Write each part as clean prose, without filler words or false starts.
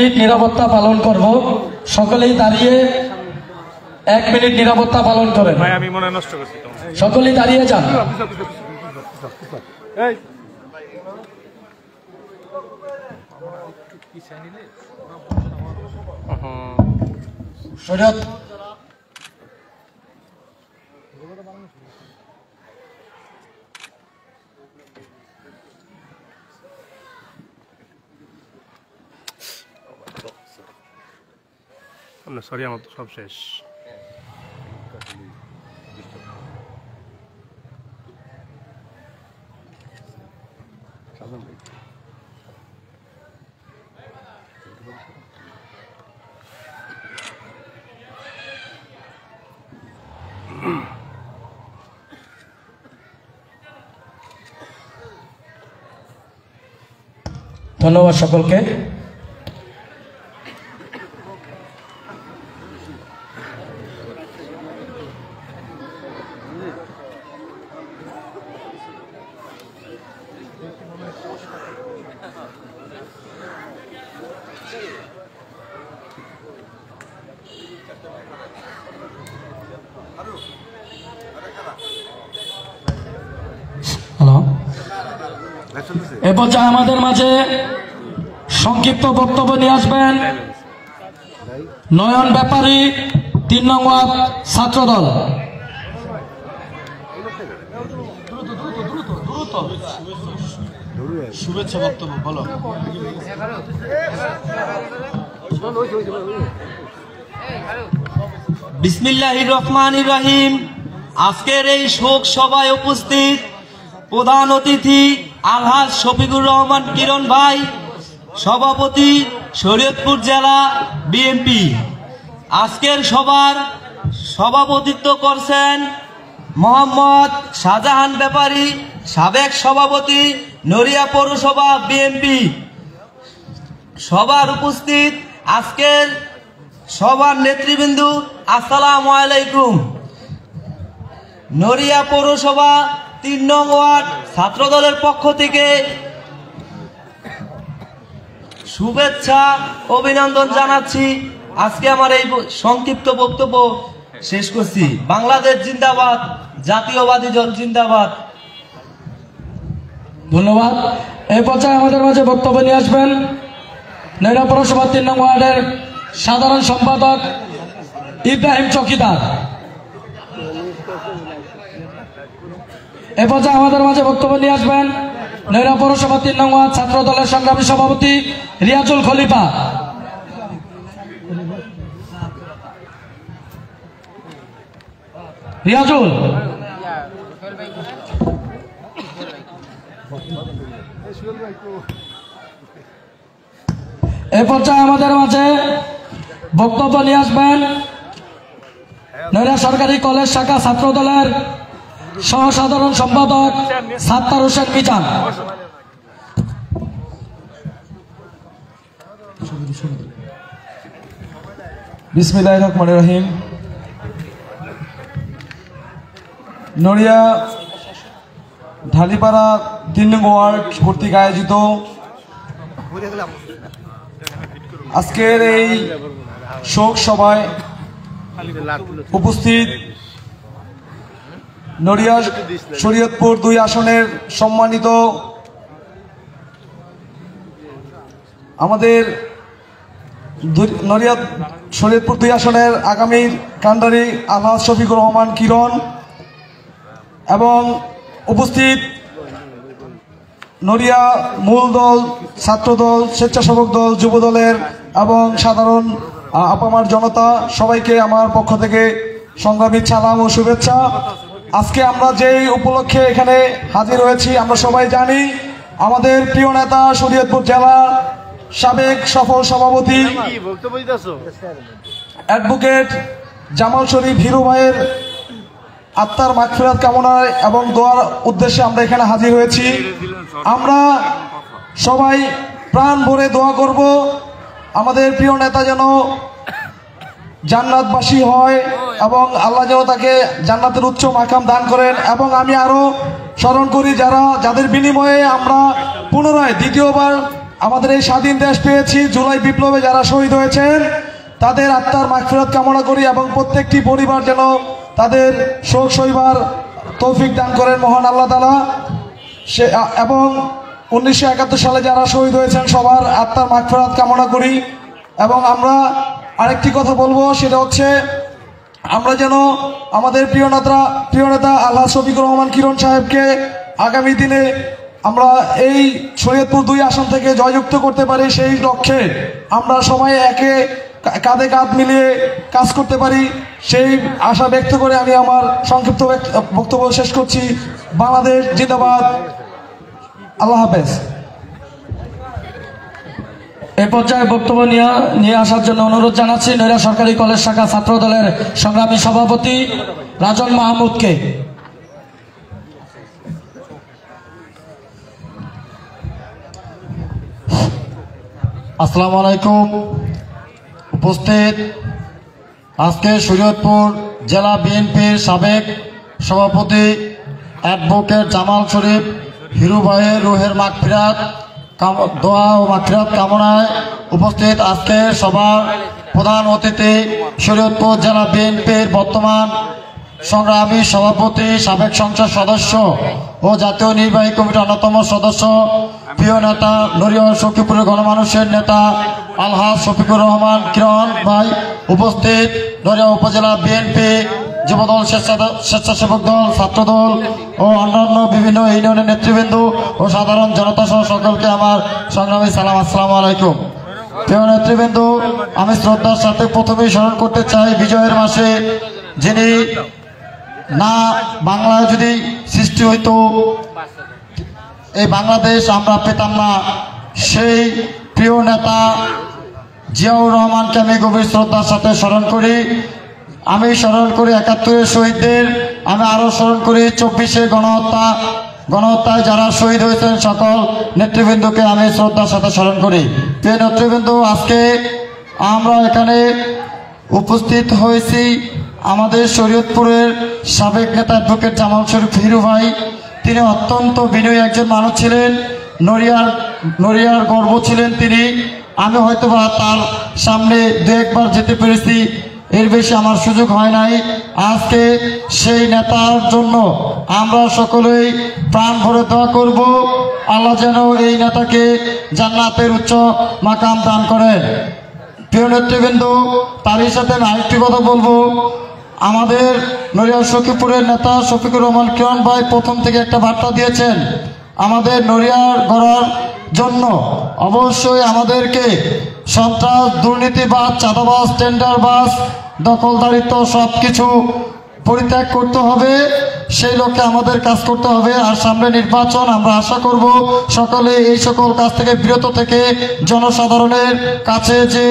Minute নিরাপত্তা পালন করব। সকলেই দাঁড়িয়ে 1 মিনিট নিরাপত্তা পালন করেন। ভাই আমি মনে নষ্ট করছি তো। সকলেই দাঁড়িয়ে যান। এই শরীয়ত সরি আমার তো সব শেষ। ধন্যবাদ সকলকে। হ্যালো, এ পর্যায়ে আমাদের মাঝে সংক্ষিপ্ত বক্তব্য নিয়ে আসবেন নয়ন ব্যাপারী, 3 নং ওয়ার্ড ছাত্রদল। শুভেচ্ছা বক্তব্য বলো। বিসমিল্লাহির রহমানির রহিম। আজকের এই শোক সভায় উপস্থিত প্রধান অতিথি আলহাজ শফিকুর রহমান কিরণ ভাই, সভাপতি শরীয়তপুর জেলা বিএনপি। আজকের সভার সভাপতিত্ব করছেন মোহাম্মদ শাহজাহান ব্যাপারী, সাবেক সভাপতি নড়িয়া পৌরসভা বিএনপি। সভার উপস্থিত আজকের সভার নেতৃবৃন্দ, আসসালামু আলাইকুম। নড়িয়া পৌরসভা 3 নং ওয়ার্ড ছাত্রদলের পক্ষ থেকে শুভেচ্ছা অভিনন্দন জানাচ্ছি। আজকে আমার এই সংক্ষিপ্ত বক্তব্য শেষ করছি। বাংলাদেশ জিন্দাবাদ, জাতীয়বাদী দল জিন্দাবাদ। ধন্যবাদ। এই পর্যায়ে আমাদের মাঝে বক্তব্য নিয়ে আসবেন নড়িয়া পৌরসভা 3 নং ওয়ার্ডের সাধারণ সম্পাদক ইব্রাহিম চকিদার। এ পর্যায়ে আমাদের মাঝে বক্তব্য নিয়ে আসবেন নড়িয়া পৌরসভা 3 নং ওয়ার্ড ছাত্র দলের সংগ্রামী সভাপতি রিয়াজুল খলিফা। রিয়াজুল। এ পর্যায়ে আমাদের মাঝে বক্তব্য নিয়ে আসবেন নড়িয়া সরকারি কলেজ শাখা ছাত্র দলের সহ সাধারণ সম্পাদক সাত্তার হোসেন মিজান। বিসমিল্লাহির রহমানির রহিম। নড়িয়া ঢালিপাড়া 3 নং ওয়ার্ড কর্তৃক আয়োজিত আজকের এই শোক সভায় উপস্থিত নড়িয়া শরীয়তপুর 2 আসনের সম্মানিত আমাদের নড়িয়া শরীয়তপুর 2 আসনের আগামীর কান্ডারি আলহাজ শফিকুর রহমান কিরণ এবং উপস্থিত নড়িয়া মূল দল, ছাত্রদল, স্বেচ্ছাসেবক দল, যুব দলের এবং সাধারণ আপামার জনতা, সবাইকে আমার পক্ষ থেকে সংগ্রামী সালাম ও শুভেচ্ছা। আজকে আমরা যেই উপলক্ষে এখানে হাজির হয়েছি, আমরা সবাই জানি আমাদের প্রিয় নেতা শরীয়তপুর জেলা সাবেক সফল সভাপতি অ্যাডভোকেট জামাল শরীফ হিরু ভাইয়ের আত্মার মাগফিরাত কামনায় এবং দোয়ার উদ্দেশ্যে আমরা এখানে হাজির হয়েছি। আমরা সবাই প্রাণ ভরে দোয়া করব আমাদের প্রিয় নেতা যেন জান্নাতবাসী হয় এবং আল্লাহ যেন তাকে জান্নাতের উচ্চ মাকাম দান করেন। এবং আমি আরো স্মরণ করি যাদের বিনিময়ে আমরা পুনরায় দ্বিতীয়বার আমাদের এই স্বাধীন দেশ পেয়েছি, জুলাই বিপ্লবে যারা শহীদ হয়েছেন তাদের আত্মার মাগফিরাত কামনা করি এবং প্রত্যেকটি পরিবার যেন তাদের শোক সইবার তৌফিক দান করেন মহান আল্লাহ তাআলা। এবং 1971 সালে যারা শহীদ হয়েছেন সবার আত্মার মাগফিরাত কামনা করি। এবং আমরা আরেকটি কথা বলবো, সেটা হচ্ছে আমরা যেন আমাদের প্রিয় নেতা আলহাজ শফিকুর রহমান কিরণ সাহেবকে আগামী দিনে আমরা এই শরীয়তপুর 2 আসন থেকে জয়যুক্ত করতে পারি, সেই লক্ষ্যে আমরা সবাই কাঁধে কাঁধ মিলিয়ে কাজ করতে পারি, সেই আশা ব্যক্ত করে আমি আমার সংক্ষিপ্ত বক্তব্য শেষ করছি। বাংলাদেশ জিন্দাবাদ। আল্লাহ হাফেজ। এ পর্যায়ে বক্তব্য নিয়ে আসার জন্য অনুরোধ জানাচ্ছি নৈরা সরকারি কলেজ শাখা ছাত্র দলের সংগ্রামী সভাপতি রাজন মাহমুদকে। আসসালামু আলাইকুম। উপস্থিত আজকে শরীয়তপুর জেলা বিএনপির সাবেক সভাপতি অ্যাডভোকেট জামাল শরীফ হিরু ভাইয়ের রুহের মাগফিরাত দোয়া ও মাগফিরাত কামনায় উপস্থিত আজকে সবার প্রধান অতিথি শরীয়তপুর জেলা বিএনপির বর্তমান সংগ্রামী সভাপতি, সাবেক সংসদ সদস্য ও জাতীয় নির্বাহী কমিটির অন্যতম সদস্য, প্রিয় নেতা নড়িয়া সখীপুরের গণমানুষের নেতা আলহাজ শফিকুর রহমান কিরণ ভাই, উপস্থিত নড়িয়া উপজেলা বিএনপি, যুবদল, স্বেচ্ছাসেবক দল, ছাত্রদল ও অন্যান্য বিভিন্ন ইউনিয়নের নেতৃবৃন্দ ও সাধারণ জনতা সহ সকলকে আমার সংগ্রামী সালাম। আসসালামু আলাইকুম। প্রিয় নেতৃবৃন্দ, আমি শ্রদ্ধার সাথে প্রথমেই স্মরণ করতে চাই বিজয়ের মাসে যিনি না বাংলায় যদি সৃষ্টি হইতো এই বাংলাদেশ আমরা পেতাম না, সেই প্রিয় নেতা জিয়াউর রহমানকে আমি গভীর শ্রদ্ধার সাথে স্মরণ করি। আমি স্মরণ করি 71 শহীদদের, আমি আরো স্মরণ করি 24 গণহত্যায় যারা শহীদ হয়েছেন সকল নেতৃবৃন্দকে আমি শ্রদ্ধার সাথে স্মরণ করি। প্রিয় নেতৃবৃন্দ, আজকে আমরা এখানে উপস্থিত হয়েছি আমাদের শরীয়তপুরের সাবেক নেতা অ্যাডভোকেট জামাল শরীফ হিরু ভাই। তিনি অত্যন্ত বিনয়ী একজন মানুষ ছিলেন, নড়িয়ার গর্ব ছিলেন তিনি। আমি হয়তো বা তার সামনে 2-1 বার যেতে পেরেছি, এর বেশি আমার সুযোগ হয় নাই। আজকে সেই নেতার জন্য আমরা সকলেই প্রাণ ভরে দোয়া করব, আল্লাহ যেন এই নেতাকে জান্নাতের উচ্চ মাকাম দান করেন। প্রিয় নেতৃবৃন্দ, তারই সাথে আমি আরেকটি কথা বলবো। আমাদের নড়িয়া সখীপুরের নেতা শফিকুর রহমান কিরণ ভাই প্রথম থেকে একটা বার্তা দিয়েছেন, আমাদের নড়িয়ার গড়ার জন্য অবশ্যই আমাদেরকে সন্ত্রাস, দুর্নীতিবাজ, চাঁদাবাজ, টেন্ডারবাজ, দখলদারিত্ব সবকিছু পরিত্যাগ করতে হবে, সেই লক্ষ্যে আমাদের কাজ করতে হবে। আর সামনে নির্বাচন, আমরা আশা করব সকলে এই সকল কাজ থেকে বিরত থেকে জনসাধারণের কাছে যে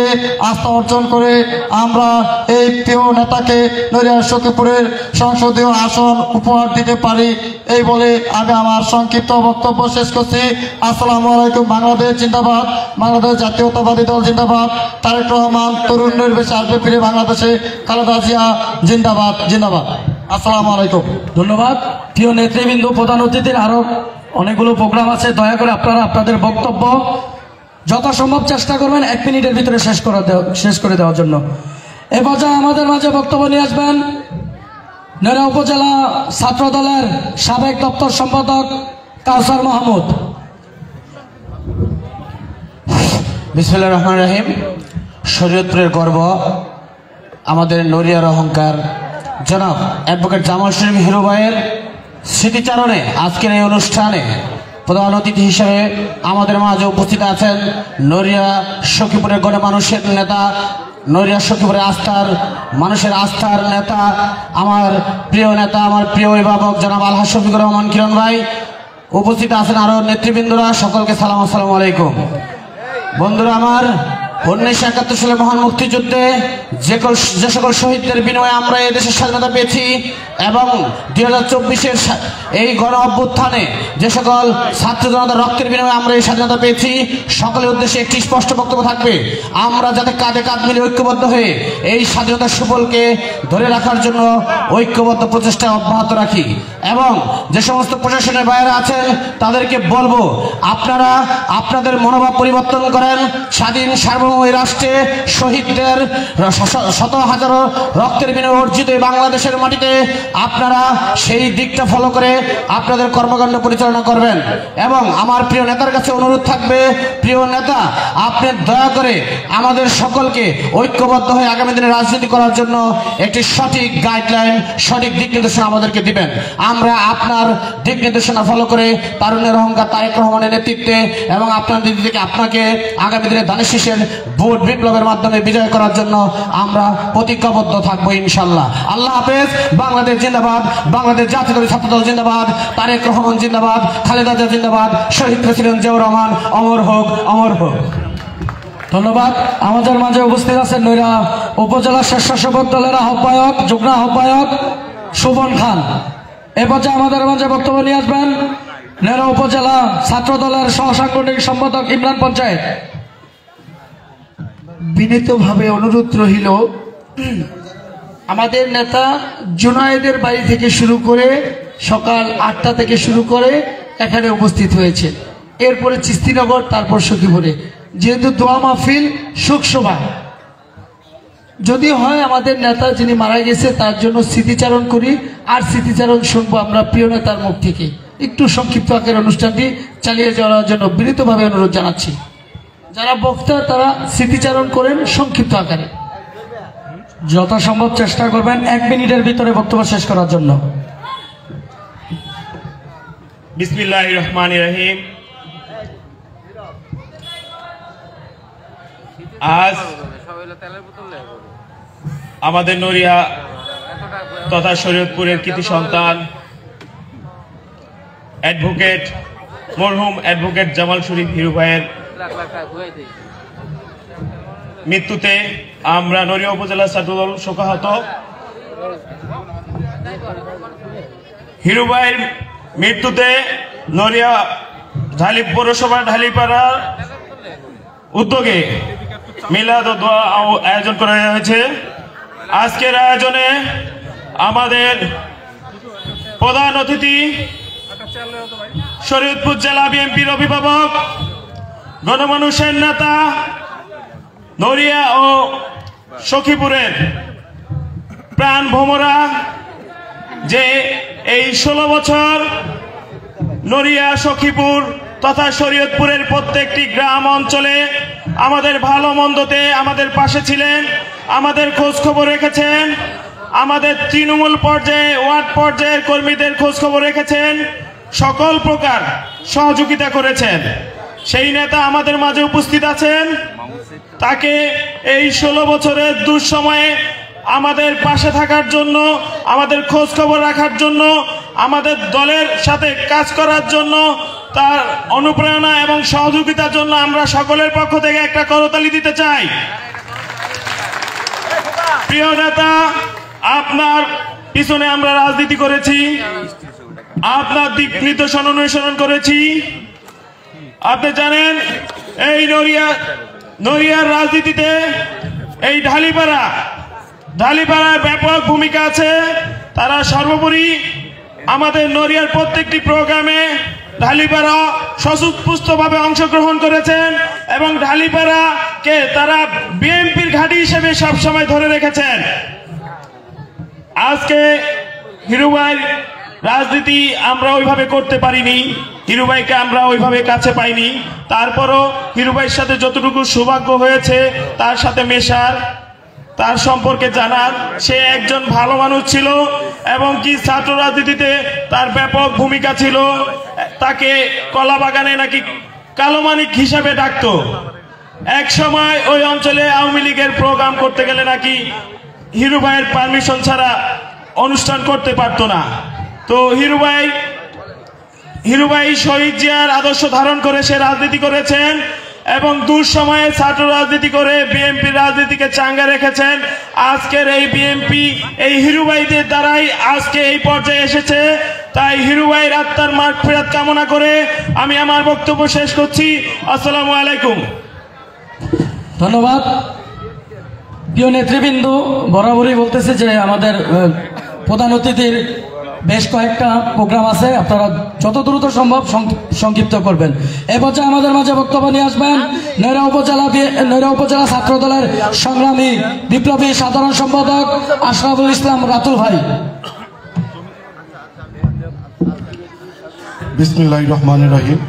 আস্থা অর্জন করে আমরা এই প্রিয় নেতাকে নড়িয়া সখীপুরের সংসদীয় আসন উপহার দিতে পারি, এই বলে আমি আমার সংক্ষিপ্ত বক্তব্য শেষ করছি। আসসালামু আলাইকুম। বাংলাদেশ জিন্দাবাদ, বাংলাদেশ জাতীয়তাবাদী দল জিন্দাবাদ, তারেক রহমান তরুণের বেশে আসবে ফিরে বাংলাদেশে, খালেদা জিয়া জিন্দাবাদ জিন্দাবাদ। আসসালামু আলাইকুম। ধন্যবাদ। প্রিয় নেতৃবৃন্দ, প্রধান অতিথির আরো অনেকগুলো প্রোগ্রাম আছে, দয়া করে আপনারা আপনাদের বক্তব্য যথাসম্ভব চেষ্টা করবেন 1 মিনিটের ভিতরে শেষ করে দেওয়ার জন্য। এ পর্যায়ে আমাদের মাঝে বক্তব্য নিয়ে আসবেন নড়িয়া উপজেলা ছাত্র দলের সাবেক দপ্তর সম্পাদক কাউসার মাহমুদ। বিসমিল্লাহির রহমানির রহিম। শরীয়তপুরের গর্ব, আমাদের নড়িয়ার অহংকার জনাব অ্যাডভোকেট জামাল শরীফ হিরু ভাইয়ের স্মৃতিচারণে আজকের এই অনুষ্ঠানে প্রধান অতিথি হিসেবে আমাদের মাঝে উপস্থিত আছেন নড়িয়া সখীপুরের গণমানুষের নেতা, নড়িয়া সখীপুরের মানুষের আস্থার নেতা, আমার প্রিয় নেতা, আমার প্রিয় অভিভাবক জনাব আলহাজ শফিকুর রহমান কিরণ ভাই। উপস্থিত আছেন আরো নেতৃবৃন্দরা, সকলকে সালাম, আসসালামু আলাইকুম। বন্ধুরা আমার, 1971 সালে মহান মুক্তিযুদ্ধে যে সকল শহীদদের বিনিময়ে আমরা এই দেশের স্বাধীনতা পেয়েছি এবং 2024-এর এই গণ অভ্যুত্থানে যে সকল ছাত্র জনতার রক্তের বিনিময়ে আমরা এই স্বাধীনতা পেয়েছি, সকলের উদ্দেশ্যে একটি স্পষ্ট বক্তব্য থাকবে, আমরা যাতে কাঁধে কাঁধ মিলে ঐক্যবদ্ধ হয়ে এই স্বাধীনতার সুফলকে ধরে রাখার জন্য ঐক্যবদ্ধ প্রচেষ্টা অব্যাহত রাখি। এবং যে সমস্ত প্রশাসনের বাইরে আছেন তাদেরকে বলবো, আপনারা আপনাদের মনোভাব পরিবর্তন করেন। স্বাধীন সার্বভৌম এই রাষ্ট্রে শহীদদের শত হাজারো রক্তের বিনিময়ে অর্জিত বাংলাদেশের মাটিতে আপনারা সেই দিকটা ফলো করে আপনাদের কর্মকাণ্ড পরিচালনা করবেন। এবং আমার প্রিয় নেতার কাছে অনুরোধ থাকবে, প্রিয় নেতা, আপনি দয়া করে আমাদের সকলকে ঐক্যবদ্ধ হয়ে আগামী দিনে রাজনীতি করার জন্য একটি সঠিক গাইডলাইন, সঠিক দিক নির্দেশনা আমাদেরকে দিবেন। আমরা আপনার দিক নির্দেশনা ফলো করে তারুণ্যের অহংকার তারেক রহমানের নেতৃত্বে এবং আপনার দিক থেকে আপনাকে আগামী দিনে ধানের শীষের ভোট বিপ্লবের মাধ্যমে বিজয় করার জন্য আমরা প্রতিজ্ঞাবদ্ধ থাকবো ইনশাল্লাহ। আল্লাহ হাফেজ। বাংলাদেশ জিন্দাবাদ, বাংলাদেশ জাতীয়তাবাদী ছাত্রদল জিন্দাবাদ, তারেক রহমান জিন্দাবাদ, খালেদা জিয়া জিন্দাবাদ, শহীদ প্রেসিডেন্ট জিয়াউর রহমান অমর হোক, অমর হোক। ধন্যবাদ। আমাদের মাঝে উপস্থিত আছেন নৈরা উপজেলা স্বেচ্ছাসেবক দলের আহ্বায়ক, যুগ্ম আহ্বায়ক সুবন খান। এ পর্যায়ে আমাদের মাঝে বক্তব্য নিয়ে আসবেন নৈরা উপজেলা ছাত্র দলের সহসাংগঠনিক সম্পাদক ইমরান পঞ্চায়েত। বিনীতভাবে অনুরোধ রহিল, আমাদের নেতা জুনায়েদের বাড়ি থেকে শুরু করে সকাল 8টা থেকে শুরু করে এখানে উপস্থিত হয়েছে, এরপরে চিস্তিনগর, তারপর সখীপুরে। যেহেতু দোয়া মাহফিল, শোকসভা যদি হয়, আমাদের নেতা যিনি মারা গেছে তার জন্য স্মৃতিচারণ করি, আর স্মৃতিচারণ শুনবো আমরা প্রিয় নেতার মুখ থেকে। একটু সংক্ষিপ্ত আকারে অনুষ্ঠানটি চালিয়ে যাওয়ার জন্য বিনীতভাবে অনুরোধ জানাচ্ছি। যারা বক্তা তারা স্মৃতিচারণ করেন সংক্ষিপ্ত আকারে। যথাসম্ভব চেষ্টা করবেন 1 মিনিটের ভিতরে বক্তব্য শেষ করার জন্য। বিসমিল্লাহির রহমানির রহিম। আজ আমাদের নড়িয়া তথা শরীয়তপুরের কৃতি সন্তান অ্যাডভোকেট মরহুম অ্যাডভোকেট জামাল শরীফ হিরু ভাইয়ের মৃত্যুতে আমরা নড়িয়া উপজেলা ছাত্রদল শোকাহত। হিরু ভাইয়ের মৃত্যুতে নড়িয়া পৌরসভা ঢালিপাড়ার উদ্যোগে মিলাদ ও দোয়া আয়োজন করা হয়েছে। আজকের আয়োজনে আমাদের প্রধান অতিথি শরীয়তপুর জেলা বিএনপির অভিভাবক, গণমানুষের নেতা, নড়িয়া ও সখীপুরের প্রাণ ভোমরা, যে এই 16 বছর নড়িয়া, সখীপুর তথা শরীয়তপুরের প্রত্যেকটি গ্রাম অঞ্চলে আমাদের ভালো মন্দতে আমাদের পাশে ছিলেন, আমাদের খোঁজ খবর রেখেছেন, আমাদের তৃণমূল পর্যায়ে, ওয়ার্ড পর্যায়ের কর্মীদের খোঁজ খবর রেখেছেন, সকল প্রকার সহযোগিতা করেছেন। সেই নেতা আমাদের মাঝে উপস্থিত আছেন। তাকে এই 16 বছরের দুঃসময়ে আমাদের পাশে থাকার জন্য, আমাদের খোঁজ খবর রাখার জন্য, আমাদের দলের সাথে কাজ করার জন্য, তার অনুপ্রেরণা এবং সহযোগিতার জন্য আমরা সকলের পক্ষ থেকে একটা করতালি দিতে চাই। প্রিয় নেতা, আপনার পিছনে আমরা রাজনীতি করেছি, আপনার দিক নির্দেশনা অনুসরণ করেছি। আপনি জানেন এই নড়িয়ার রাজনীতিতে এই ঢালিপাড়ার ব্যাপক ভূমিকা আছে। তারা সর্বোপরি আমাদের নড়িয়ার প্রত্যেকটি প্রোগ্রামে ঢালিপাড়া স্বতঃস্ফূর্তভাবে অংশগ্রহণ করেছেন এবং ঢালিপাড়াকে তারা বিএনপির ঘাঁটি হিসেবে সবসময় ধরে রেখেছেন। আজকে হিরু ভাই রাজনীতি আমরা ওইভাবে করতে পারিনি, হিরু ভাইকে আমরা ওইভাবে কাছে পাইনি। তারপরও হিরু ভাইয়ের সাথে যতটুকু সৌভাগ্য হয়েছে তার সাথে মেশার, তার সম্পর্কে জানার, সে একজন ভালো মানুষ ছিল এবং কি ছাত্র রাজনীতিতে তার ব্যাপক ভূমিকা ছিল। তাকে কলা বাগানে নাকি কালো মানিক হিসাবে ডাকতো। এক সময় ওই অঞ্চলে আওয়ামী লীগের প্রোগ্রাম করতে গেলে নাকি হিরু ভাইয়ের পারমিশন ছাড়া অনুষ্ঠান করতে পারতো না। তো হিরু ভাই শহীদ জিয়ার আদর্শ ধারণ করে সে রাজনীতি করেছেন এবং দুঃসময়ে ছাত্র রাজনীতি করে বিএনপি রাজনীতিকে চাঙ্গা রেখেছেন। আজকের এই বিএনপি এই হিরু ভাইদের দ্বারাই আজকে এই পর্যায়ে এসেছে। তাই হিরু ভাইয়ের আত্মার মাগফিরাত কামনা করে আমি আমার বক্তব্য শেষ করছি। আসসালামু আলাইকুম। ধন্যবাদ। প্রিয় নেতৃবৃন্দ, বরাবরই বলতেছে যে আমাদের প্রধান অতিথির বেশ কয়েকটা প্রোগ্রাম আছে, আপনারা যত দ্রুত সম্ভব সংক্ষিপ্ত করবেন। এ পর্যায়ে আমাদের মাঝে বক্তব্য নিয়ে আসবেন নৈরা উপজেলা ছাত্র দলের সংগ্রামী বিপ্লবী সাধারণ সম্পাদক আশরাফুল ইসলাম রাতুল ভাই। বিসমিল্লাহির রহমানির রহিম।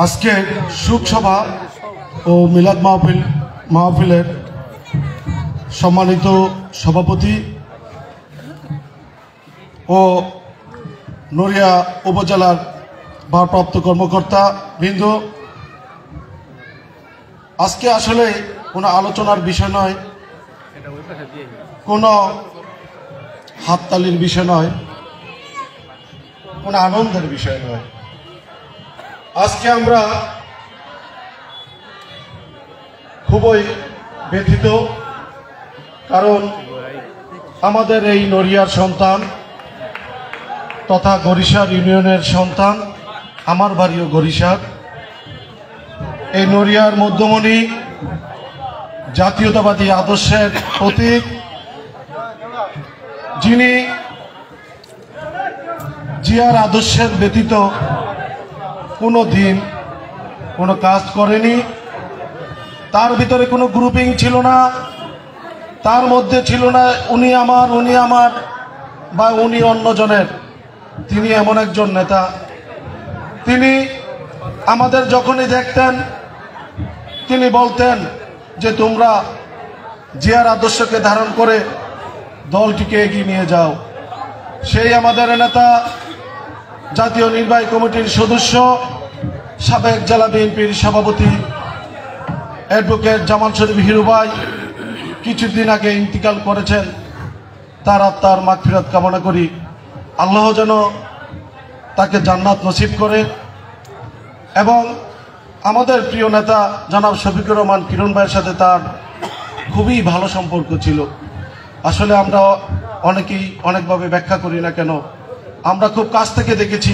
আজকে শোকসভা ও মিলাদ মাহফিলের সম্মানিত সভাপতি ও নড়িয়া উপজেলার ভারপ্রাপ্ত কর্মকর্তা বৃন্দ, আজকে আসলে কোনো আলোচনার বিষয় নয়, কোনো হাততালির বিষয় নয়, কোনো আনন্দের বিষয় নয়। আজকে আমরা খুবই ব্যথিত, কারণ আমাদের এই নড়িয়ার সন্তান তথা গরিশার ইউনিয়নের সন্তান, আমার বাড়িও গরিশার, এই নড়িয়ার মধ্যমণি, জাতীয়তাবাদী আদর্শের প্রতীক, যিনি জিয়ার আদর্শের ব্যতীত কোনো দিন কোনো কাজ করেনি, তার ভিতরে কোনো গ্রুপিং ছিল না, তার মধ্যে ছিল না উনি আমার বা উনি অন্যজনের। তিনি এমন একজন নেতা, তিনি আমাদের যখনই দেখতেন তিনি বলতেন যে তোমরা জিয়ার আদর্শকে ধারণ করে দলটিকে এগিয়ে নিয়ে যাও। সেই আমাদের নেতা, জাতীয় নির্বাহী কমিটির সদস্য, সাবেক জেলা বিএনপির সভাপতি অ্যাডভোকেট জামাল শরীফ হিরু ভাই কিছুদিন আগে ইন্তিকাল করেছেন। তার আত্মার মাগফিরাত কামনা করি, আল্লাহ যেন তাকে জান্নাত নসিব করে। এবং আমাদের প্রিয় নেতা জনাব শফিকুর রহমান কিরণ ভাইয়ের সাথে তার খুবই ভালো সম্পর্ক ছিল। আসলে আমরা অনেকেই অনেকভাবে ব্যাখ্যা করি না কেন, আমরা খুব কাছ থেকে দেখেছি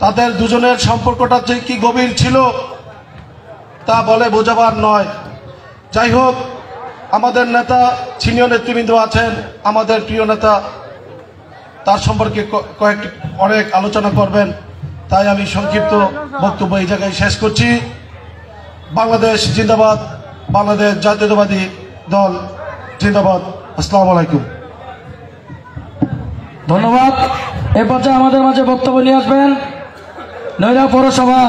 তাদের দুজনের সম্পর্কটা যে কি গভীর ছিল তা বলে বোঝাবার নয়। যাই হোক, আমাদের নেতা সিনিয়র নেতৃবৃন্দ আছেন, আমাদের প্রিয় নেতা, তার সম্পর্কে অনেক আলোচনা করবেন, তাই আমি সংক্ষিপ্ত বক্তব্য এই জায়গায় শেষ করছি। বাংলাদেশ জিন্দাবাদ, বাংলাদেশ জাতীয়তাবাদী দল জিন্দাবাদ। আসসালামু আলাইকুম। ধন্যবাদ। এ পর্যায়ে আমাদের মাঝে বক্তব্য নিয়ে আসবেন নৈরা পৌরসভা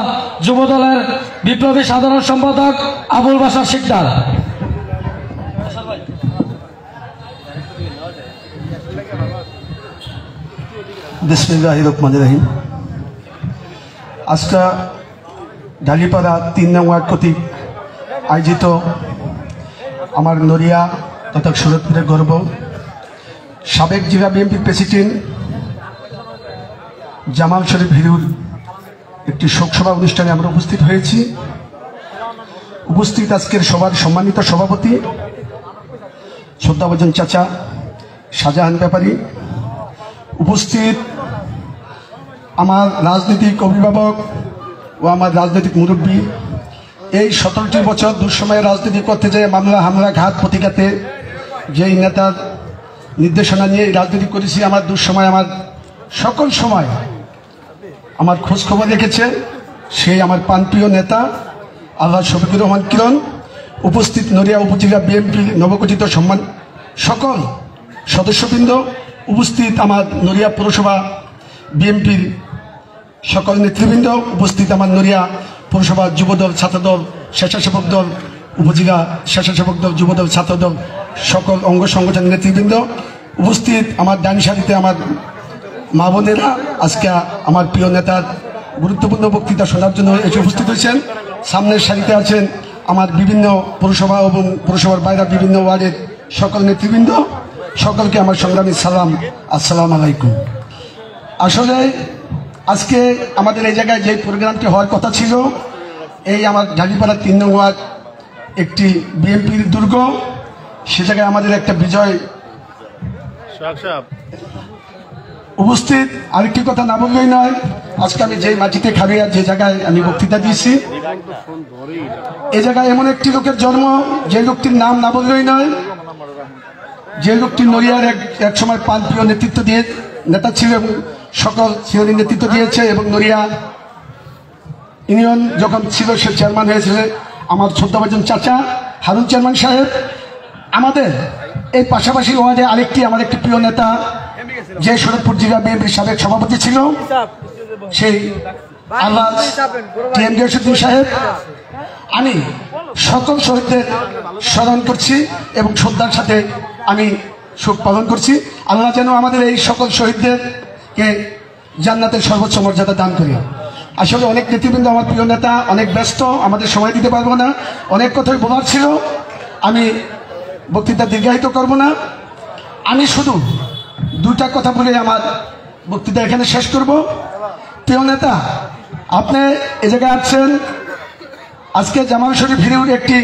যুব দলের বিপ্লবী সাধারণ সম্পাদক আবুল বাশার শিকদার। বিসমিল্লাহির রহমানির রহিম। আজকে ঢালিপাড়া ৩ নং ওয়ার্ড কর্তৃক আয়োজিত আমার নড়িয়া তথা সুরতপুরের গর্ব সাবেক জেলা বিএনপির প্রেসিডেন্ট জামাল শরীফ হিরুর একটি শোকসভা অনুষ্ঠানে আমরা উপস্থিত হয়েছি। উপস্থিত আজকের সবার সম্মানিত সভাপতি শ্রদ্ধাভাজন চাচা শাহজাহান ব্যাপারী, উপস্থিত আমার রাজনৈতিক অভিভাবক ও আমার রাজনৈতিক মুরব্বী, এই 17টি বছর দুঃসময়ে রাজনীতি করতে যেয়ে মামলা হামলা ঘাত প্রতিঘাতে যেই নেতার নির্দেশনা নিয়ে রাজনীতি করেছি, আমার দুঃসময় আমার সকল সময় আমার খোঁজখবর রেখেছে সেই আমার প্রাণপ্রিয় নেতা আল্লাহ শফিকুর রহমান কিরণ, উপস্থিত নড়িয়া উপজেলা বিএনপির নবগঠিত সম্মান সকল সদস্যবৃন্দ, উপস্থিত আমার নড়িয়া পৌরসভা বিএনপির সকল নেতৃবৃন্দ, উপস্থিত আমার নড়িয়া পৌরসভা যুবদল ছাত্রদল স্বেচ্ছাসেবক দল উপজেলা স্বেচ্ছাসেবক দল যুবদল ছাত্রদল সকল অঙ্গ সংগঠনের নেতৃবৃন্দ, উপস্থিত আমার ডান সারিতে আমার মা বোনেরা, আজকে আমার প্রিয় নেতার গুরুত্বপূর্ণ বক্তৃতা শোনার জন্য এসে উপস্থিত হয়েছেন। সামনের সারিতে আছেন আমার বিভিন্ন পৌরসভা এবং পৌরসভার বাইরে বিভিন্ন ওয়ার্ডের সকল নেতৃবৃন্দ, সকলকে আমার সংগ্রামী সালাম, আসসালামু আলাইকুম। আসলে আজকে আমাদের এই জায়গায় যে প্রোগ্রামটি হওয়ার কথা ছিল, এই আমার ঢালিপাড়া 3 নং ওয়ার্ড একটি বিএনপির দুর্গ, সে জায়গায় আমাদের একটা বিজয় উপস্থিত। আরেকটি কথা না বললেই নয়, আজকে আমি যে মাটিতে খাবিয়া যে জায়গায় আমি বক্তৃতা দিয়েছি, এ জায়গায় এমন একটি লোকের জন্ম, যে লোকটির নাম না বললেই নয়, যে লোকটি নড়িয়ার এক সময় প্রান্তীয় নেতৃত্ব দিয়ে নেতা ছিল এবং সকল সিওনি নেতৃত্ব দিয়েছে, এবং নড়িয়া ইউনিয়ন যখন ছিল সে চেয়ারম্যান হয়েছিল আমার ছোট্টবাজন চাচা হারুন চেয়ারম্যান সাহেব। আমাদের এই পাশাপাশি ওয়ার্ডে আরেকটি আমার একটি প্রিয় নেতা, যে শরৎপুর জেলা বিএনপির সাবেক সভাপতি ছিল, সেই আল্লাহ টিএম গিয়াসউদ্দিন সাহেব। আমি সকল শহীদদের স্মরণ করছি এবং শ্রদ্ধার সাথে আমি শোক পালন করছি। আল্লাহ যেন আমাদের এই সকল শহীদদেরকে জান্নাতের সর্বোচ্চ মর্যাদা দান করি। আসলে অনেক নেতৃবৃন্দ, আমার প্রিয় নেতা অনেক ব্যস্ত, আমাদের সময় দিতে পারবো না, অনেক কথাই বলার ছিল, আমি বক্তৃতা দীর্ঘায়িত করব না। আমি শুধু দুটা কথা বলে আমার বক্তৃতা এখানে শেষ করব। প্রিয় নেতা, আপনি এ জায়গায় আসছেন, আজকে জামাল শরীফ হিরুর একটি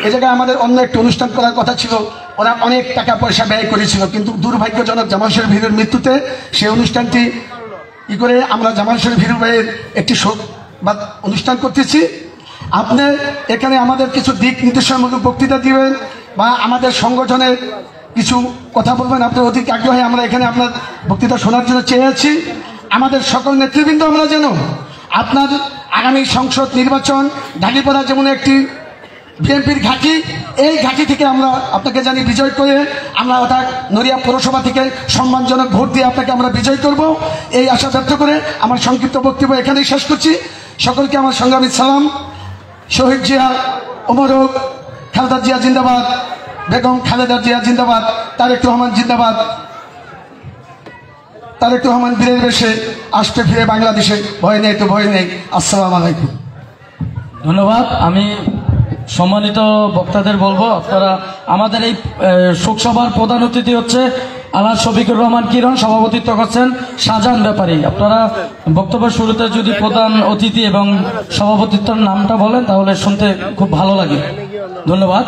এ জায়গায় আমাদের অন্য একটি অনুষ্ঠান করার কথা ছিল, ওরা অনেক টাকা পয়সা ব্যয় করেছিল, কিন্তু দুর্ভাগ্যজনক জামাল শরীফ হিরুর মৃত্যুতে সেই অনুষ্ঠানটি ই করে আমরা জামাল শরীফ হিরু ভাইয়ের একটি শোক বা অনুষ্ঠান করতেছি। আপনি এখানে আমাদের কিছু দিক নির্দেশনামূলক বক্তৃতা দিবেন বা আমাদের সংগঠনের কিছু কথা বলবেন, আপনার অধিক আগ্রহে আমরা এখানে আপনার বক্তৃতা শোনার জন্য চেয়ে আছি। আমাদের সকল নেতৃবৃন্দ আমরা যেন আপনার আগামী সংসদ নির্বাচন, ঢালিপাড়া যেমন একটি বিএনপির ঘাঁটি, এই ঘাঁটি থেকে আমরা আপনাকে জানি বিজয় করে আমরা ওটা নড়িয়া পৌরসভা থেকে সম্মানজনক ভোট দিয়ে আপনাকে আমরা বিজয় করব, এই আশা ব্যক্ত করে আমার সংক্ষিপ্ত বক্তব্য এখানেই শেষ করছি। সকলকে আমার সংগ্রামী সালাম। শহীদ জিয়া ওমর হক, খালেদা জিয়া জিন্দাবাদ, বেগম খালেদা জিয়া জিন্দাবাদ, তারেক রহমান জিন্দাবাদ। তারেক রহমান বীরের বেশে আসতে ফিরে বাংলাদেশে, ভয় নেই তো ভয় নেই। আসসালামু আলাইকুম। ধন্যবাদ। আমি সম্মানিত বক্তাদের বলবো, আপনারা আমাদের এই শোকসভার প্রধান অতিথি হচ্ছে আলহাজ শফিকুর রহমান কিরণ, সভাপতিত্ব করছেন শাহজাহান ব্যাপারী। আপনারা বক্তব্যের শুরুতে যদি প্রধান অতিথি এবং সভাপতিত্বের নামটা বলেন তাহলে শুনতে খুব ভালো লাগে। ধন্যবাদ।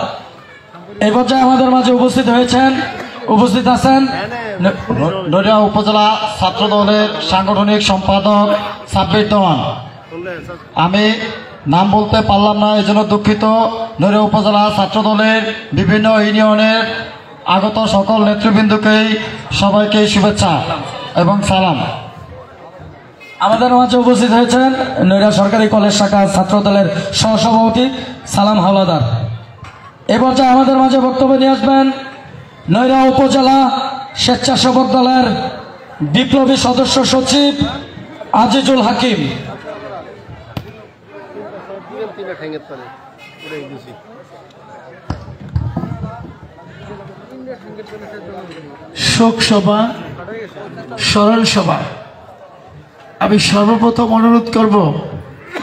এই পর্যায়ে আমাদের মাঝে উপস্থিত আছেন নড়িয়া উপজেলা ছাত্র দলের সাংগঠনিক সম্পাদক সাব্বির দেওয়ান। আমি নাম বলতে পারলাম না, এই জন্য দুঃখিত। নড়িয়া উপজেলা ছাত্র দলের বিভিন্ন ইউনিয়নের আগত সকল নেতৃবৃন্দকেই সবাইকে শুভেচ্ছা এবং সালাম। আমাদের মাঝে উপস্থিত হয়েছেন নড়িয়া সরকারি কলেজ শাখা ছাত্র দলের সহসভাপতি সালাম হাওলাদার। এ পর্যায়ে আমাদের মাঝে বক্তব্য নিয়ে আসবেন নড়িয়া উপজেলা স্বেচ্ছাসেবক দলের বিপ্লবী সদস্য সচিব আজিজুল হাকিম। শোক সভা, স্মরণ সভা। আমি সর্বপ্রথম অনুরোধ করব,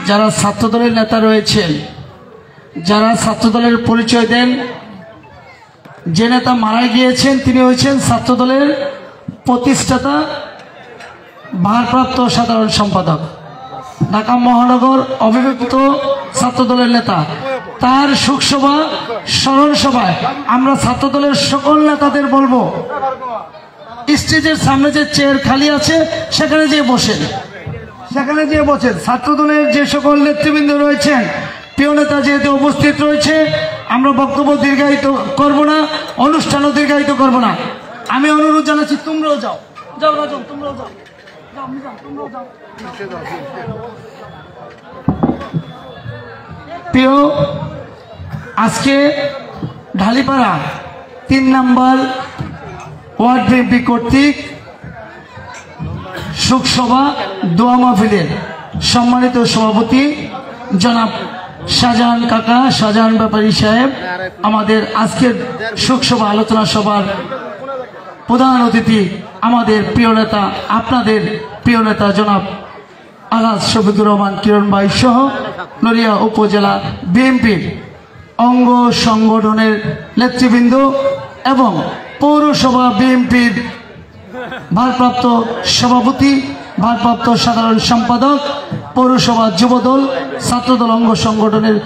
যারা ছাত্রদলের নেতা রয়েছেন, যারা ছাত্রদলের পরিচয় দেন, যে নেতা মারা গিয়েছেন তিনি হয়েছেন ছাত্রদলের প্রতিষ্ঠাতা ভারপ্রাপ্ত সাধারণ সম্পাদক, ঢাকা মহানগর অবিভক্ত ছাত্রদলের নেতা। তার শোকসভা, স্মরণ সভায় আমরা ছাত্রদলের সকল নেতাদের বলবো, স্টেজের সামনে যে চেয়ার খালি আছে সেখানে যেয়ে বসেন, ছাত্রদলের যে সকল নেতৃবৃন্দ রয়েছেন, প্রিয় নেতা যেহেতু উপস্থিত রয়েছে, আমরা বক্তব্য দীর্ঘায়িত করব না, অনুষ্ঠানও দীর্ঘায়িত করব না। আমি অনুরোধ জানাচ্ছি, তোমরাও যাও। প্রিয়, আজকে ঢালিপাড়া 3 নম্বর ওয়ার্ড বিএনপি কর্তৃক শোকসভা দোয়া মাহফিলের সম্মানিত সভাপতি জনাব শাহজাহান কাকা, শাহজাহান ব্যাপারী সাহেব, আমাদের আজকের শোকসভা আলোচনা সভার প্রধান অতিথি, আমাদের প্রিয় নেতা, আপনাদের প্রিয় নেতা জনাব আলহাজ শফিকুর রহমান কিরণ ভাই সহ নড়িয়া উপজেলা বিএনপির অঙ্গ সংগঠনের নেতৃবৃন্দ এবং পৌরসভা বিএনপির ভারপ্রাপ্ত সভাপতি, ভারপ্রাপ্ত সাধারণ সম্পাদক পৌরসভা যুবদল ছাত্রদল অঙ্গ সংগঠনের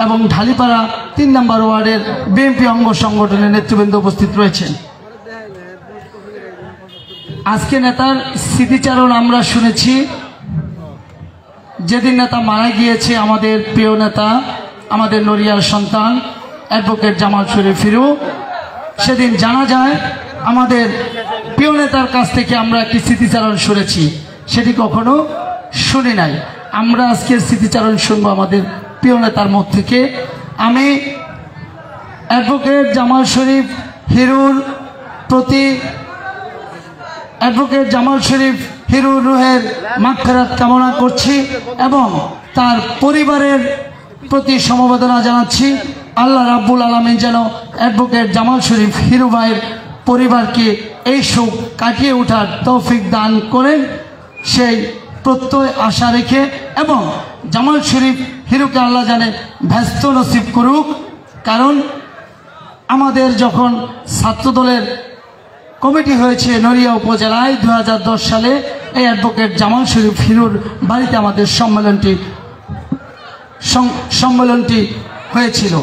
এবং ঢালিপাড়া ৩ নম্বর ওয়ার্ডের বিএনপি অঙ্গ সংগঠনের নেতৃবৃন্দ উপস্থিত রয়েছেন। আজকে নেতার স্মৃতিচারণ আমরা শুনেছি। যেদিন নেতা মারা গিয়েছে, আমাদের প্রিয় নেতা, আমাদের নড়িয়ার সন্তান অ্যাডভোকেট জামাল শরীফ হিরু, সেদিন জানা যায় আমাদের প্রিয় নেতার কাছ থেকে আমরা একটি স্মৃতিচারণ শুনেছি, সেটি কখনো শুনি নাই। আমরা আজকে স্মৃতিচারণ শুনবো আমাদের প্রিয় নেতার মুখ থেকে। আমি অ্যাডভোকেট জামাল শরীফ হিরুর প্রতি, অ্যাডভোকেট জামাল শরীফ হিরুর রুহের মাগফিরাত কামনা করছি এবং তার পরিবারের প্রতি সমবেদনা জানাচ্ছি। আল্লাহ রাব্বুল আলামিন যেন অ্যাডভোকেট জামাল শরীফ হিরু ভাইয়ের পরিবারকে এই শোক কাটিয়ে ওঠার তৌফিক দান করেন, সেই প্রত্যয় আশা রেখে, এবং জামাল শরীফ হিরুকে আল্লাহ জানে ব্যস্ত নসিব করুক। কারণ আমাদের যখন ছাত্রদলের কমিটি হয়েছে নড়িয়া উপজেলায় 2010 সালে, এই অ্যাডভোকেট জামাল শরীফ হিরুর বাড়িতে আমাদের সম্মেলনটি হয়েছিল।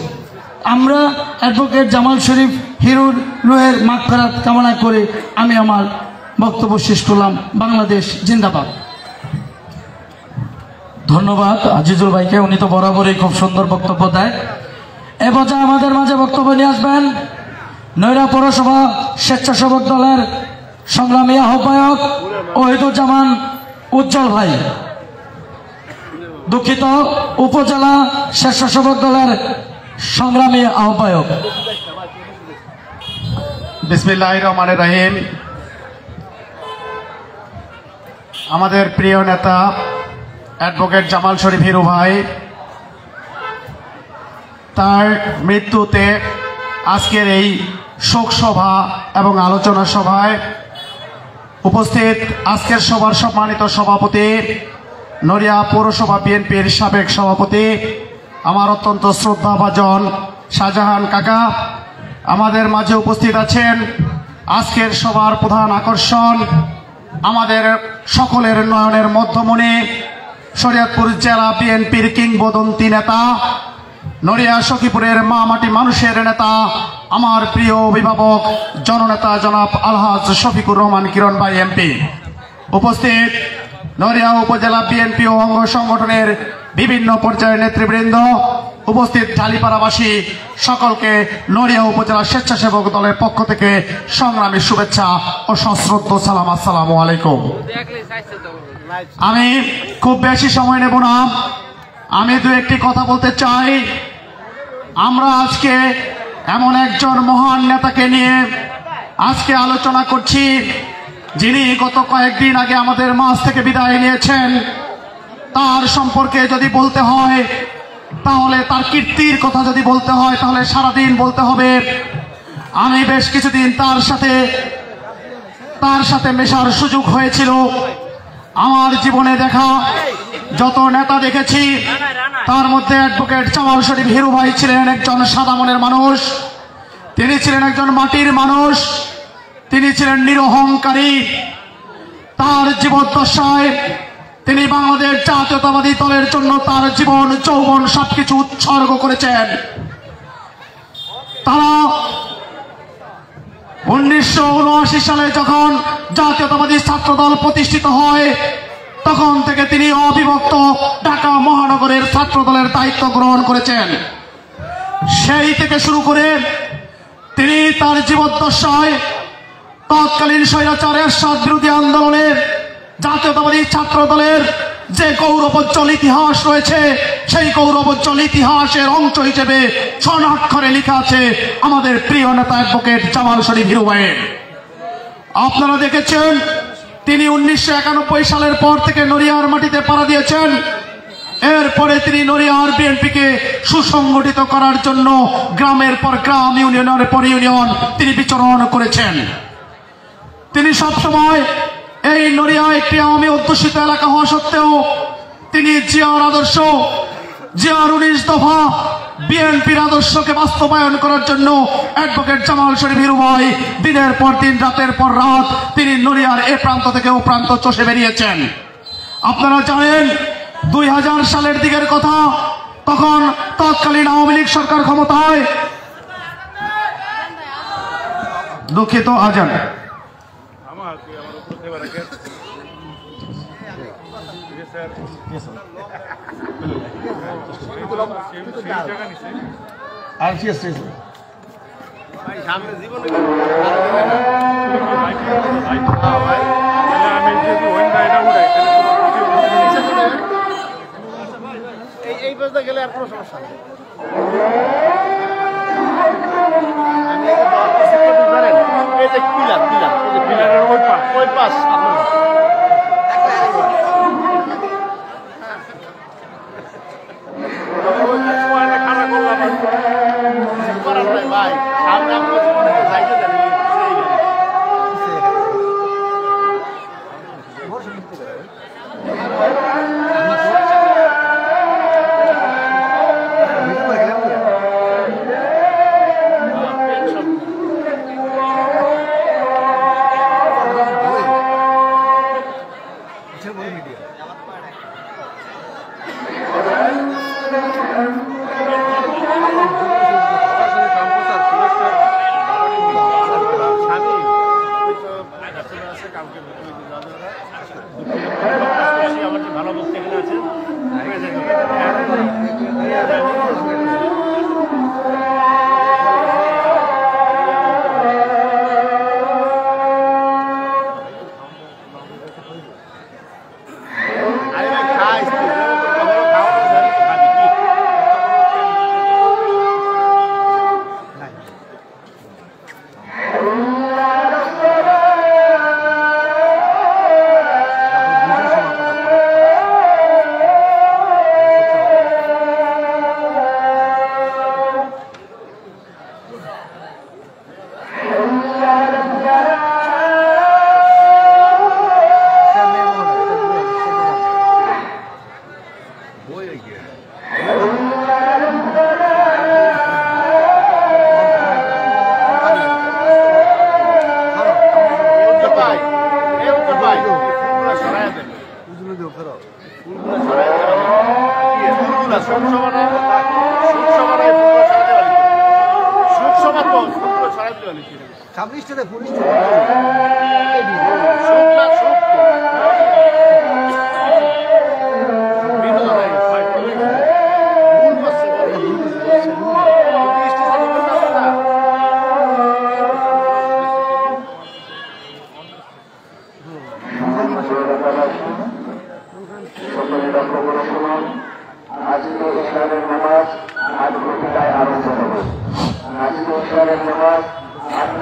আমরা অ্যাডভোকেট জামাল শরীফ হিরুর রুহের মাগফিরাত কামনা করে আমি আমার বক্তব্য শেষ করলাম। বাংলাদেশ জিন্দাবাদ। ধন্যবাদ আজিজুল ভাইকে, উনি তো বরাবরই খুব সুন্দর বক্তব্য দেয়। এ পর্যায়ে আমাদের মাঝে বক্তব্য নিয়ে আসবেন নৈরা পৌরসভা স্বেচ্ছাসেবক দলের সংগ্রামী আহ্বায়ক ওহিদুজ্জামান উজ্জ্বল ভাই, দুঃখিত, উপজেলা স্বেচ্ছাসেবক দলের সংগ্রামী আহ্বায়ক। বিসমিল্লাহির রহমানির রহিম। আমাদের প্রিয় নেতা অ্যাডভোকেট জামাল শরীফ হিরু ভাই, তার মৃত্যুতে আজকের এই শোক সভা এবং আলোচনা সভায় উপস্থিত আজকের সভার সম্মানিত সভাপতি, নড়িয়া পৌরসভা বিএনপির সাবেক সভাপতি, আমার অত্যন্ত শ্রদ্ধাভাজন শাহজাহান কাকা, আমাদের মাঝে উপস্থিত আছেন আজকের সভার প্রধান আকর্ষণ, আমাদের সকলের নয়নের মধ্যমণি, শরীয়তপুর জেলা বিএনপির কিংবদন্তি নেতা, নড়িয়া সখীপুরের মা মাটি মানুষের নেতা, আমার প্রিয় অভিভাবক জননেতা জনাব আলহাজ শফিকুর রহমান কিরণ ভাই এমপি, উপস্থিত নড়িয়া উপজেলা বিএনপি ও অঙ্গ সংগঠনের বিভিন্ন পর্যায়ের নেতৃবৃন্দ, উপস্থিত ঢালিপাড়াবাসী, সকলকে নড়িয়া উপজেলা স্বেচ্ছাসেবক দলের পক্ষ থেকে সংগ্রামী শুভেচ্ছা ও সশ্রদ্ধ সালাম। আসসালামু আলাইকুম। আমি খুব বেশি সময় নেব না, আমি দু একটি কথা বলতে চাই। আমরা আজকে এমন একজন মহান নেতাকে নিয়ে আজকে আলোচনা করছি, যিনি গত কয়েকদিন আগে আমাদের মাঝ থেকে বিদায় নিয়েছেন। তার সম্পর্কে যদি বলতে হয়, তাহলে তার কীর্তির কথা যদি বলতে হয়, তাহলে সারাদিন বলতে হবে। আমি বেশ কিছুদিন তার সাথে মেশার সুযোগ হয়েছিল। আমার জীবনে দেখা যত নেতা দেখেছি, তার মধ্যে অ্যাডভোকেট জামাল শরীফ হিরু ভাই ছিলেন একজন সাদা মনের মানুষ। তিনি ছিলেন একজন মাটির মানুষ, তিনি ছিলেন নিরহংকারী। তার জীবদ্দশায় তিনি বাংলাদেশ জাতীয়তাবাদী দলের জন্য তার জীবন যৌবন সবকিছু উৎসর্গ করেছেন। তারা 1979 সালে যখন জাতীয়তাবাদী ছাত্রদল প্রতিষ্ঠিত হয়, তখন থেকে তিনি অবিভক্ত ঢাকা মহানগরের ছাত্রদলের দায়িত্ব গ্রহণ করেছেন। সেই থেকে শুরু করে তিনি তার জীবদ্দশায় তৎকালীন স্বৈরাচার এরশাদ বিরোধী আন্দোলনের জাতীয়তাবাদী ছাত্রদলের যে গৌরবোজ্জ্বল ইতিহাস রয়েছে, সেই গৌরবোজ্জ্বল ইতিহাসের অংশ হিসেবে স্বর্ণাক্ষরে লেখা আছে আমাদের প্রিয় নেতা অ্যাডভোকেট জামাল শরীফ হিরু ভাইয়ের। আপনারা দেখেছেন তিনি 1991 সালের পর থেকে নড়িয়ার মাটিতে পাড়া দিয়েছেন। এরপরে তিনি নড়িয়ার বিএনপিকে সুসংগঠিত করার জন্য গ্রামের পর গ্রাম, ইউনিয়নের পর ইউনিয়ন তিনি বিচরণ করেছেন। তিনি সবসময় এই নড়িয়া একটি আওয়ামী অধ্যুষিত এলাকা হওয়া সত্ত্বেও তিনি জিয়ার আদর্শ, জিয়ার 19 দফা বিএনপির আদর্শকে বাস্তবায়ন করার জন্য অ্যাডভোকেট জামাল শরীফ হিরু ভাই দিনের পর দিন, রাতের পর রাত তিনি নড়িয়ার এ প্রান্ত থেকে ও প্রান্ত চষে বেরিয়েছেন। আপনারা জানেন 2000 সালের দিকের কথা, তখন তৎকালীন আওয়ামী লীগ সরকার ক্ষমতায়। দুঃখিত আজান। এই পর্যন্ত গেলে আর কোনো সমস্যা নেই। এই যে পিলার পিলার পিলারের ওই পাশ ভাই সামনে ভালো বলতে এখানে আছেন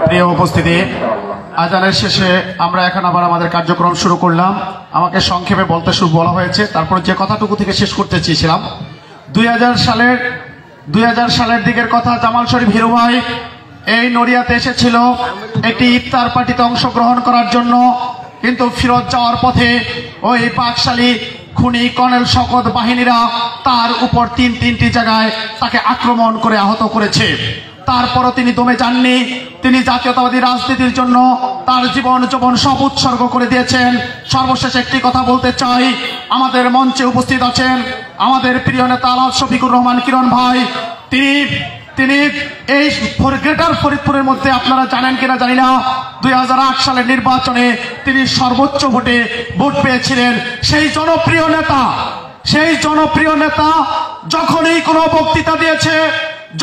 প্রিয় উপস্থিতি, আজানের শেষে আমরা এখন আবার আমাদের কার্যক্রম শুরু করলাম। আমাকে সংক্ষেপে বলা হয়েছে, তারপর যে কথাটুকু থেকে শেষ করতে চেয়েছিলাম। 2000 সালের দিকের কথা, জামাল শরীফ হিরু ভাই এই নড়িয়াতে এসেছিল একটি ইফতার পার্টিতে অংশগ্রহণ করার জন্য, কিন্তু ফিরত যাওয়ার পথে ওই বাকশালী খুনি কর্নেল শওকত বাহিনীরা তার উপর তিনটি জায়গায় তাকে আক্রমণ করে আহত করেছে। তারপরও তিনি দমে যাননি। তিনি জাতীয়তাবাদী রাজনীতির জন্য তার জীবন সব উৎসর্গ করে দিয়েছেন। সর্বশেষ একটি কথা বলতে চাই, আমাদের মঞ্চে উপস্থিত আছেন আমাদের প্রিয় নেতা আলহাজ শফিকুর রহমান কিরণ ভাই। তিনি এই গ্রেটার ফরিদপুরের মধ্যে, আপনারা জানেন কিনা জানি না, 2008 সালের নির্বাচনে তিনি সর্বোচ্চ ভোট পেয়েছিলেন। সেই জনপ্রিয় নেতা যখনই কোনো বক্তৃতা দিয়েছে,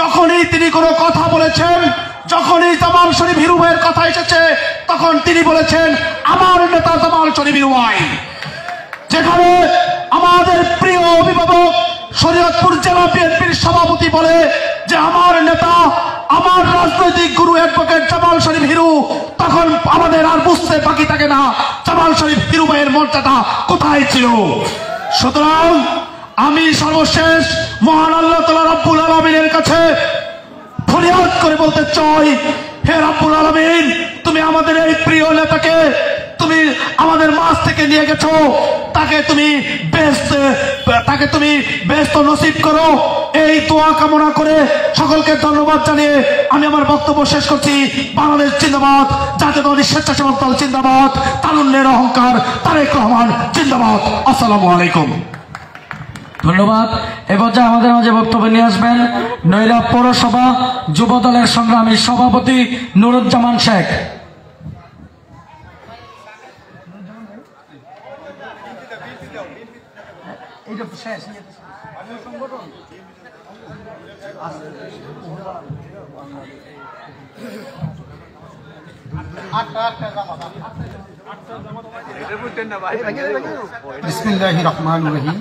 যখনই তিনি কোনো কথা বলেছেন, যখনই জামাল শরীফ হিরু ভাইয়ের কথা এসেছে, তখন তিনি বলেছেন আমার নেতা জামাল শরীফ হিরু ভাই। যেখানে আমাদের প্রিয় অভিভাবক শরীয়তপুর জেলা বিএনপির সভাপতি বলে যে আমার নেতা, আমার রাজনৈতিক গুরু অ্যাডভোকেট জামাল শরীফ হিরু, তখন আমাদের আর বুঝতে বাকি থাকে না জামাল শরীফ হিরু ভাইয়ের মর্যাদা কোথায় ছিল। সুতরাং আমি সর্বশেষ মহান আল্লাহ তাআলা রব্বুল আলামিনের কাছে ফরিয়াদ করে বলতে চাই, হে রব্বুল আলামিন, তুমি আমাদের এই প্রিয় নেতাকে তুমি আমাদের মাঝ থেকে নিয়ে গেছো, তাকে তুমি বেহেশত নসিব করো, এই দোয়া কামনা করে সকলকে ধন্যবাদ জানিয়ে আমি আমার বক্তব্য শেষ করছি। বাংলাদেশ জিন্দাবাদ, জাতীয়তাবাদী স্বেচ্ছাসেবক দল জিন্দাবাদ, তারুণ্যের অহংকার তারেক রহমান জিন্দাবাদ। আসসালামু আলাইকুম। ধন্যবাদ। এ পর্যায়ে আমাদের মাঝে বক্তব্য নিয়ে আসবেন নৈরা পৌরসভা যুব দলের সংগ্রামী সভাপতি নুরুজ্জামান শেখ। বিসমিল্লাহির রহমানির রহিম।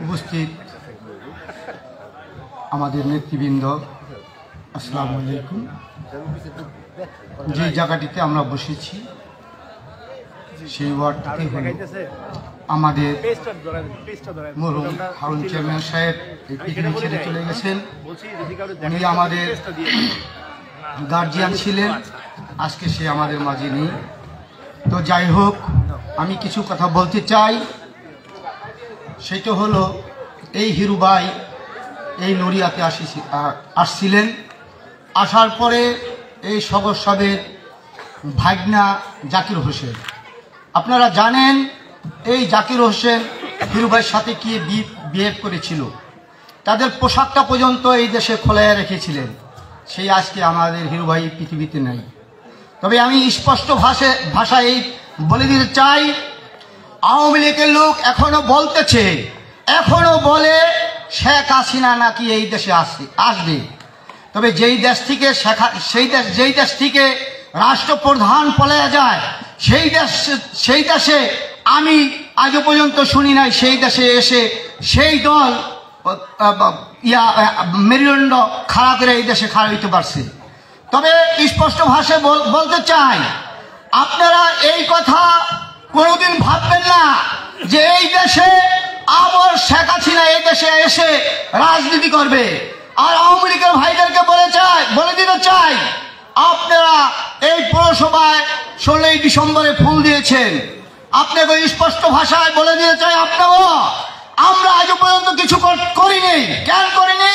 উপস্থিত আমাদের নেতৃবৃন্দ, আসসালামু আলাইকুম। যে জায়গাটিতে আমরা বসেছি সেই ওয়ার্ডটিতে হল আমাদের মরহুম হারুন চেয়ারম্যান সাহেব এই পৃথিবী ছেড়ে চলে গেছেন। উনি আমাদের গার্জিয়ান ছিলেন, আজকে সে আমাদের মাঝে নেই। তো যাই হোক, আমি কিছু কথা বলতে চাই। সেটা হলো এই হিরু ভাই এই নড়িয়াতে আসছিলেন। আসার পরে এই সগর সাহেবের ভাগনা জাকির হোসেন, আপনারা জানেন এই জাকির হোসেন হিরু ভাইয়ের সাথে কি বিহেভ করেছিল, তাদের পোশাকটা পর্যন্ত এই দেশে খোলাইয়া রেখেছিলেন। সেই আজকে আমাদের হিরু ভাই পৃথিবীতে নেই। তবে আমি স্পষ্ট ভাষায় এই বলে দিতে চাই, আওয়ামী লীগের লোক এখনো বলতেছে, এখনো বলে শেখ হাসিনা নাকি এই দেশে আসবে। তবে যেই দেশ থেকে রাষ্ট্রপ্রধান পলায়া যায় সেই দেশে আমি আজও পর্যন্ত শুনি নাই সেই দেশে এসে সেই দল মেরুদণ্ড খাড়া করে এই দেশে খাড়া হইতে পারছে। তবে স্পষ্ট ভাষায় বলতে চাই, আপনারা এই কথা কোনোদিন ভাববেন না যে এই দেশে আবার শেখ হাসিনা এই দেশে এসে রাজনীতি করবে। আর আওয়ামী লীগের ভাইদেরকে বলে দিতে চাই, আপনারা এই পৌরসভায় 16ই ডিসেম্বরে ফুল দিয়েছেন। আপনাকে স্পষ্ট ভাষায় বলে দিতে চাই, আপনারাও আমরা আজও পর্যন্ত কিছু করিনি। কেন করিনি?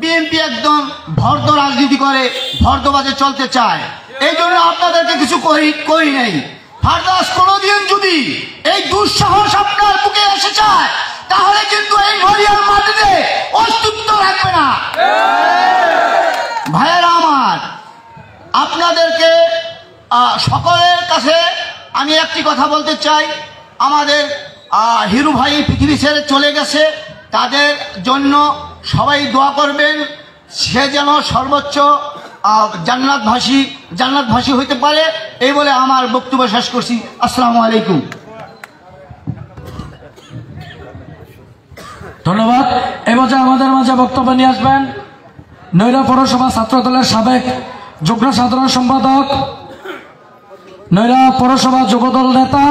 বিএনপি একদম ভর্দ রাজনীতি করে, ভর্দবাজে চলতে চায়, এই জন্য আপনাদেরকে কিছু করি নেই। ফারদাস কোনোদিন যদি এই দুঃসাহস আপনার বুকে এসে যায়, তাহলে কিন্তু এই নড়িয়ার মাটিতে অস্তিত্ব রাখবে না। ভাইয়েরা আমার, আপনাদেরকে সকলের কাছে আমি একটি কথা বলতে চাই, আমাদের হিরু ভাই পৃথিবী ছেড়ে চলে গেছে, তাদের জন্য সবাই দোয়া করবেন, সে যেন সর্বোচ্চ জান্নাতবাসী হইতে পারে। এই বলে আমার বক্তব্য শেষ করছি। আসসালামু আলাইকুম। ধন্যবাদ। এবার আমাদের মাঝে বক্তব্য নিয়ে আসবেন নৈরা পৌরসভা ছাত্র দলের সাবেক যুগ্ম সাধারণ সম্পাদক, নৈরা পৌরসভা যুবদল নেতা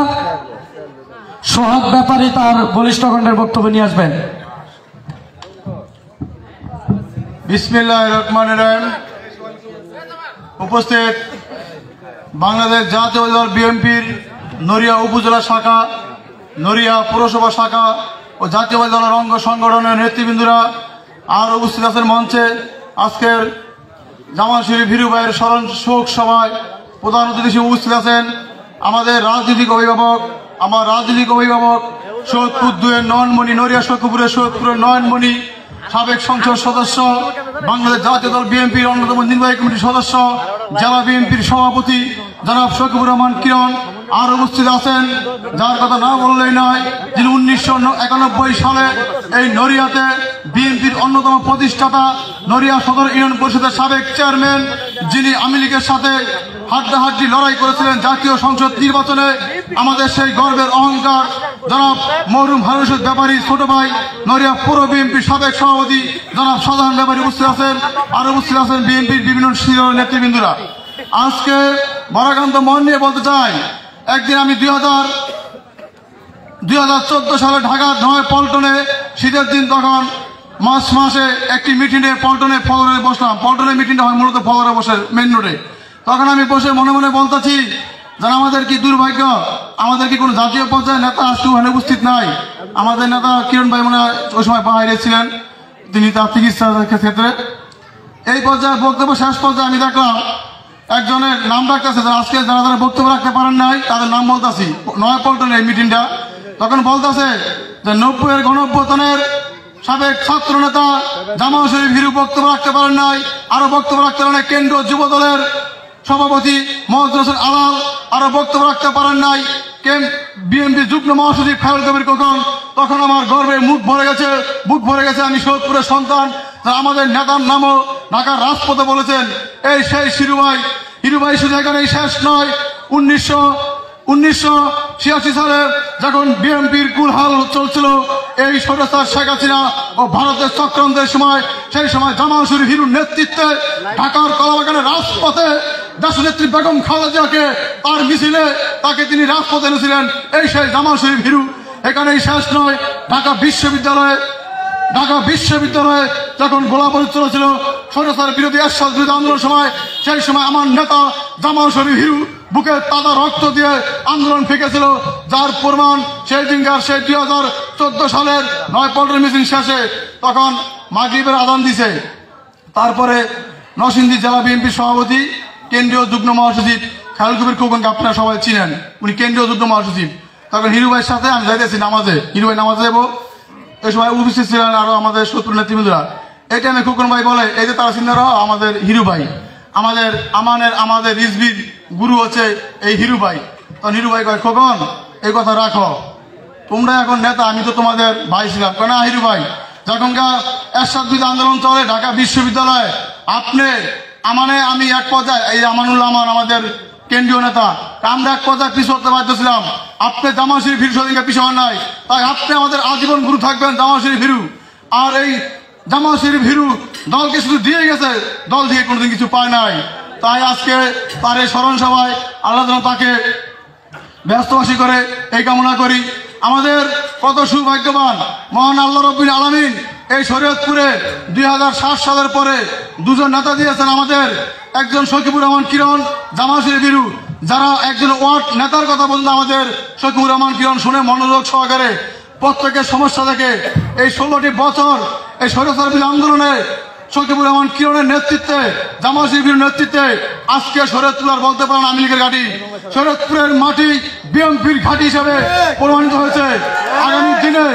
সোহাগ ব্যাপারী, তার বলিষ্ঠ কণ্ঠের বক্তব্য নিয়ে আসবেন। বিসমিল্লাহির রহমানির রহিম। উপস্থিত বাংলাদেশ জাতীয় দল বিএনপির নড়িয়া উপজেলা শাখা, নড়িয়া পৌরসভা শাখা ও জাতীয় দলের অঙ্গ সংগঠনের নেতৃবৃন্দরা আর উপস্থিত আছেন মঞ্চে। আজকের জামাল শরীফ হিরু ভাইয়ের স্মরণ শোক সভায় প্রধান অতিথি হিসেবে উপস্থিত আছেন আমাদের রাজনৈতিক অভিভাবক সৈয়দপুর 2-এর নয়নমণি, নড়িয়া সৈয়দপুরের নয়নমণি, সাবেক সংসদ সদস্য, বাংলাদেশ জাতীয় দল বিএনপির অন্যতম নির্বাহী কমিটির সদস্য, জেলা বিএনপির সভাপতি জনাব শকিবুর রহমান কিরণ আর উপস্থিত আছেন, যার কথা না বললেই নয়, যিনি 1991 সালে এই নড়িয়াতে বিএনপির অন্যতম প্রতিষ্ঠাতা, নড়িয়া সদর ইউনিয়ন পরিষদের সাবেক চেয়ারম্যান, যিনি আওয়ামী লীগের সাথে হাড্ডাহাড্ডি লড়াই করেছিলেন জাতীয় সংসদ নির্বাচনে। আমাদের সেই গর্বের অহংকার জনাব মরহুম হারুন ব্যাপারী ছোট ভাই, নড়িয়া পৌর বিএনপির সাবেক সভাপতি জনাব সাধারণ ব্যাপারী উপস্থিত আছেন, আর উপস্থিত আছেন বিএনপির বিভিন্ন নেতৃবৃন্দরা। আজকে বরাকান্ত মন নিয়ে বলতে চাই, একদিন আমি 2014 সালে ঢাকার পল্টনে শীতের দিন, তখন মার্চ মাসে একটি মিটিংয়ে পল্টনে ফলরে বসলাম। পল্টনের মিটিংটা হয় মূলত ফলরে বসে মেন রোডে। তখন আমি বসে মনে মনে বলতেছি, যেন আমাদের কি দুর্ভাগ্য, আমাদের কি কোনো জাতীয় পর্যায়ের নেতা আজকে ওখানে উপস্থিত নাই। আমাদের নেতা কিরণ ভাই মনে হয় ওই সময় বাইরে ছিলেন, তিনি তার চিকিৎসার ক্ষেত্রে। এই পর্যায়ে বক্তব্য শেষ পর্যায়ে আমি দেখলাম একজনের নাম রাখতেছে, আজকে যারা বক্তব্য রাখতে পারেন নাই তাদের নাম বলতেছি, নয়াপল্টনের এই মিটিংটা। তখন বলতেছে যে 90-এর গণঅভ্যুত্থানের সাবেক ছাত্র নেতা জামাল শরীফ হিরু বক্তব্য রাখতে পারেন নাই, আরো বক্তব্য রাখতে পারেন নাই কেন্দ্রীয় যুব দলের সভাপতি মোহাম্মদ হোসেন আলাল, আরো বক্তব্য রাখতে পারেন নাই বিএনপি যুগ্ম মহাসচিব খায়রুল কবির খোকন। তখন আমার গর্বে বুক ভরে গেছে। আমি সৈয়দপুরের সন্তান, আমাদের নেতার নামও ঢাকার রাজপথে বলেছেন এই সেই হিরু ভাই শুধু এখানেই শেষ নয়। 1986 সালে যখন বিএনপির কুলহাল চলছিল এই স্বৈরাচার শেখ হাসিনা ও ভারতের চক্রান্তের সময়, সেই সময় জামাল শরীফ হিরুর নেতৃত্বে ঢাকার কলাবাগানের রাজপথে দেশনেত্রী বেগম খালেদা জিয়াকে তার মিছিলে তাকে তিনি রাজপথে এনেছিলেন এই সেই জামাল শরীফ হিরু। এখানেই শেষ নয়, ঢাকা বিশ্ববিদ্যালয়ে যখন গোলাবারুদ চলেছিল স্বৈরাচার বিরোধী এরশাদ বিরোধী আন্দোলনের সময়, সেই সময় আমার নেতা জামাল শরীফ হিরু বুকে তাজা রক্ত দিয়ে আন্দোলন ফেঁকেছিল, যার প্রমাণ সেই দিনকার 2014 সালের 9-15 মিছিল শেষে তখন মাগরিবের আজান দিছে। তারপরে নরসিংদী জেলা বিএনপির সভাপতি কেন্দ্রীয় যুগ্ম মহাসচিব খায়রুল কবির খোকনকে আপনারা সবাই চিনেন, উনি কেন্দ্রীয় যুগ্ম মহাসচিব। তখন হিরু ভাইয়ের সাথে আমি যাইতেছি নামাজে, হিরু ভাই নামাজে যাবো, এই সময় উপস্থিত ছিলেন আরো আমাদের শত্রু নেতৃবৃন্দরা। এই টাইমে খোকন ভাই বলে এই যে তারা চিন্তারা আমাদের হিরু ভাই, আমাদের রিজবির গুরু হচ্ছে এই হিরু ভাই। তখন হিরু ভাই কয় খোকন এই কথা রাখো, তোমরা এখন নেতা, আমি তো তোমাদের ভাই ছিলাম। না হিরু ভাই, যখনকার এরশাদ বিরোধী আন্দোলন চলে ঢাকা বিশ্ববিদ্যালয়ে, আমি এক পর্যায়ে এই আমানুল্লাহ আমাদের কেন্দ্রীয় নেতা, আমরা এক পর্যায়ে পিছু হতে বাধ্য ছিলাম। আপনি জামাল শরীফ হিরু সদিকে পিছু হন নাই, তাই আপনি আমাদের আজীবন গুরু থাকবেন জামাল শরীফ হিরু। আর এই জামাল শরীফ হিরু দলকে শুধু দিয়ে গেছে, দল থেকে কোনোদিন কিছু পায় নাই। তাই আজকে তার এই স্মরণ সভায় আল্লাহ যেন তাকে ব্যস্তবাসী করে এই কামনা করি। আমাদের কত সৌভাগ্যবান মহান আল্লাহ রব্বুল আলামিন এই শরীয়তপুরে 2007 সালের পরে দুজন নেতা দিয়েছেন আমাদের, একজন শকিবুর রহমান কিরণ, জামাল শরীফ হিরু, যারা একজন ওয়ার্ড নেতার কথা বলতে আমাদের শকিবুর রহমান কিরণ শুনে মনোযোগ সহকারে প্রত্যেকের সমস্যা থেকে এই 16টি বছর এই স্বৈরাচার বিরোধী আন্দোলনে শকিবুর রহমান কিরণের নেতৃত্বে, জামাল শরীফের নেতৃত্বে আজকে শরীয়তপুর আর বলতে পারেন আওয়ামী লীগের ঘাঁটি, শরীয়তপুরের মাটি বিএনপির ঘাঁটি হিসেবে প্রমাণিত হয়েছে। আগামী দিনে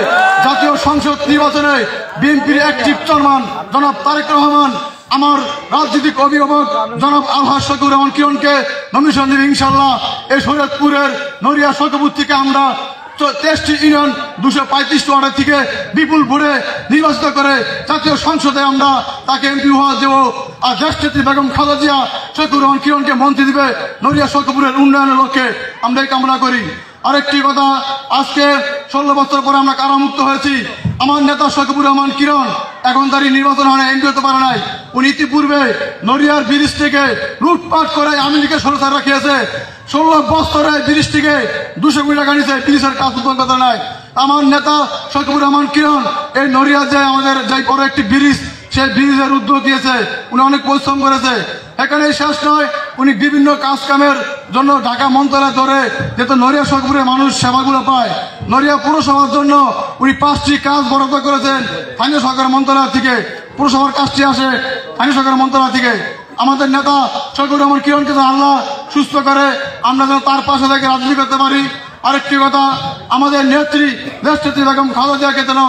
জাতীয় সংসদ নির্বাচনে বিএনপির অ্যাক্টিভ চেয়ারম্যান জনাব তারেক রহমান আমার রাজনৈতিক অভিভাবক জনাব আলহাজ শকিবুর রহমান কিরণকে নমিনেশন দেবে ইনশাল্লাহ। এই শরীয়তপুরের নড়িয়া শকপুর থেকে আমরা 23টি ইউনিয়ন 235 ওয়ার্ডের থেকে বিপুল ভোটে নির্বাচিত করে জাতীয় সংসদে আমরা তাকে এমপি হওয়া দেব। আর দেশনেত্রী বেগম খালেদা জিয়া শকিবুর রহমান কিরণকে মন্ত্রী দিবে নড়িয়া শকপুরের উন্নয়নের লক্ষ্যে আমরা এই কামনা করি। আরেকটি কথা, আজকে 16 বছর পরে আমরা কারামুক্ত হয়েছি। আমার নেতা শকিবুর রহমান কিরণ এখন তারই নির্বাচন হয় না, এমপি হতে পারে নাই। উনি ইতিপূর্বে নড়িয়ার ব্রিজ থেকে লুটপাট করে আওয়ামী লীগের সরকার রাখিয়েছে। 16 বছরে ব্রিজ থেকে 200 কোটি টাকা নিয়েছে, ব্রিজের কাজ উদ্বোধন নাই। আমার নেতা শকিবুর রহমান কিরণ এই নড়িয়া যে আমাদের যাই পরে একটি ব্রিজ, সেই ব্রিজের উদ্যোগ দিয়েছে, উনি অনেক পরিশ্রম করেছে। এখানে শেষ নয়, উনি বিভিন্ন কাজ কামের জন্য ঢাকা মন্ত্রণালয় ধরে যেহেতু নড়িয়া শকপুরে মানুষ সেবাগুলো পায়, নড়িয়া পুরসভার জন্য উনি 5টি কাজ বরাদ্দ করেছেন স্থানীয় সরকার মন্ত্রণালয় থেকে। পুরসভার কাজটি আসে স্থানীয় সরকার মন্ত্রণালয় থেকে। আমাদের নেতা শকিবুর রহমান কিরণকে আল্লাহ সুস্থ করে আমরা যেন তার পাশে থেকে রাজনীতি করতে পারি। আরেকটি কথা, আমাদের দেশনেত্রী বেগম খালেদা জিয়াকে যেন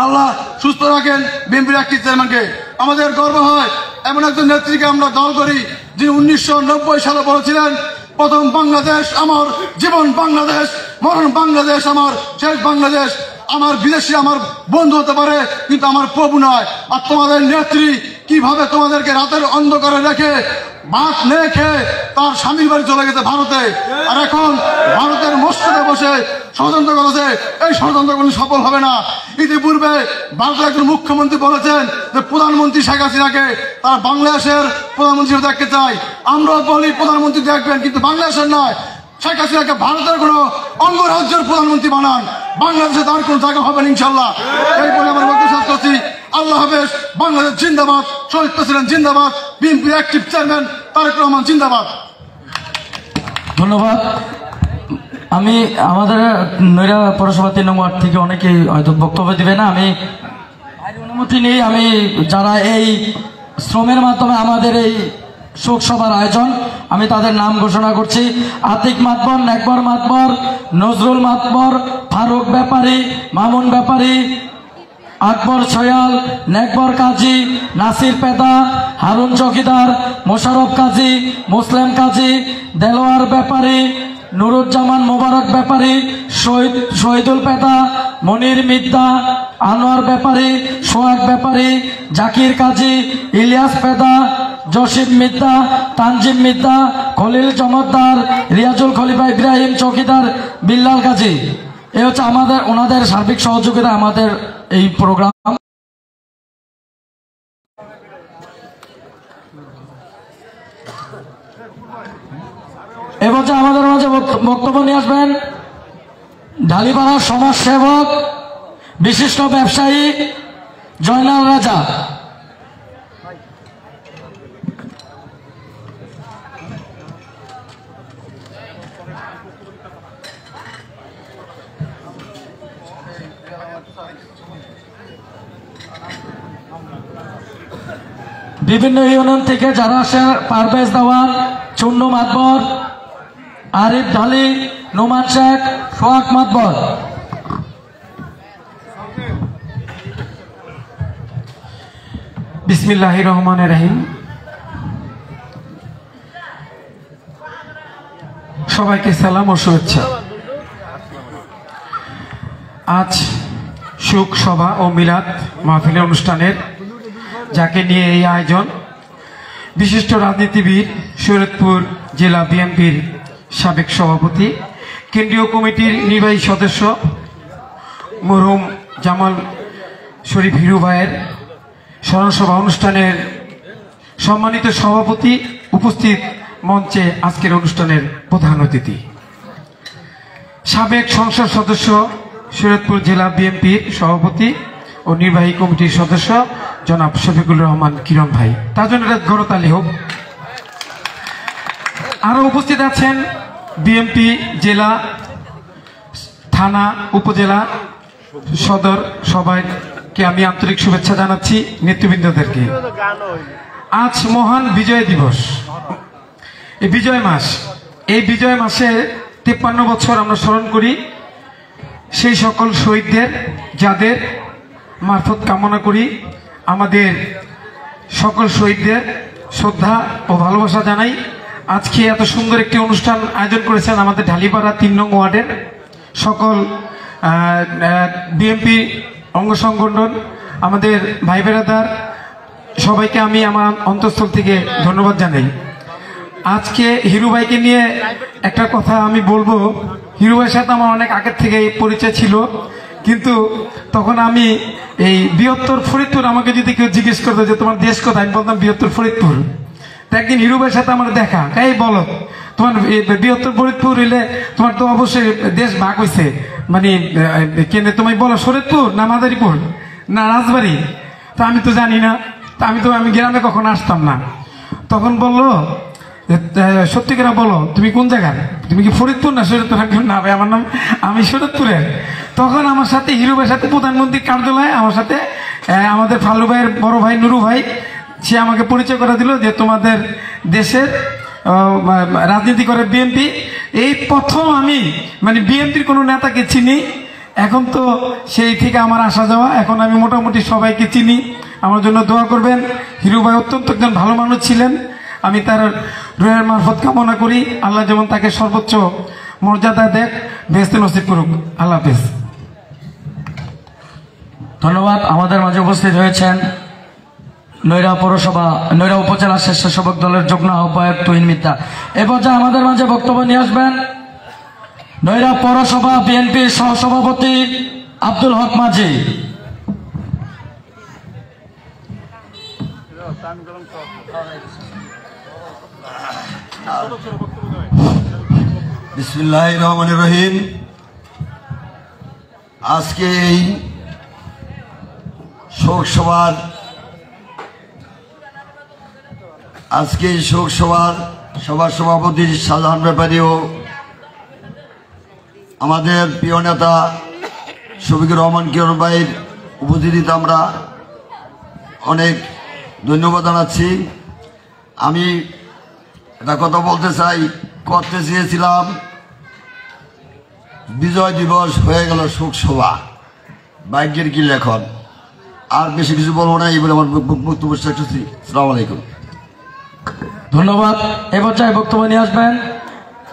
আল্লাহ সুস্থ রাখেন, বিএনপির একটি চেয়ারম্যানকে। আমাদের গর্ব হয় এমন একজন নেত্রীকে আমরা দল করি যিনি 1990 সালে বলেছিলেন, প্রথম বাংলাদেশ আমার জীবন বাংলাদেশ, মরণ বাংলাদেশ আমার, শেষ বাংলাদেশ। আমার বিদেশি আমার বন্ধু হতে পারে কিন্তু আমার প্রভু নয়। আর তোমাদের নেত্রী কিভাবে তোমাদেরকে রাতের অন্ধকারে রেখে ভাত নেই খেয়ে তার স্বামীর বাড়ি চলে গেছে ভারতে, আর এখন ভারতের মসজিদে বসে ষড়যন্ত্র করেছে। এই ষড়যন্ত্র কোনো সফল হবে না। ইতিপূর্বে ভারতের একজন মুখ্যমন্ত্রী বলেছেন যে প্রধানমন্ত্রী শেখ হাসিনাকে তারা বাংলাদেশের প্রধানমন্ত্রী হিসেবে দেখতে চায়। আমরাও বলি প্রধানমন্ত্রী দেখবেন, কিন্তু বাংলাদেশের নয়। শেখ হাসিনাকে ভারতের কোন অঙ্গরাজ্যের প্রধানমন্ত্রী বানান, বাংলাদেশে তার কোন জায়গা হবে না ইনশাল্লাহ। এই বলে আমার বক্তব্য শেষ করছি। আল্লাহ হাফেজ। বাংলাদেশ জিন্দাবাদ, শহীদ প্রেসিডেন্ট জিন্দাবাদ, BNP active chairman Tarique Rahman জিন্দাবাদ। ধন্যবাদ। আমি আমাদের নৈরা পৌরসভা 3 নং ওয়ার্ড থেকে অনেকেই হয়তো বক্তব্য দিবে না, আমি অনুমতি নেই। আমি যারা এই শ্রমের মাধ্যমে আমাদের এই শোক সভার আয়োজন। আমি তাদের নাম ঘোষণা করছি: আতিক মাতবর, নেকবর মাতবর, নজরুল মাতবর, ফারুক ব্যাপারী, মামুন ব্যাপারী, আকবর ছয়াল, নেকবর কাজী, নাসির পেদা, হারুন চৌকিদার, মোশারফ কাজী, মুসলিম কাজী, দেলোয়ার ব্যাপারী, নুরুজ্জামান মোবারক ব্যাপারী, শহীদুল পেদা, মনির মিদ্দা, আনোয়ার ব্যাপারী, সোহাগ ব্যাপারী, জাকির কাজী, ইলিয়াস পেদা, জসিম মিদ্দা, তানজিম মিদ্দা, খলিল চমৎদার, রিয়াজুল খলিফা ইব্রাহিম চৌকিদার, বিল্লাল কাজী। এ হচ্ছে ওনাদের সার্বিক সহযোগিতা আমাদের এই প্রোগ্রাম। এবার আমাদের মাঝে বক্তব্য নিয়ে আসবেন ঢালিপাড়ার সমাজসেবক, বিশিষ্ট ব্যবসায়ী জয়নাল রাজা। বিভিন্ন ইউনিয়ন থেকে যারা আসে: পারভেজ দেওয়ান, চুন্নু মাতবর, আরিফ ঢালি, নোমান শেখ, সোহাগ মাতবর। বিসমিল্লাহির রহমানির রহিম। সবাইকে সালাম ও শুভেচ্ছা। আজ শোক সভা ও মিলাদ মাহফিলের অনুষ্ঠানের যাকে নিয়ে এই আয়োজন, বিশিষ্ট রাজনীতিবিদ, শরীয়তপুর জেলা বিএনপির সাবেক সভাপতি, কেন্দ্রীয় কমিটির নির্বাহী সদস্য মরহুম জামাল শরীফ হিরু ভাইয়ের স্মরণসভা অনুষ্ঠানের সম্মানিত সভাপতি, উপস্থিত মঞ্চে আজকের অনুষ্ঠানের প্রধান অতিথি, সাবেক সংসদ সদস্য, শরীয়তপুর জেলা বিএনপির সভাপতি ও নির্বাহী কমিটির সদস্য জনাব শফিকুল রহমান কিরণ ভাই। তার জন্য গড়তালি হোক। আরো উপস্থিত আছেন বিএনপি জেলা, থানা, উপজেলা, সদর, সবাইকে আমি আন্তরিক শুভেচ্ছা জানাচ্ছি, নেতৃবৃন্দদেরকে। আজ মহান বিজয় দিবস, এই বিজয় মাস। এই বিজয় মাসে 53 বছর আমরা স্মরণ করি সেই সকল শহীদদের, যাদের মারফত কামনা করি আমাদের সকল শহীদদের শ্রদ্ধা ও ভালোবাসা জানাই। আজকে এত সুন্দর একটি অনুষ্ঠান আয়োজন করেছেন আমাদের ঢালিপাড়া 3 নং ওয়ার্ডের সকল বিএনপি অঙ্গ সংগঠন, আমাদের ভাই বেরাদার, সবাইকে আমি আমার অন্তঃস্থল থেকে ধন্যবাদ জানাই। আজকে হিরু ভাইকে নিয়ে একটা কথা আমি বলবো। হিরু ভাইয়ের সাথে আমার অনেক আগের থেকে পরিচয় ছিল, কিন্তু তখন আমি এই বৃহত্তর ফরিদপুর, আমাকে যদি কেউ জিজ্ঞেস করতো যে তোমার দেশ কোথায়, আমি বলতাম বৃহত্তর ফরিদপুর। তো একদিন হিরু ভাইয়ের সাথে আমার দেখা, এই বলো তোমার বৃহত্তর ফরিদপুর হইলে তোমার তো অবশ্যই দেশ ভাগ হয়েছে, মানে কেন তুমি বলো শরীয়তপুর না মাদারীপুর না রাজবাড়ী? তা আমি তো জানি না, আমি গ্রামে কখনো আসতাম না। তখন বললো সত্যি করে বলো তুমি কোন জায়গার, তুমি কি ফরিদপুর না শরীয়তপুর? না ভাই আমার নাম, আমি শরীয়তপুরের। তখন আমার সাথে হিরু ভাইয়ের সাথে প্রধানমন্ত্রী কার্যালয়ে আমার সাথে আমাদের ফালু ভাইয়ের বড় ভাই নুরু ভাই, সে আমাকে পরিচয় করে দিল যে তোমাদের দেশের রাজনীতি করে বিএনপি। এই প্রথম আমি মানে বিএনপির কোনো নেতাকে চিনি। এখন তো সেই থেকে আমার আসা যাওয়া, এখন আমি মোটামুটি সবাইকে চিনি। আমার জন্য দোয়া করবেন। হিরু ভাই অত্যন্ত একজন ভালো মানুষ ছিলেন। আমি তার রুহের মারফত কামনা করি, আল্লাহ যেমন তাকে সর্বোচ্চ মর্যাদা দেখ, বেহেশতে নসিব করুক। আল্লাহ হাফেজ। ধন্যবাদ। আমাদের মাঝে উপস্থিত হয়েছেন নৈরা পৌরসভা, নৈরা উপজেলা স্বেচ্ছাসেবক দলের যুগ্ম আহ্বায়ক তুহিন মিত্রা। এ পর্যায়ে আমাদের মাঝে বক্তব্য নিয়ে আসবেন নৈরা পৌরসভা বিএনপির সহসভাপতি আব্দুল হক মাঝি। বিসমিল্লাহির রহমানির রহিম। আজকে এই শোক সভার সভার সভাপতি শাহজাহান ব্যাপারী ও আমাদের প্রিয় নেতা শফিকুর রহমান কিরণ ভাইয়ের উপস্থিতিতে আমরা অনেক ধন্যবাদ জানাচ্ছি। আমি একটা কথা বলতে চাই, করতে চেয়েছিলাম বিজয় দিবস, হয়ে গেল শোক সভা। ভাগ্যের কি লেখন, আর বেশি কিছু বলবো না, এই বলে আমার বক্তব্য শেষ করছি। আসসালামু আলাইকুম। ধন্যবাদ। এ পর্যায়ে বক্তব্য নিয়ে আসবেন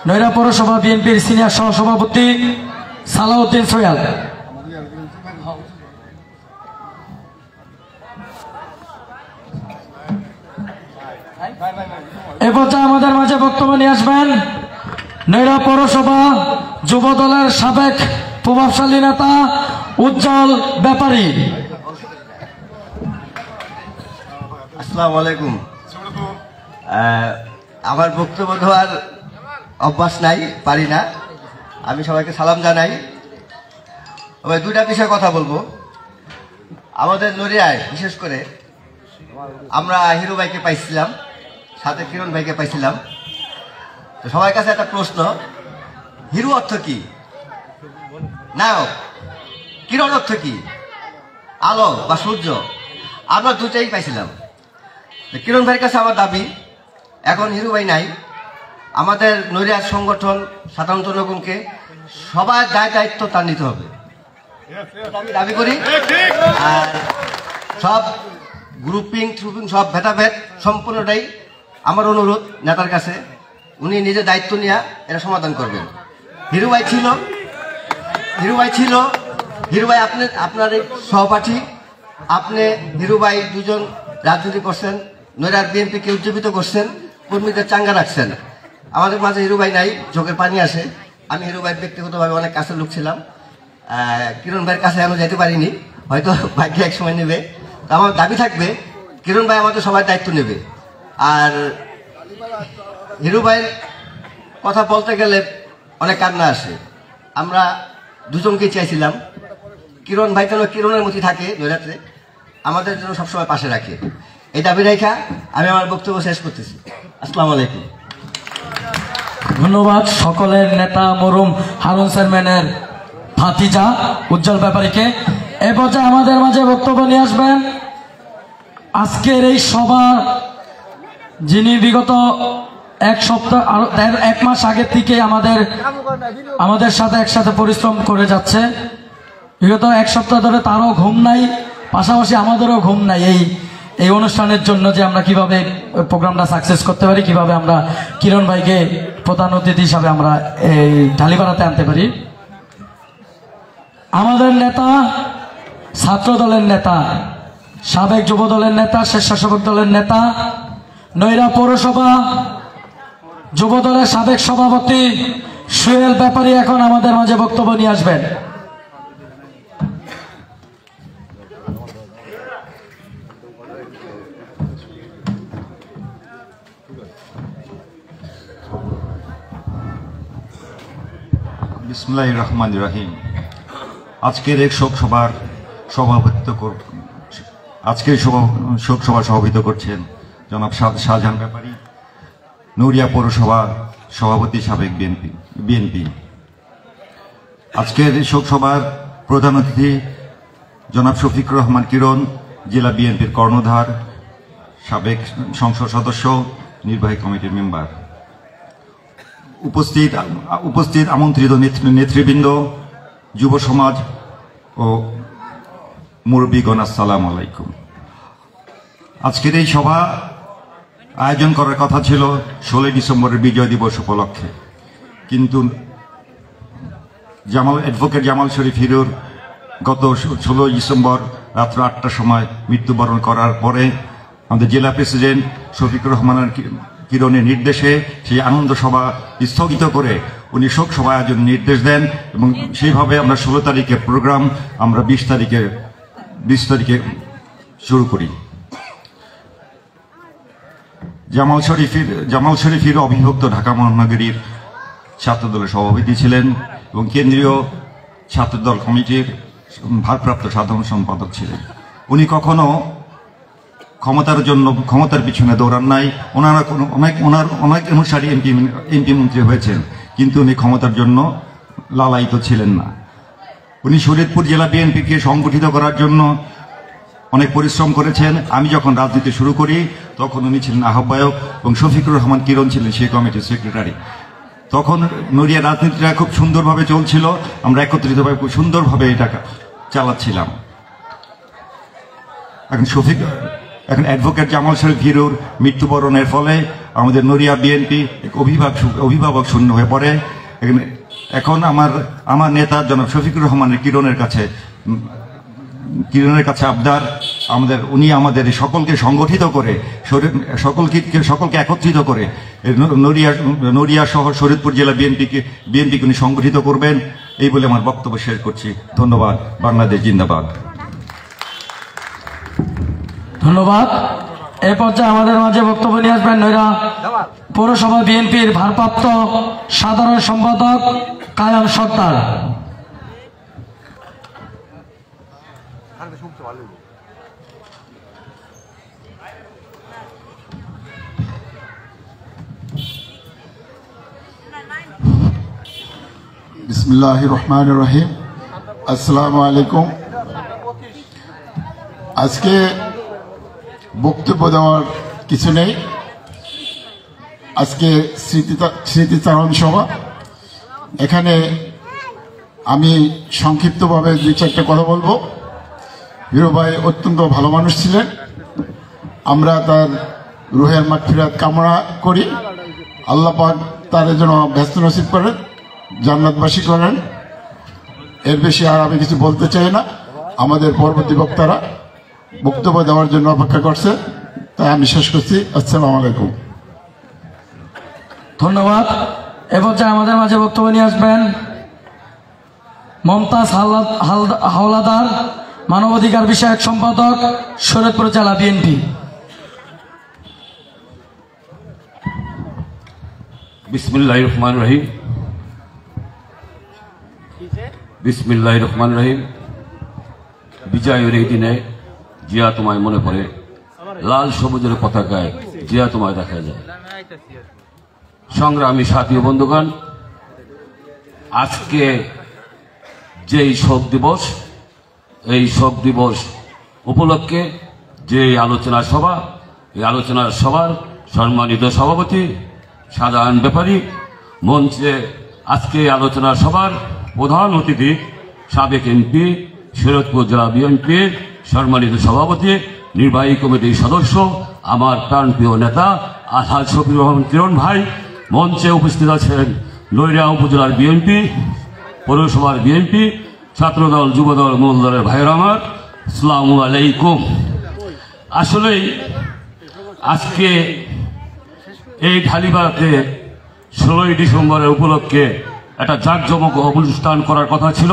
নৈরা পৌরসভা বিএনপির সিনিয়র সহসভাপতি সালাউদ্দিন সোহেল। এ পর্যায়ে আমাদের মাঝে বক্তব্য নিয়ে আসবেন নৈরা পৌরসভা যুব দলের সাবেক প্রভাবশালী নেতা উজ্জ্বল ব্যাপারী। আসসালামু আলাইকুম। আমার বক্তব্য দেওয়ার অভ্যাস নাই, পারি না। আমি সবাইকে সালাম জানাই। তবে দুইটা বিষয়ে কথা বলবো। আমাদের নড়িয়ায় বিশেষ করে আমরা হিরু ভাইকে পাইছিলাম, সাথে কিরণ ভাইকে পাইছিলাম। তো সবার কাছে একটা প্রশ্ন, হিরু অর্থ কি, নায়ক, কিরণ অর্থ কি, আলো বা সূর্য? আমরা দুটাই পাইছিলাম। কিরণ ভাইয়ের কাছে আমার দাবি, এখন হিরু ভাই নাই, আমাদের নৈরাজ সংগঠন সাধারণ জনগণকে সবার দায়িত্ব তার নিতে হবে, আমি দাবি করি। আর সব গ্রুপিং সব ভেদাভেদ সম্পূর্ণটাই আমার অনুরোধ নেতার কাছে, উনি নিজের দায়িত্ব নিয়ে এটা সমাধান করবেন। হিরু ভাই ছিল, হিরু ভাই আপনার এই সহপাঠী, আপনি হিরু ভাই দুজন রাজনীতি করছেন, নৈরার বিএনপিকে উজ্জীবিত করছেন, কর্মীদের চাঙ্গা রাখছেন। আমাদের মাঝে হিরু ভাই নাই, চোখের পানি আসে। আমি হিরু ভাই ব্যক্তিগতভাবে অনেক কাছের লোক ছিলাম, কিরণ ভাইয়ের কাছে আমি যেতে পারিনি, হয়তো ভাগ্য এক সময় নেবে। তো আমার দাবি থাকবে, কিরণ ভাই আমাদের সবার দায়িত্ব নেবে। আর হিরু ভাইয়ের কথা বলতে গেলে অনেক কান্না আসে। আমরা দুজনকেই চাইছিলাম, কিরণ ভাই যেন কিরণের মতো থাকে নৈরাতে, আমাদের জন্য সবসময় পাশে রাখে। এই দাবি রেখা আমি আমার বক্তব্য শেষ করতেছি। আসসালামু আলাইকুম। ধন্যবাদ সকলের নেতা মরুম হারুন চেয়ারম্যানের ভাতিজা উজ্জ্বল ব্যাপারীকে। এ পর্যায়ে আমাদের মাঝে বক্তব্য নিয়ে আসবেন আজকের এই সভা, যিনি বিগত এক সপ্তাহ এক মাস আগের থেকে আমাদের সাথে একসাথে পরিশ্রম করে যাচ্ছে। বিগত এক সপ্তাহ ধরে তারও ঘুম নাই, পাশাপাশি আমাদেরও ঘুম নাই এই অনুষ্ঠানের জন্য, যে আমরা কিভাবে প্রোগ্রামটা সাকসেস করতে পারি, কিভাবে আমরা কিরণ ভাইকে প্রধান অতিথি হিসাবে আমরা এই ঢালিপাড়াতে আনতে পারি। আমাদের নেতা, ছাত্র দলের নেতা, সাবেক যুব দলের নেতা, স্বেচ্ছাসেবক দলের নেতা, নৈরা পৌরসভা যুব দলের সাবেক সভাপতি সোহেল ব্যাপারী এখন আমাদের মাঝে বক্তব্য নিয়ে আসবেন। বিসমিল্লাহির রহমানির রহিম। আজকের এই শোক সভার সভাপতিত্ব করছেন জনাব শাহজাহান ব্যাপারী, নড়িয়া পৌরসভা সভাপতি, সাবেক বিএনপি। আজকের এই শোক সভার প্রধান অতিথি জনাব শফিকুর রহমান কিরণ, জেলা বিএনপির কর্ণধার, সাবেক সংসদ সদস্য, নির্বাহী কমিটির মেম্বার। উপস্থিত আমন্ত্রিত নেতৃবৃন্দ, যুব সমাজ ও মুরব্বীগণ, আসসালামু আলাইকুম। আজকের এই সভা আয়োজন করার কথা ছিল 16 ডিসেম্বরের বিজয় দিবস উপলক্ষে, কিন্তু অ্যাডভোকেট জামাল শরীফ হিরুর গত 16 ডিসেম্বর রাত্র 8টার সময় মৃত্যুবরণ করার পরে আমাদের জেলা প্রেসিডেন্ট শফিকুর রহমানের কিরণের নির্দেশে সেই আনন্দ সভা স্থগিত করে উনি শোক সভা আয়োজনের নির্দেশ দেন, এবং সেইভাবে আমরা 16 তারিখের প্রোগ্রাম আমরা 20 তারিখে শুরু করি। জামাল শরীফের অবিভক্ত ঢাকা মহানগরীর ছাত্রদলের সভাপতি ছিলেন এবং কেন্দ্রীয় ছাত্রদল কমিটির ভারপ্রাপ্ত সাধারণ সম্পাদক ছিলেন। উনি কখনো ক্ষমতার পিছনে দৌড়ান নাই। ওনার অনেক অনুসারী এমপি মন্ত্রী হয়েছেন, কিন্তু উনি ক্ষমতার জন্য লালায়িত ছিলেন না। উনি শরীয়তপুর জেলা বিএনপিকে সংগঠিত করার জন্য অনেক পরিশ্রম করেছেন। আমি যখন রাজনীতি শুরু করি তখন উনি ছিলেন আহ্বায়ক এবং শফিকুর রহমান কিরণ ছিলেন সেই কমিটির সেক্রেটারি। তখন নড়িয়া রাজনীতিটা খুব সুন্দরভাবে চলছিল, আমরা একত্রিতভাবে খুব সুন্দরভাবে এটা চালাচ্ছিলাম। এখন অ্যাডভোকেট জামাল শরীফ হিরুর মৃত্যুবরণের ফলে আমাদের নড়িয়া বিএনপি অভিভাবক শূন্য হয়ে পড়ে। এখন আমার নেতা জনাব শফিকুর রহমানের কিরণের কাছে আবদার, উনি আমাদের সকলকে সংগঠিত করে সকলকে একত্রিত করে নড়িয়া শহর শরীয়তপুর জেলা বিএনপিকে উনি সংগঠিত করবেন, এই বলে আমার বক্তব্য শেষ করছি। ধন্যবাদ। বাংলাদেশ জিন্দাবাদ। ধন্যবাদ। এ পর্যায়ে আমাদের মাঝে বক্তব্য নিয়ে আসবেন নড়িয়া পৌরসভা বিএনপির ভারপ্রাপ্ত সাধারণ সম্পাদক কায়াম সরকার। বিসমিল্লাহির রহমানির রহিম। আসসালামু আলাইকুম। আজকে বক্তব্য দেওয়ার কিছু নেই, আজকে স্মৃতিচারণ সভা। এখানে আমি সংক্ষিপ্তভাবে দুই চারটা কথা বলবো। হিরো ভাই অত্যন্ত ভালো মানুষ ছিলেন, আমরা তার রুহের মাগফিরাত কামনা করি। আল্লাহ পাক তার জন্য ব্যস্ত নসিব করেন, জান্নাতবাসী করেন। এর বেশি আর আমি কিছু বলতে চাই না। আমাদের পরবর্তী বক্তারা বক্তব্য দেওয়ার জন্য অপেক্ষা করছে, তাই আমি শেষ করছি। আসসালামু আলাইকুম। ধন্যবাদ। এ পর্যায়ে আমাদের মাঝে বক্তব্য নিয়ে আসবেন মমতাজ হাওলাদার, মানবাধিকার বিষয়ক সম্পাদক, শরীয়তপুর জেলা বিএনপি। বিসমিল্লাহির রহমানির রহিম। বিসমিল্লাহির রহমানির রহিম। বিজয়ের এই দিনে জিয়া তোমায় মনে পড়ে, লাল সবুজের পতাকায় জিয়া তোমায় দেখা যায়। সংগ্রামী সাথী ও বন্ধুগণ, আজকে যেই শোক দিবস, এই শোক দিবস উপলক্ষে যে আলোচনা সভা, এই আলোচনা সভার সম্মানিত সভাপতি শাহজাহান ব্যাপারী, মঞ্চে আজকে আলোচনা সভার প্রধান অতিথি সাবেক এমপি শরীয়তপুর জেলা বিএনপির সম্মানিত সভাপতি, নির্বাহী কমিটির সদস্য, আমার প্রাণপ্রিয় নেতা আলহাজ শফিকুর রহমান কিরণ ভাই, মঞ্চে উপস্থিত আছেন নড়িয়া উপজেলার বিএনপি, পৌরসভার বিএনপি, ছাত্রদল, যুবদল, মূল দলের ভাইয়েরা আমার, আসসালামু আলাইকুম। আসলেই আজকে এই ঢালিবাড়াতে 16ই ডিসেম্বরের উপলক্ষে একটা জাঁকজমক অনুষ্ঠান করার কথা ছিল।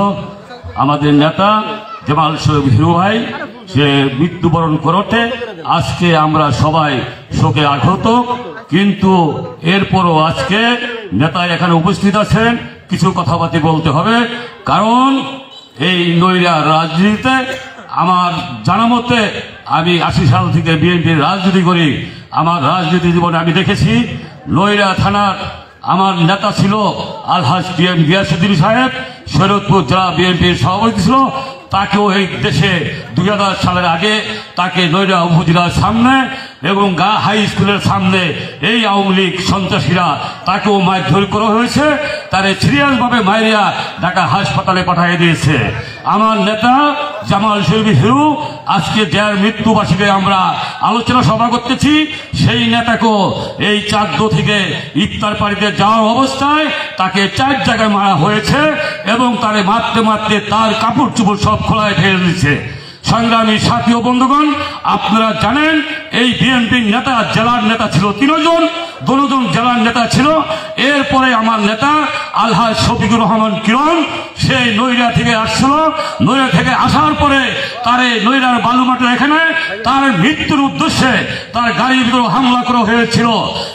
আমাদের নেতা জামাল শরীফ হিরু ভাই সে মৃত্যুবরণ করতে আজকে আমরা সবাই শোকে আহত, কিন্তু এরপরও আজকে নেতা এখানে উপস্থিত আছেন, কিছু কথাবার্তা বলতে হবে। কারণ এই নড়িয়া রাজনীতিতে আমার জানা মতে, আমি 80 সাল থেকে বিএনপির রাজনীতি করি। আমার রাজনীতি জীবনে আমি দেখেছি নড়িয়া থানার আমার নেতা ছিল আলহাজ টিএম গিয়াসউদ্দিন সাহেব, শরীয়তপুর জেলা বিএনপির সভাপতি ছিল। তাকেও এই দেশে 2000 সালের আগে তাকে নড়িয়া উপজেলার সামনে এবং হাই স্কুলের সামনে এই আওয়ামী লীগ সন্ত্রাসীরা তাকেও মারধর করা হয়েছে, তারে সিরিয়াসভাবে মাইরিয়া ঢাকা হাসপাতালে পাঠিয়ে দিয়েছে। আমার নেতা জামাল শরীফ হিরু আজকে যার মৃত্যুবার্ষিকী আমরা আলোচনা সভা করতেছি, সেই নেতাকেও এই চাঁদদো থেকে ইফতার পাড়িতে যাওয়ার অবস্থায় তাকে 4 জায়গায় মারা হয়েছে এবং তারে মারতে মারতে তার কাপড় চোপড় সব খোলায় ফেলে দিচ্ছে। সংগ্রামী সাথী ও বন্ধুগণ, আপনারা জানেন এই বিএনপির নেতা, জেলার নেতা ছিল 3 জন, 2 জন জেলার নেতা ছিল। এরপরে আমার নেতা আলহাজ শফিকুর রহমান কিরণ সেই নড়িয়া থেকে আসছিল। নড়িয়া থেকে আসার পরে তারে নড়িয়ার বালুমাটার এখানে তার মৃত্যুর উদ্দেশ্যে তার গাড়ির ভিতরে হামলা করা হয়েছিল।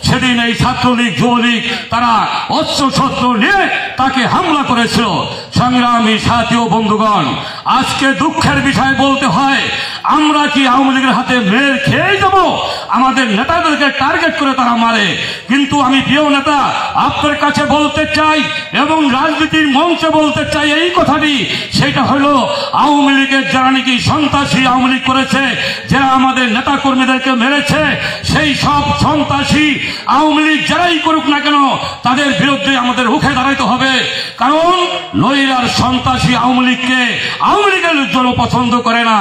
সেদিন এই ছাত্রলীগ, যুবলীগ তারা অস্ত্র শস্ত্র নিয়ে তাকে হামলা করেছিল। সংগ্রামী সাথী ও বন্ধুগণ, আজকে দুঃখের বিষয় বলতে হয়, আমরা কি আওয়ামী লীগের হাতে মেয়ের খেয়ে যাব? আমাদের নেতাদেরকে টার্গেট করে তারা মারে। কিন্তু আমি প্রিয় নেতা আপনার কাছে বলতে চাই এবং রাজনীতির মঞ্চে বলতে চাই এই কথাটি, সেটা হলো আওয়ামী লীগের যারা নাকি সন্ত্রাসী আওয়ামী লীগ করেছে, যারা আমাদের নেতা কর্মীদেরকে মেরেছে, সেই সব সন্ত্রাসী আওয়ামী লীগ যারাই করুক না কেন তাদের বিরুদ্ধে আমাদের রুখে দাঁড়াইতে হবে। কারণ নৈরার সন্ত্রাসী আওয়ামী লীগকে আওয়ামী লীগের জন্য পছন্দ করে না।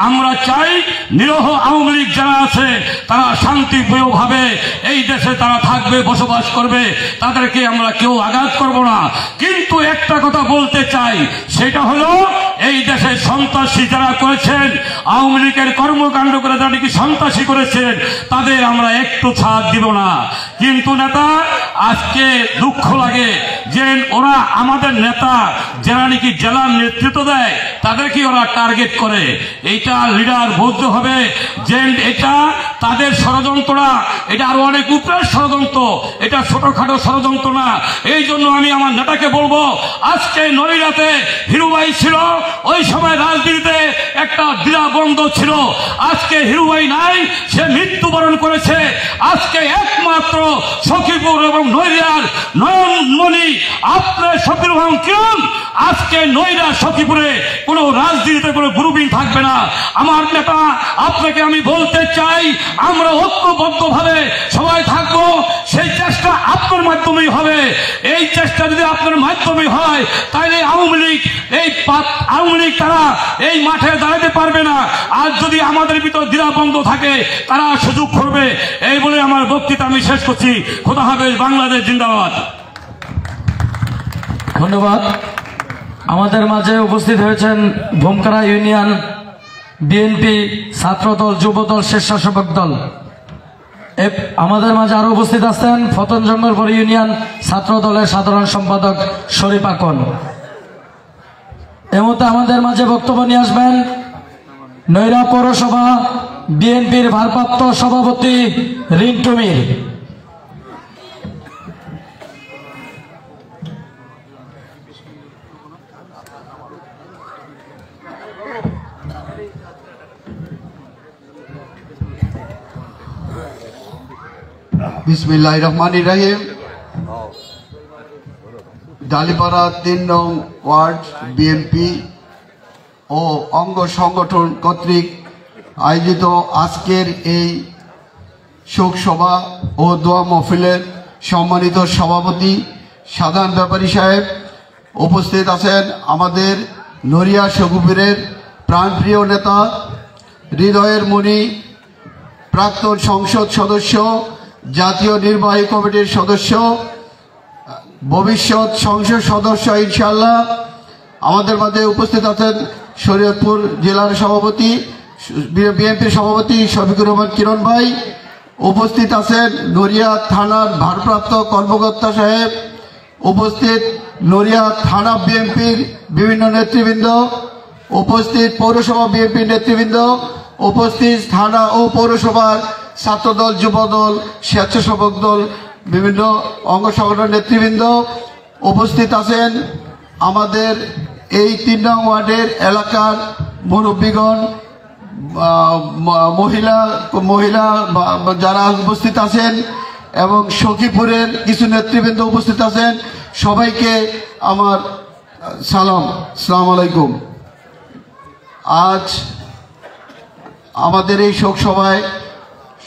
আমরা চাই নিরহ আওয়ামী লীগ যারা আছে তারা শান্তিপ্রিয়ভাবে এই দেশে তারা থাকবে, বসবাস করবে, তাদেরকে আমরা কেউ আঘাত করব না। কিন্তু একটা কথা বলতে চাই, সেটা হলো এই দেশে সন্ত্রাসী যারা করেছেন, আওয়ামী লীগের কর্মকাণ্ড করে যারা নাকি সন্ত্রাসী করেছেন, তাদের আমরা একটু ছাড় দিব না। কিন্তু নেতা, আজকে দুঃখ লাগে যে ওরা আমাদের নেতা যারা নাকি জেলার নেতৃত্ব দেয় তাদেরকে ওরা টার্গেট করে। এইটা লিডার বুঝতে হবে যে এটা তাদের ষড়যন্ত্ররা, এটা আরো অনেক উপরের ষড়যন্ত্র, এটা ছোটখাটো ষড়যন্ত্র না। এই জন্য আমি আমার নেতাকে বলবো, আজকে নৈরাতে হিরুভাই ছিল, ওই সময় রাজনীতিতে একটা দ্বিধাদ্বন্দ্ব ছিল। আজকে হিরুভাই নাই, সে মৃত্যুবরণ করেছে। আজকে একমাত্র সখীপুর এবং নৈরার নয়নমণি আপনার সফির রহমান কিরণ, আজকে নৈরা সখীপুরে কোনো রাজনীতিতে কোনো গ্রুপিং থাকবে না। আমার নেতা, আপনাকে আমি বলতে চাই, আমরা ঐক্যবদ্ধভাবে সবাই থাকবো, সেই চেষ্টা আপনার মাধ্যমেই হবে। এই চেষ্টা যদি আপনার মাধ্যমে হয় তাহলে আওয়ামী লীগ তারা এই মাঠে দাঁড়াতে পারবে না। আর যদি আমাদের ভিতর দ্বিধাবন্ধ থাকে তারা সুযোগ করবে। এই বলে আমার বক্তৃতা আমি শেষ করছি। খোদা হাফেজ, বাংলাদেশ জিন্দাবাদ। ধন্যবাদ। আমাদের মাঝে উপস্থিত হয়েছেন ভূমকারা ইউনিয়ন বিএনপি ছাত্রদল, যুবদল, স্বেচ্ছাসেবক দল। আমাদের মাঝে আরো উপস্থিত আছেন ফতন জঙ্গলপুর ইউনিয়ন ছাত্র দলের সাধারণ সম্পাদক শরীফ আকন। এই মুহূর্তে আমাদের মাঝে বক্তব্য নিয়ে আসবেন নৈরা পৌরসভা বিএনপির ভারপ্রাপ্ত সভাপতি রিন্টু মির। বিসমিল্লাহির রহমানির রহিম। ডালিপাড়া ৩ নং ওয়ার্ড বিএনপি ও অঙ্গ সংগঠন কর্তৃক আয়োজিত আজকের এই শোক সভা ও দোয়া মাহফিলের সম্মানিত সভাপতি সাধারণ ব্যাপারী সাহেব, উপস্থিত আছেন আমাদের নড়িয়া সখীপুরের প্রাণপ্রিয় নেতা, হৃদয়ের মণি, প্রাক্তন সংসদ সদস্য, জাতীয় নির্বাহী কমিটির সদস্য, ভবিষ্যৎ সংসদ সদস্য ইনশাআল্লাহ। আমাদের মাঝে উপস্থিত আছেন শরীয়তপুর জেলার সভাপতি, বিএনপির সভাপতি শফিকুর রহমান কিরণ ভাই। উপস্থিত আছেন নড়িয়া থানার ভারপ্রাপ্ত কর্মকর্তা সাহেব, উপস্থিত নড়িয়া থানা বিএনপির বিভিন্ন নেতৃবৃন্দ, উপস্থিত পৌরসভা বিএনপির নেতৃবৃন্দ, উপস্থিত থানা ও পৌরসভার ছাত্রদল, যুবদল, স্বেচ্ছাসেবক দল, বিভিন্ন অঙ্গ সংগঠনের নেতৃবৃন্দ। উপস্থিত আছেন আমাদের এই ৩ নং ওয়ার্ডের এলাকার মুরব্বীগণ, মহিলা যারা উপস্থিত আছেন এবং সখীপুরের কিছু নেতৃবৃন্দ উপস্থিত আছেন। সবাইকে আমার সালাম, আসসালামু আলাইকুম। আজ আমাদের এই শোক সভায়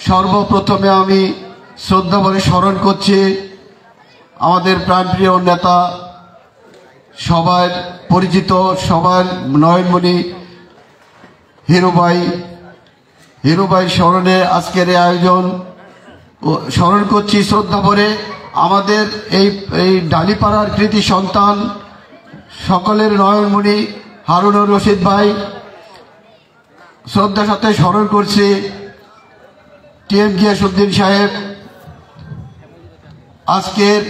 সর্বপ্রথমে আমি শ্রদ্ধা ভরে স্মরণ করছি আমাদের প্রাণপ্রিয় নেতা, সবার পরিচিত, সবার নয়নমণি হিরুভাই স্মরণে আজকের এই আয়োজন স্মরণ করছি শ্রদ্ধা ভরে। আমাদের এই ডালিপাড়ার কৃতি সন্তান, সকলের নয়নমণি হারুনুর রশিদ ভাই, শ্রদ্ধার সাথে স্মরণ করছি টিএম গিয়াসউদ্দিন সাহেব। আজকের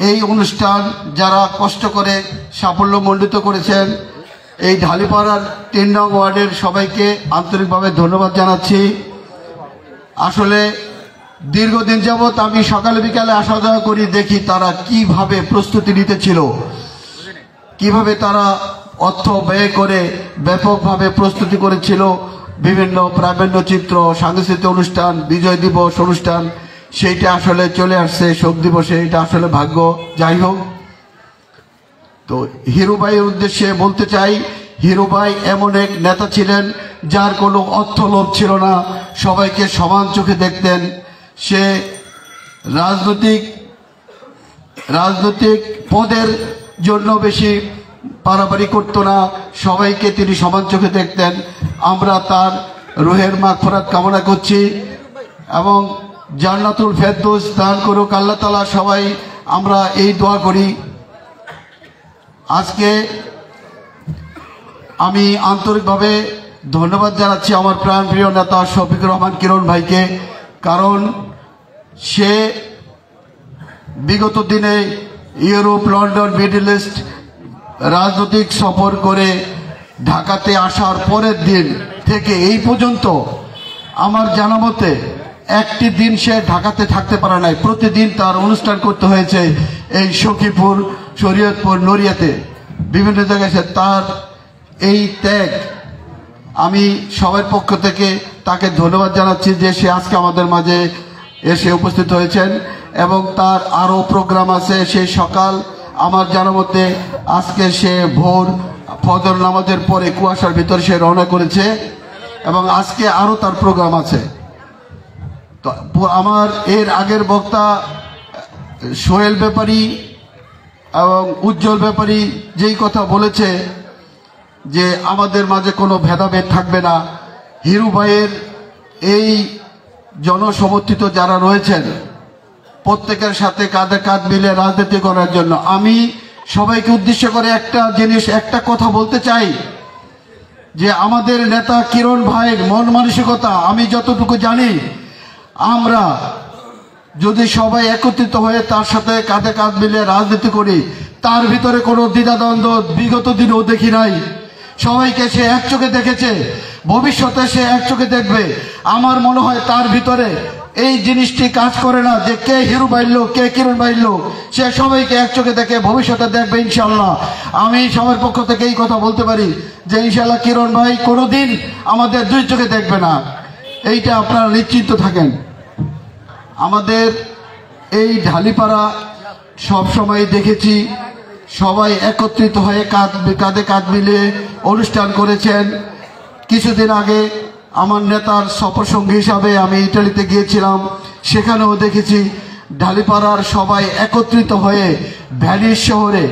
এই অনুষ্ঠান যারা কষ্ট করে সাফল্যমণ্ডিত করেছেন, এই ঢালিপাড়ার ৩ নং ওয়ার্ডের সবাইকে আন্তরিকভাবে ধন্যবাদ জানাচ্ছি। আসলে দীর্ঘদিন যাবৎ আমি সকালে বিকালে আসা যাওয়া করি, দেখি তারা কিভাবে প্রস্তুতি নিতেছিল, কিভাবে তারা অর্থ ব্যয় করে ব্যাপকভাবে প্রস্তুতি করেছিল। বিভিন্ন প্রাবণ্য চিত্র, সাংস্কৃতিক অনুষ্ঠান, বিজয় দিবস অনুষ্ঠান, সেইটা আসলে চলে আসছে শোক দিবসে, এটা আসলে ভাগ্য। যাই হোক, তো হিরু ভাইয়ের উদ্দেশ্যে বলতে চাই, হিরু ভাই এমন এক নেতা ছিলেন যার কোনো অর্থলোভ ছিল না, সবাইকে সমান চোখে দেখতেন। সে রাজনৈতিক পদের জন্য বেশি পারাপারি করত না, সবাইকে তিনি সমান চোখে দেখতেন। আমরা তার রুহের মাগফিরাত কামনা করছি এবং জান্নাতুল ফেরদৌস দান করুক আল্লাহ তাআলা। সবাই আমরা এই দোয়া করি। আজকে আমি আন্তরিকভাবে ধন্যবাদ জানাচ্ছি আমার প্রাণপ্রিয় নেতা শফিকুর রহমান কিরণ ভাইকে, কারণ সে বিগত দিনে ইউরোপ, লন্ডন, মিডল ইস্ট রাজনৈতিক সফর করে ঢাকাতে আসার পরের দিন থেকে এই পর্যন্ত আমার জানা মতে একটি দিন সে ঢাকাতে থাকতে পারে নাই। প্রতিদিন তার অনুষ্ঠান করতে হয়েছে এই সখীপুর, শরীয়তপুর, নড়িয়াতে, বিভিন্ন জায়গায়। তার এই ত্যাগ, আমি সবার পক্ষ থেকে তাকে ধন্যবাদ জানাচ্ছি যে সে আজকে আমাদের মাঝে এসে উপস্থিত হয়েছেন। এবং তার আরও প্রোগ্রাম আছে। সেই সকাল আমার জানা মতে আজকে সে ভোর ফজর নামাজের পরে কুয়াশার ভিতর সে রওনা করেছে এবং আজকে আরও তার প্রোগ্রাম আছে। তো আমার এর আগের বক্তা সোহেল ব্যাপারী এবং উজ্জ্বল ব্যাপারী যেই কথা বলেছে যে আমাদের মাঝে কোনো ভেদাভেদ থাকবে না, হিরু ভাইয়ের এই জনসমর্থিত যারা রয়েছেন প্রত্যেকের সাথে কাঁধে কাঁধ মিলে রাজনীতি করার জন্য আমি সবাইকে উদ্দেশ্য করে একটা কথা বলতে চাই যে আমাদের নেতা কিরণ ভাইয়ের মন মানসিকতা আমি যতটুকু জানি, আমরা যদি সবাই একত্রিত হয়ে তার সাথে কাঁধে কাঁধ মিলে রাজনীতি করি, তার ভিতরে কোনো দ্বিধাদ্বন্দ্ব বিগত দিনেও দেখি নাই। সবাইকে সে এক চোখে দেখেছে, ভবিষ্যতে সে এক চোখে দেখবে। আমার মনে হয় তার ভিতরে এই জিনিসটি কাজ করে না যে কে হিরু ভাইয়ের লোক, কে কিরণ ভাইয়ের লোক। সে সবাইকে এক চোখে দেখে ভবিষ্যতে দেখবে ইনশাল্লাহ। আমি সবার পক্ষ থেকে এই কথা বলতে পারি যে ইনশাল্লাহ কিরণ ভাই কোনোদিন আমাদের দুই চোখে দেখবে না, এইটা আপনারা নিশ্চিন্ত থাকেন। আমাদের এই ঢালিপাড়া সব সময় দেখেছি সবাই একত্রিত হয়ে কাঁধে কাঁধ মিলিয়ে অনুষ্ঠান করেছেন। কিছুদিন আগে আমার নেতার সফরসঙ্গী হিসাবে আমি ইটালিতে গিয়েছিলাম, সেখানেও দেখেছি ঢালিপাড়ার সবাই একত্রিত হয়ে ভ্যানিস শহরে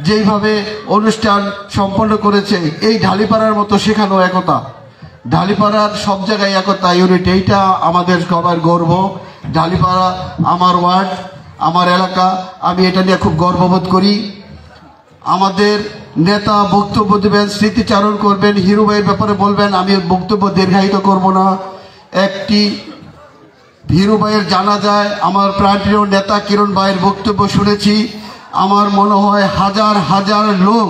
যেইভাবে অনুষ্ঠান সম্পন্ন করেছে, এই ঢালিপাড়ার মতো সেখানেও একতা। ঢালিপাড়ার সব জায়গায় একতা, ইউনিট, এইটা আমাদের সবার গর্ব। ঢালিপাড়া আমার ওয়ার্ড, আমার এলাকা, আমি এটা নিয়ে খুব গর্ববোধ করি। আমাদের নেতা বক্তব্য দেবেন, স্মৃতিচারণ করবেন, হিরু ভাইয়ের ব্যাপারে বলবেন। আমি বক্তব্য দীর্ঘায়িত করব না। একটি হিরু ভাইয়ের জানা যায় আমার প্রাণপ্রিয় নেতা কিরণ ভাইয়ের বক্তব্য শুনেছি। আমার মনে হয় হাজার হাজার লোক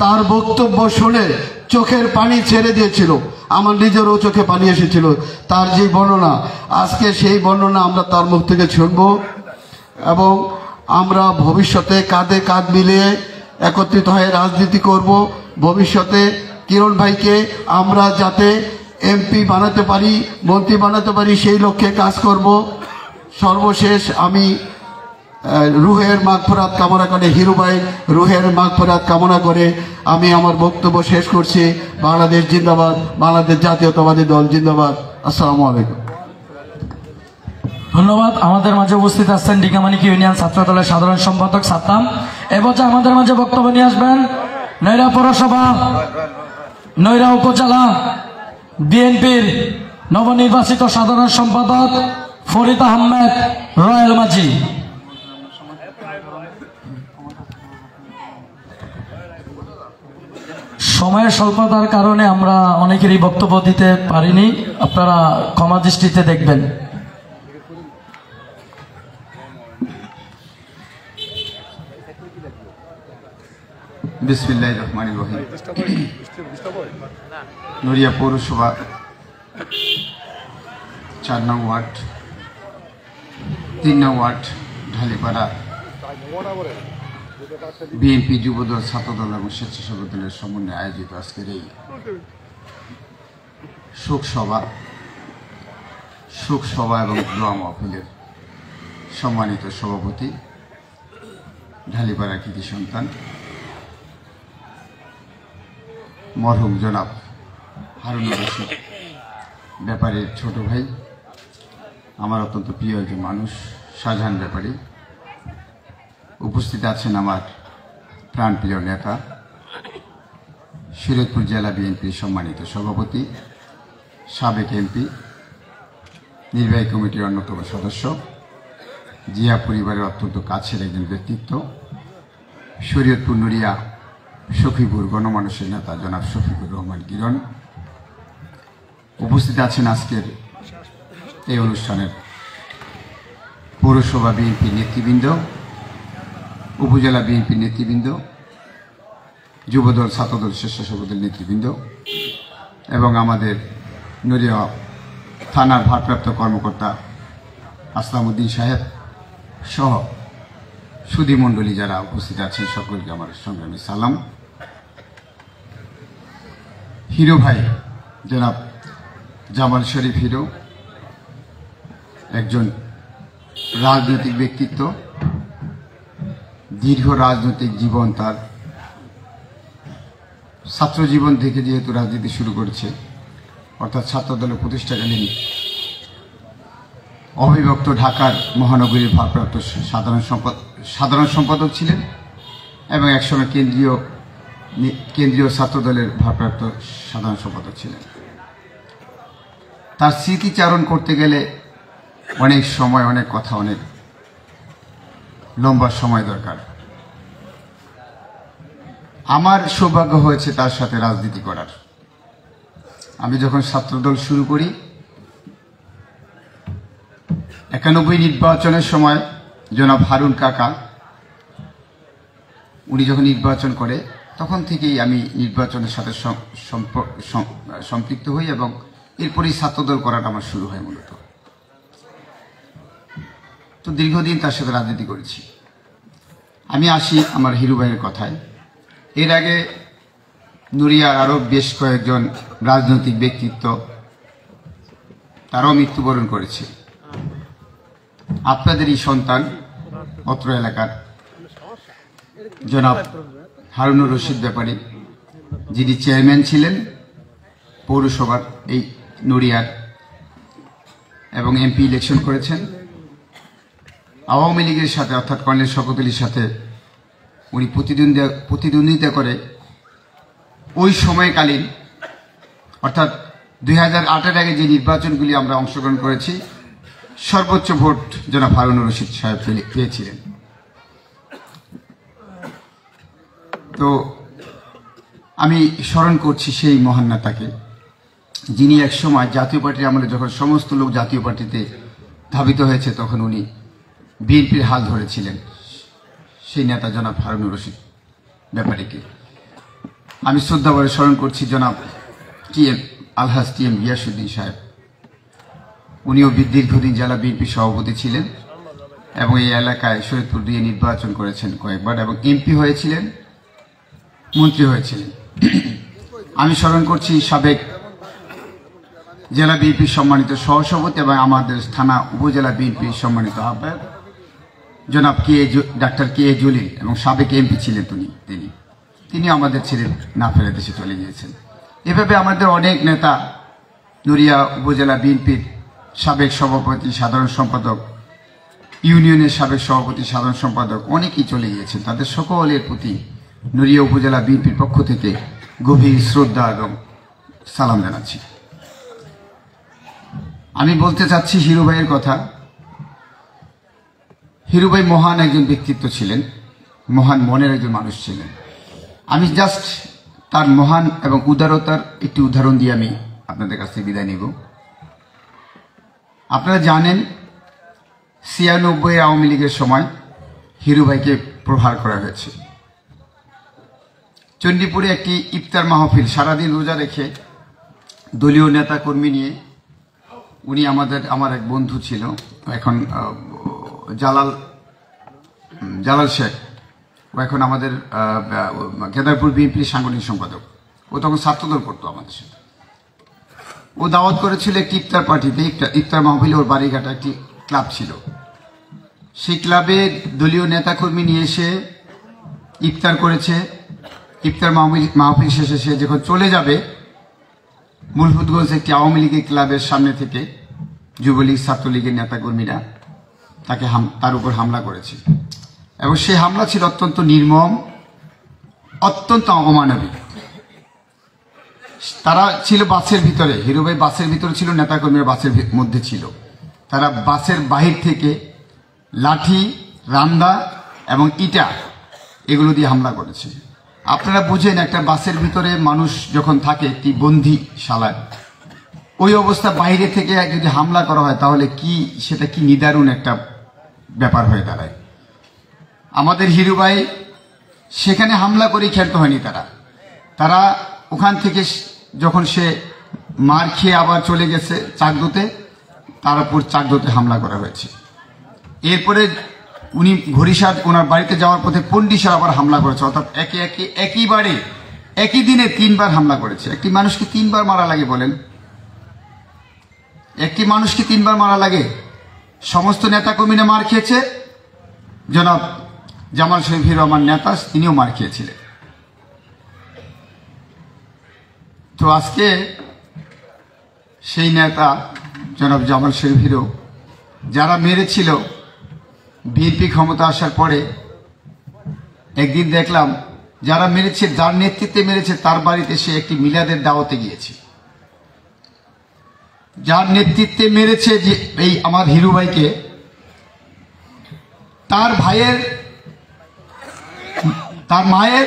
তার বক্তব্য শুনে চোখের পানি ছেড়ে দিয়েছিল। আমার নিজেরও চোখে পানি এসেছিল তার যে বর্ণনা। আজকে সেই বর্ণনা আমরা তার মুখ থেকে শুনব এবং আমরা ভবিষ্যতে কাঁধে কাঁধ মিলিয়ে একত্রিত হয়ে রাজনীতি করব। ভবিষ্যতে কিরণ ভাইকে আমরা যাতে এমপি বানাতে পারি, মন্ত্রী বানাতে পারি, সেই লক্ষ্যে কাজ করব। সর্বশেষ আমি রুহের মাগফিরাত কামনা করে, হিরু ভাই রুহের মাগফিরাত কামনা করে আমি আমার বক্তব্য শেষ করছি। বাংলাদেশ জিন্দাবাদ, বাংলাদেশ জাতীয়তাবাদী দল জিন্দাবাদ। আসসালামু আলাইকুম। ধন্যবাদ। আমাদের মাঝে উপস্থিত আছেন ডিগামানিক ইউনিয়ন ছাত্র দলের সাধারণ সম্পাদক সাত্তাম। এবছর আমাদের মাঝে বক্তব্য নিয়ে আসবেন নৈরা পৌরসভা, নৈরা উপজেলা বিএনপির নবনির্বাচিত সাধারণ সম্পাদক ফরিদ আহমেদ রয়েল মাঝি। সময়ের স্বল্পতার কারণে আমরা অনেকেরই বক্তব্য দিতে পারিনি, আপনারা ক্ষমা দৃষ্টিতে দেখবেন। বিসমিল্লাহির রহমানির রহিম। নড়িয়া পৌরসভা 4 নং ওয়ার্ড, 3 নং ওয়ার্ড ঢালিপাড়া বিএনপি যুবদল, ছাত্রদল এবং স্বেচ্ছাসেবক দলের সমন্বয়ে আয়োজিত আজকের এই শোক সভা এবং দোয়া মাহফিলের সম্মানিত সভাপতি, ঢালিপাড়া কৃতি সন্তান মরহুম জনাব হারুনুর রশিদ ব্যাপারীর ছোট ভাই, আমার অত্যন্ত প্রিয় একজন মানুষ শাহজাহান ব্যাপারী, উপস্থিত আছেন আমার প্রাণপ্রিয় নেতা শরীয়তপুর জেলা বিএনপির সম্মানিত সভাপতি, সাবেক এমপি, নির্বাহী কমিটির অন্যতম সদস্য, জিয়া পরিবারের অত্যন্ত কাছের একজন ব্যক্তিত্ব, শরীয়তপুর নড়িয়া শফিপুর গণমানুষের নেতা জনাব শফিকুর রহমান কিরণ, উপস্থিত আছেন আজকের এই অনুষ্ঠানের পৌরসভা বিএনপির নেতৃবৃন্দ, উপজেলা বিএনপির নেতৃবৃন্দ, যুবদল, ছাত্রদল, স্বেচ্ছাসেবকদল নেতৃবৃন্দ এবং আমাদের নড়িয়া থানার ভারপ্রাপ্ত কর্মকর্তা আসলামউদ্দিন সাহেব সহ সুধীমণ্ডলী যারা উপস্থিত আছেন সকলকে আমার সংগ্রামী সালাম। হিরো ভাই জনাব জামাল শরীফ হিরো একজন রাজনৈতিক ব্যক্তিত্ব, দীর্ঘ রাজনৈতিক জীবন তার। ছাত্র জীবন থেকে যেহেতু রাজনীতি শুরু করেছে, অর্থাৎ ছাত্রদলের প্রতিষ্ঠাকালীন অবিভক্ত ঢাকার মহানগরীর ভারপ্রাপ্ত সাধারণ সম্পাদক ছিলেন এবং একসময় কেন্দ্রীয় ছাত্রদলের ভারপ্রাপ্ত সাধারণ সম্পাদক ছিলেন। তার স্মৃতিচারণ করতে গেলে অনেক সময়, অনেক কথা, অনেক লম্বা সময় দরকার। আমার সৌভাগ্য হয়েছে তার সাথে রাজনীতি করার। আমি যখন ছাত্রদল শুরু করি 91 নির্বাচনের সময় জনাব হারুন কাকা উনি যখন নির্বাচন করে তখন থেকেই আমি নির্বাচনের সাথে সম্পৃক্ত হই এবং এরপরই ছাত্রদল করাটা আমার শুরু হয় মূলত। তো দীর্ঘদিন তার সাথে রাজনীতি করেছি। আমি আসি আমার হিরু ভাইয়ের কথায়। এর আগে নড়িয়ার আরও বেশ কয়েকজন রাজনৈতিক ব্যক্তিত্ব তারাও মৃত্যুবরণ করেছে। আপনাদেরই সন্তান অত্র এলাকার জনাব হারুনুর রশিদ ব্যাপারী, যিনি চেয়ারম্যান ছিলেন পৌরসভার এই নড়িয়ার এবং এমপি ইলেকশন করেছেন। আওয়ামী লীগের সাথে অর্থাৎ কর্নেল শওকত আলীর সাথে উনি প্রতিদ্বন্দ্বিতা করে ওই সময়কালীন অর্থাৎ 2008-এর আগে যে নির্বাচনগুলি আমরা অংশগ্রহণ করেছি সর্বোচ্চ ভোট জনাব হারুনুর রশিদ সাহেব পেয়েছিলেন। তো আমি স্মরণ করছি সেই মহান নেতাকে, যিনি একসময় জাতীয় পার্টির আমলে যখন সমস্ত লোক জাতীয় পার্টিতে ধাবিত হয়েছে তখন উনি বিএনপির হাল ধরেছিলেন। সেই নেতা জনাব হারুনুর রশিদ ব্যাপারীকে আমি শ্রদ্ধাভরে স্মরণ করছি। জনাব আলহাজ টি এম গিয়াসউদ্দিন সাহেব, উনিও দীর্ঘদিন জেলা বিএনপি সভাপতি ছিলেন এবং এই এলাকায় শরীয়তপুর দিয়ে নির্বাচন করেছেন কয়েকবার এবং এমপি হয়েছিলেন, মন্ত্রী হয়েছিলেন। আমি স্মরণ করছি সাবেক জেলা বিএনপির সম্মানিত সহসভাপতি এবং আমাদের থানা উপজেলা বিএনপির সম্মানিত আহ্বায়ক জনাব ডাক্তার কে এ জলিল এবং সাবেক এমপি ছিলেন তিনি আমাদের ছেড়ে না ফেলে দেশে চলে গিয়েছেন। এভাবে আমাদের অনেক নেতা, নড়িয়া উপজেলা বিএনপির সাবেক সভাপতি, সাধারণ সম্পাদক, ইউনিয়নের সাবেক সভাপতি, সাধারণ সম্পাদক অনেকেই চলে গিয়েছেন। তাদের সকলের প্রতি নড়িয়া উপজেলা বিএনপির পক্ষ থেকে গভীর শ্রদ্ধা এবং সালাম জানাচ্ছি। আমি বলতে চাচ্ছি হিরু ভাইয়ের কথা। হিরু ভাই মহান একজন ব্যক্তিত্ব ছিলেন, মহান মনের একজন মানুষ ছিলেন। আমি জাস্ট তার মহান এবং উদারতার একটি উদাহরণ দিয়ে আমি আপনাদের কাছ থেকে বিদায় নিব। আপনারা জানেন 96 আওয়ামী লীগের সময় হিরু ভাইকে প্রহার করা হয়েছে। চণ্ডীপুরে একটি ইফতার মাহফিল, সারাদিন রোজা রেখে দলীয় নেতা কর্মী নিয়ে উনি আমার এক বন্ধু ছিল, এখন জালাল শেখ, ও এখন আমাদের কেদারপুর বিএনপির সাংগঠনিক সম্পাদক। ও তখন ছাত্রদল করতো আমাদের সাথে। ও দাওয়াত করেছিল একটি ইফতার পার্টিতে, ইফতার মাহফিলে। ওর বাড়িঘাটা একটি ক্লাব ছিল, সেই ক্লাবের দলীয় নেতাকর্মী নিয়ে এসে ইফতার করেছে। ইফতার মাহফিল শেষে সে যখন চলে যাবে, মুলহুদগঞ্জ একটি আওয়ামী লীগের ক্লাবের সামনে থেকে যুবলীগ ছাত্রলীগের নেতাকর্মীরা তার উপর হামলা করেছে এবং সেই হামলা ছিল অত্যন্ত নির্মম, অত্যন্ত অমানবিক। তারা ছিল বাসের ভিতরে, হিরো ভাই বাসের ভিতরে ছিল, নেতাকর্মীরা বাসের মধ্যে ছিল। তারা বাসের বাহির থেকে লাঠি, রান্দা এবং ইটা এগুলো দিয়ে হামলা করেছে। আপনারা বুঝেন, একটা বাসের ভিতরে মানুষ যখন থাকে একটি বন্দিশালায়, ওই অবস্থা বাইরে থেকে যদি হামলা করা হয় তাহলে সেটা কি নিদারুণ একটা ব্যাপার হয়ে দাঁড়ায়। আমাদের হিরু ভাই সেখানে হামলা করেই ক্ষান্ত হয়নি। তারা ওখান থেকে যখন সে মার খেয়ে আবার চলে গেছে চাকদোতে, তার উপর চাকদোতে হামলা করা হয়েছে। এরপরে উনি ঘড়িসার ওনার বাড়িতে যাওয়ার পথে পন্ডিসার আবার হামলা করেছে। অর্থাৎ একইবারে একই দিনে 3 বার হামলা করেছে। একটি মানুষকে 3 বার মারা লাগে বলেন? একটি মানুষকে 3 বার মারা লাগে? সমস্ত নেতাকর্মীরা মার খেয়েছে। জনাব জামাল শরীফ হিরো আমার নেতা, তিনিও মার খেয়েছিলেন। তো আজকে সেই নেতা জনাব জামাল শরীফ হিরো যারা মেরেছিল, বিএনপি ক্ষমতা আসার পরে একদিন দেখলাম যারা মেরেছে, যার নেতৃত্বে মেরেছে তার বাড়িতে সে একটি মিলাদের দাওয়াতে গিয়েছে। যার নেতৃত্বে মেরেছে যে এই আমার হিরু ভাইকে, তার মায়ের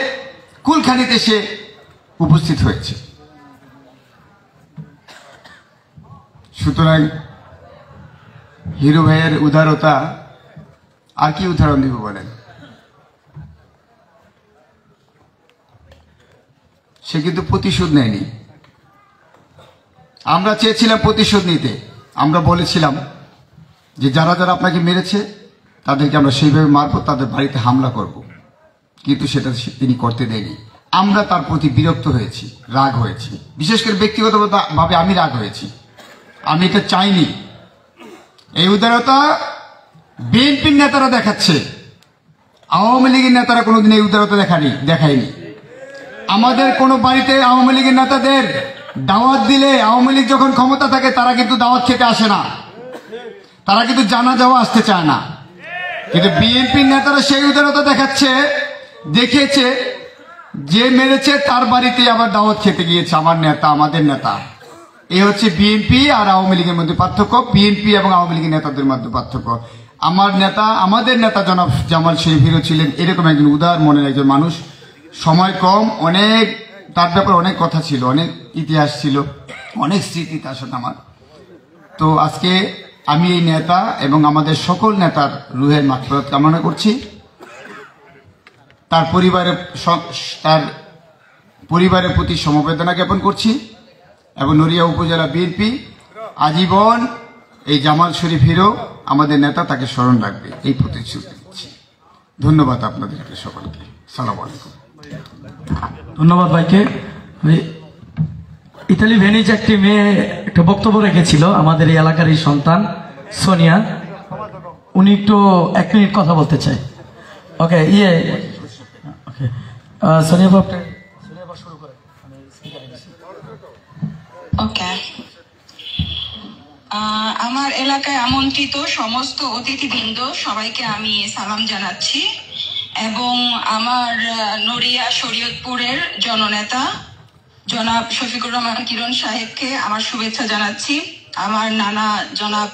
কুলখানিতে সে উপস্থিত হয়েছে। সুতরাং হিরু ভাইয়ের উদারতা আর কি উদাহরণ দিব বলেন? সে কিন্তু প্রতিশোধ নেয়নি। আমরা চেয়েছিলাম প্রতিশোধ নিতে। আমরা বলেছিলাম যে যারা যারা আপনাকে মেরেছে তাদেরকে আমরা সেইভাবে মারব, তাদের বাড়িতে হামলা করব, কিন্তু সেটা তিনি করতে দেয়নি। আমরা তার প্রতি বিরক্ত হয়েছি, রাগ হয়েছি। বিশেষ করে ব্যক্তিগতভাবে আমি রাগ হয়েছি। আমি এটা চাইনি। এই উদারতা বিএনপির নেতারা দেখাচ্ছে, আওয়ামী লীগের নেতারা কোনোদিন এই উদারতা দেখায়নি। আমাদের কোনো বাড়িতে আওয়ামী লীগের নেতাদের দাওয়াত দিলে, আওয়ামী লীগ যখন ক্ষমতা থাকে তারা কিন্তু দাওয়াত খেতে আসে না, তারা কিন্তু জানাজাও আসতে চায় না। কিন্তু বিএনপির নেতারা সেই উদারতা দেখিয়েছে যে মেরেছে তার বাড়িতে আবার দাওয়াত খেতে গিয়েছে আমার নেতা, আমাদের নেতা। এই হচ্ছে বিএনপি আর আওয়ামী লীগের মধ্যে পার্থক্য, বিএনপি এবং আওয়ামী লীগের নেতাদের মধ্যে পার্থক্য। আমাদের নেতা জনাব জামাল শরীফ হিরো ছিলেন এরকম একজন উদার মনের একজন মানুষ। সময় কম, অনেক তার ব্যাপারে অনেক কথা ছিল, অনেক ইতিহাস ছিল, অনেক স্মৃতি তার সাথে আমার। তো আজকে আমি এই নেতা এবং আমাদের সকল নেতার রুহের মাগফিরাত কামনা করছি। তার পরিবারের প্রতি সমবেদনা জ্ঞাপন করছি এবং নড়িয়া উপজেলা বিএনপি আজীবন এই জামাল শরীফ হিরো আমাদের নেতা, তাকে স্মরণ রাখবে, এই প্রতিশ্রুতি দিচ্ছি। ধন্যবাদ আপনাদেরকে সকলকে। আসসালামু আলাইকুম। ধন্যবাদ ভাইকে। ইতালি ভেনিস একটি মেয়ে একটা বক্তব্য রেখেছিল, আমাদের এই এলাকারই সন্তান সোনিয়া, উনি একটু 1 মিনিট কথা বলতে চাই। ওকে, সোনিয়া বাপ শুরু করে। ওকে, আমার এলাকায় আমন্ত্রিত সমস্ত অতিথিবৃন্দ সবাইকে আমি সালাম জানাচ্ছি এবং আমার নড়িয়া শরীয়তপুরের জননেতা জনাব শফিকুর রহমান কিরণ সাহেবকে আমার শুভেচ্ছা জানাচ্ছি। আমার নানা জনাব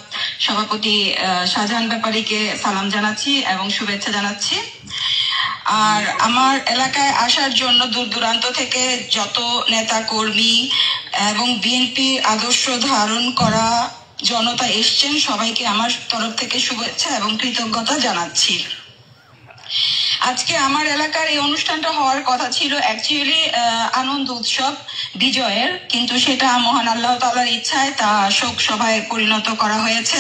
সভাপতি শাহজাহান ব্যাপারীকে সালাম জানাচ্ছি এবং শুভেচ্ছা জানাচ্ছি। আর আমার এলাকায় আসার জন্য দূর দূরান্ত থেকে যত নেতা কর্মী এবং বিএনপি আদর্শ ধারণ করা জনতা এসছেন, সবাইকে আমার তরফ থেকে শুভেচ্ছা এবং কৃতজ্ঞতা জানাচ্ছি। আজকে আমার এলাকার এই অনুষ্ঠানটা হওয়ার কথা ছিল অ্যাকচুয়ালি আনন্দ উৎসব বিজয়ের, কিন্তু সেটা মহান আল্লাহ তাআলার ইচ্ছায় তা শোক সভায় পরিণত করা হয়েছে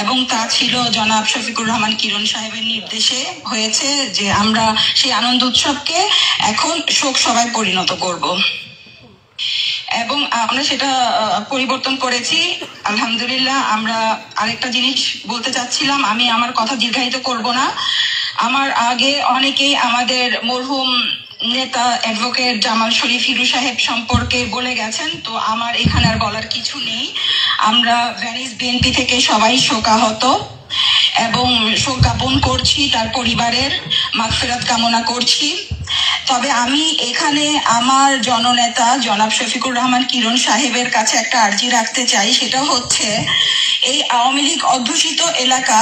এবং তা ছিল জনাব শফিকুর রহমান কিরণ সাহেবের নির্দেশে হয়েছে যে আমরা সেই আনন্দ উৎসবকে এখন শোক সভায় পরিণত করব। এবং আমরা সেটা পরিবর্তন করেছি আলহামদুলিল্লাহ। আমরা আরেকটা জিনিস বলতে চাচ্ছিলাম, আমি আমার কথা দীর্ঘায়িত করব না। আমার আগে অনেকেই আমাদের মরহুম নেতা অ্যাডভোকেট জামাল শরীফ হিরু সাহেব সম্পর্কে বলে গেছেন, তো আমার এখানে আর বলার কিছু নেই। আমরা ভ্যানিস বিএনপি থেকে সবাই শোকাহত এবং শোক জ্ঞাপন করছি, তার পরিবারের মাগফিরাত কামনা করছি। তবে আমি এখানে আমার জননেতা জনাব শফিকুর রহমান কিরণ সাহেবের কাছে একটা আর্জি রাখতে চাই। সেটা হচ্ছে, এই আওয়ামী লীগ অধ্যুষিত এলাকা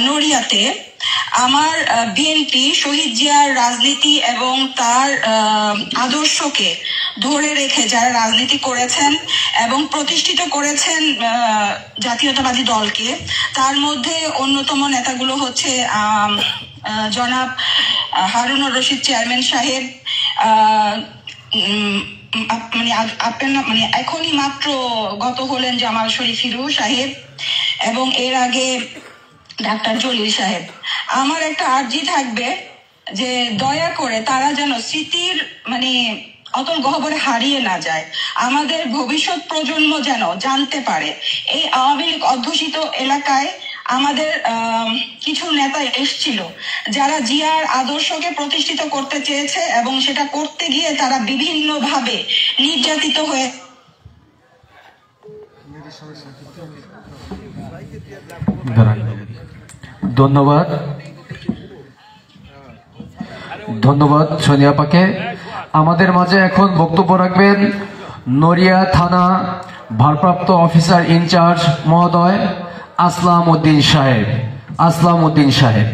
নড়িয়াতে আমার বিএনপি শহীদ জিয়ার রাজনীতি এবং তার আদর্শকে ধরে রেখে যারা রাজনীতি করেছেন এবং প্রতিষ্ঠিত করেছেন জাতীয়তাবাদী দলকে, তার মধ্যে অন্যতম নেতাগুলো হচ্ছে জনাব হারুনুর রশিদ চেয়ারম্যান সাহেব, মানে এখনই মাত্র গত হলেন জামাল শরীফ হিরু সাহেব, এবং এর আগে ডাক্তার জলিল সাহেব। আমার একটা আর্জি থাকবে যে দয়া করে তারা যেন স্মৃতির মানে অতল গহ্বরে হারিয়ে না যায়, আমাদের ভবিষ্যৎ প্রজন্ম যেন জানতে পারে এই আওয়ামী লীগ অধ্যুষিত এলাকায় আমাদের কিছু নেতা এসেছিল যারা জিয়ার আদর্শকে প্রতিষ্ঠিত করতে চেয়েছে এবং সেটা করতে গিয়ে তারা বিভিন্নভাবে নির্যাতিত হয়ে। ধন্যবাদ ধন্যবাদ সোনিয়া আপাকে। আমাদের মাঝে এখন বক্তব্য রাখবেন নড়িয়া থানা ভারপ্রাপ্ত অফিসার ইনচার্জ মহোদয় আসলাম উদ্দিন সাহেব। আসলাম উদ্দিন সাহেব।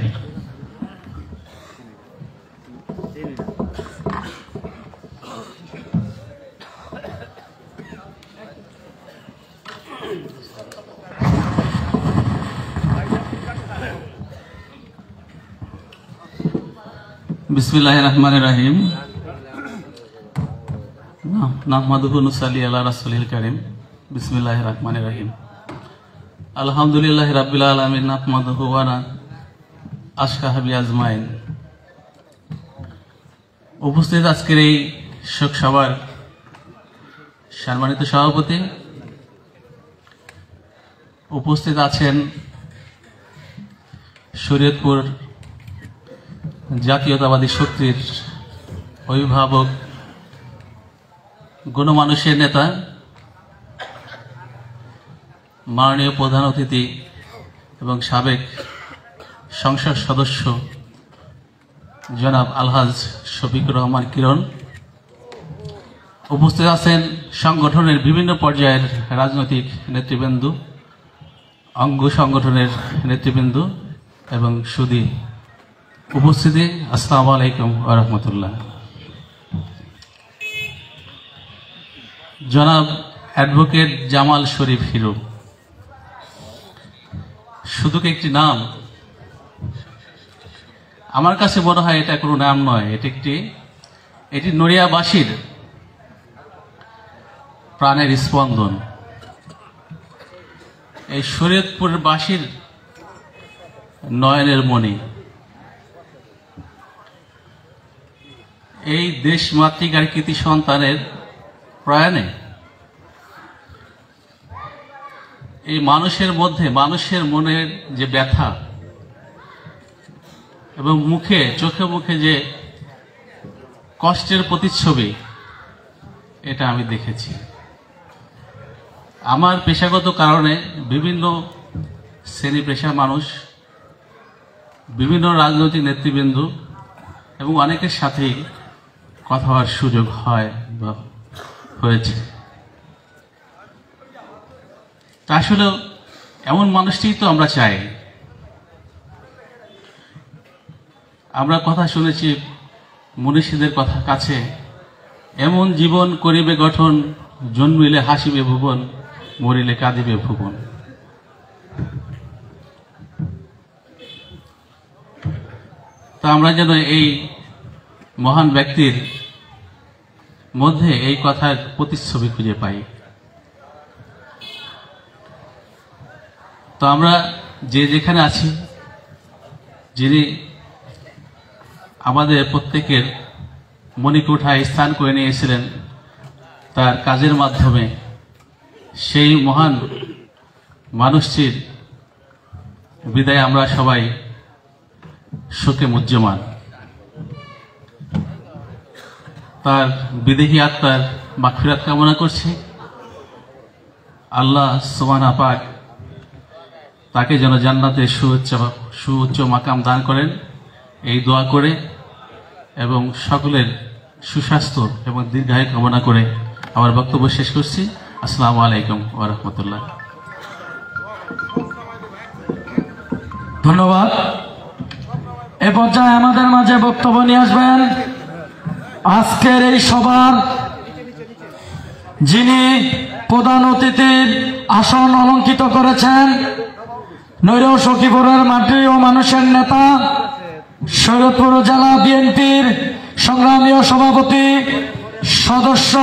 बिस्मिल्लाहिर रहमानिर रहीम। नाहमादुहु नुसल्ली अला रसूलिल करीम। बिस्मिल्लाहिर रहमानिर रहीम। अल्हम्दुलिल्लाहि रब्बिल आलामीन नाहमादुहु व आशकाहाबि आजमाइन। উপস্থিত আজকের এই শোক সভার সম্মানিত সভাপতি, উপস্থিত আছেন শরীয়তপুর জাতীয়তাবাদী শক্তির অভিভাবক, গণমানুষের নেতা, মাননীয় প্রধান অতিথি এবং সাবেক সংসদ সদস্য জনাব আলহাজ শফিকুর রহমান কিরণ। উপস্থিত আছেন সংগঠনের বিভিন্ন পর্যায়ের রাজনৈতিক নেতৃবৃন্দ, অঙ্গ সংগঠনের নেতৃবৃন্দ এবং সুধী উপস্থিতি। আসসালামু আলাইকুম ওয়া রাহমাতুল্লাহ। জনাব অ্যাডভোকেট জামাল শরীফ হিরু শুধু একটি নাম? আমার কাছে মনে হয় এটা কোনো নাম নয়, এটি নড়িয়াবাসীর প্রাণের স্পন্দন। এই শরীয়তপুরের বাসীর নয়নের মণি। এই দেশ মাতৃকার কৃতি সন্তানের প্রয়াণে এই মানুষের মধ্যে, মানুষের মনের যে ব্যথা এবং চোখে মুখে যে কষ্টের প্রতিচ্ছবি, এটা আমি দেখেছি। আমার পেশাগত কারণে বিভিন্ন শ্রেণী পেশার মানুষ, বিভিন্ন রাজনৈতিক নেতৃবৃন্দ এবং অনেকের সাথেই কথা হওয়ার সুযোগ হয় বা হয়েছে। তা আসলে এমন মানুষটি তো আমরা চাই। আমরা কথা শুনেছি মনীষীদের কথা কাছে, এমন জীবন করিবে গঠন, জন্মিলে হাসিবে ভুবন, মরিলে কাঁদিবে ভুবন। তা আমরা যেন এই মহান ব্যক্তির মধ্যে এই কথার প্রতিচ্ছবি খুঁজে পাই। তো আমরা যে যেখানে আছি, যিনি আমাদের প্রত্যেকের মণিকোঠায় স্থান করে নিয়েছিলেন, তার কাজের মাধ্যমে সেই মহান মানুষটির বিদায় আমরা সবাই শোকে মুহ্যমান। তার বিদেহী আত্মার মাগফিরাত কামনা করছি। আল্লাহ সুবহানাহু পাক তাকে যেন জান্নাতে সুউচ্চ মাকাম দান করেন এই দোয়া করে এবং সকলের সুস্বাস্থ্য এবং দীর্ঘায়ু কামনা করে আমার বক্তব্য শেষ করছি। আসসালামু আলাইকুম ওয়া রাহমাতুল্লাহ। ধন্যবাদ। এ পর্যায়ে আমাদের মাঝে বক্তব্য নিয়ে আসবেন আজকের এই সভার যিনি প্রধান অতিথির আসন অলঙ্কিত করেছেন, নৈর সখীপুরের মাটি ও মানুষের নেতা, শরীয়তপুর জেলা বিএনপির সংগ্রামী সভাপতি, সদস্য,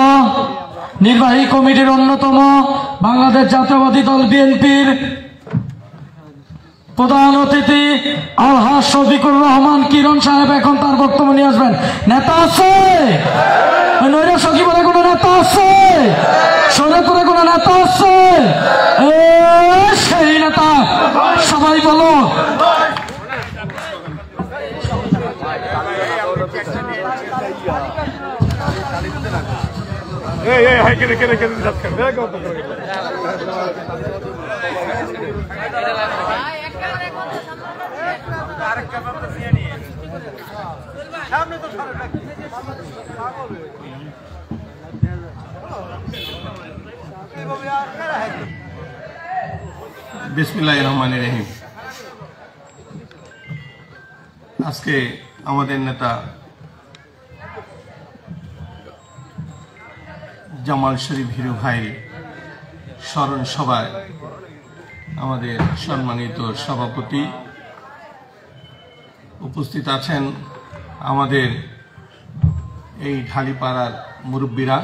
নির্বাহী কমিটির অন্যতম, বাংলাদেশ জাতীয়তাবাদী দল বিএনপির প্রধান অতিথি আলহাজ শফিকুর রহমান কিরণ সাহেব এখন তার বক্তব্য নিয়ে আসবেন। নেতা আছে? নৈর সখীপুরে কোনো নেতা আছে? শরীয়তপুরে কোনো নেতা আছে? সেই নেতা সবাই বলো। বিসমিল্লাহির রহমানির রহিম। আজকে আমাদের নেতা জামাল শরীফ হিরু ভাই স্মরণ সভায় আমাদের সম্মানিত সভাপতি উপস্থিত আছেন, আমাদের এই ঢালিপাড়ার মুরব্বীরা,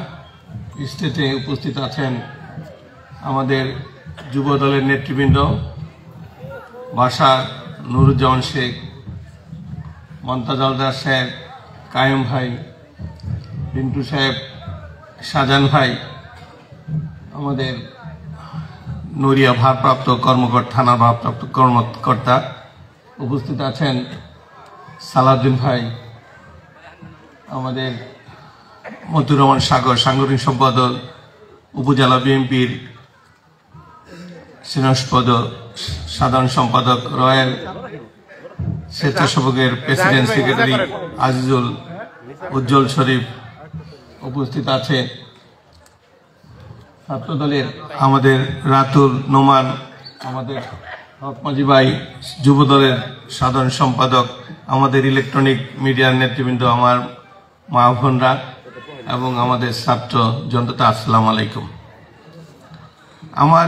স্টেজে উপস্থিত আছেন আমাদের যুব দলের নেতৃবৃন্দ, বাসার নুরুজ্জামান শেখ, মমতাজ আলদার সাহেব, কায়েম ভাই, পিন্টু সাহেব, শাহজাহান ভাই, আমাদের নড়িয়া ভারপ্রাপ্ত কর্মকর্তা, থানা ভারপ্রাপ্ত কর্মকর্তা উপস্থিত আছেন, সালাউদ্দিন ভাই, আমাদের মতিউর রহমান সাগর সাংগঠনিক সম্পাদক, উপজেলা বিএনপির সিনস্পদ সাধারণ সম্পাদক, রয়্যাল স্বেচ্ছাসেবকের প্রেসিডেন্ট সেক্রেটারি আজিজুল উজ্জ্বল শরীফ উপস্থিত আছে, ছাত্রদলের আমাদের রাতুল নোমান, আমাদের হকমাজি ভাই যুব দলের সাধারণ সম্পাদক, আমাদের ইলেকট্রনিক মিডিয়ার নেতৃবৃন্দ, আমার মা বোনরা এবং আমাদের ছাত্র জনতা, আসসালামু আলাইকুম। আমার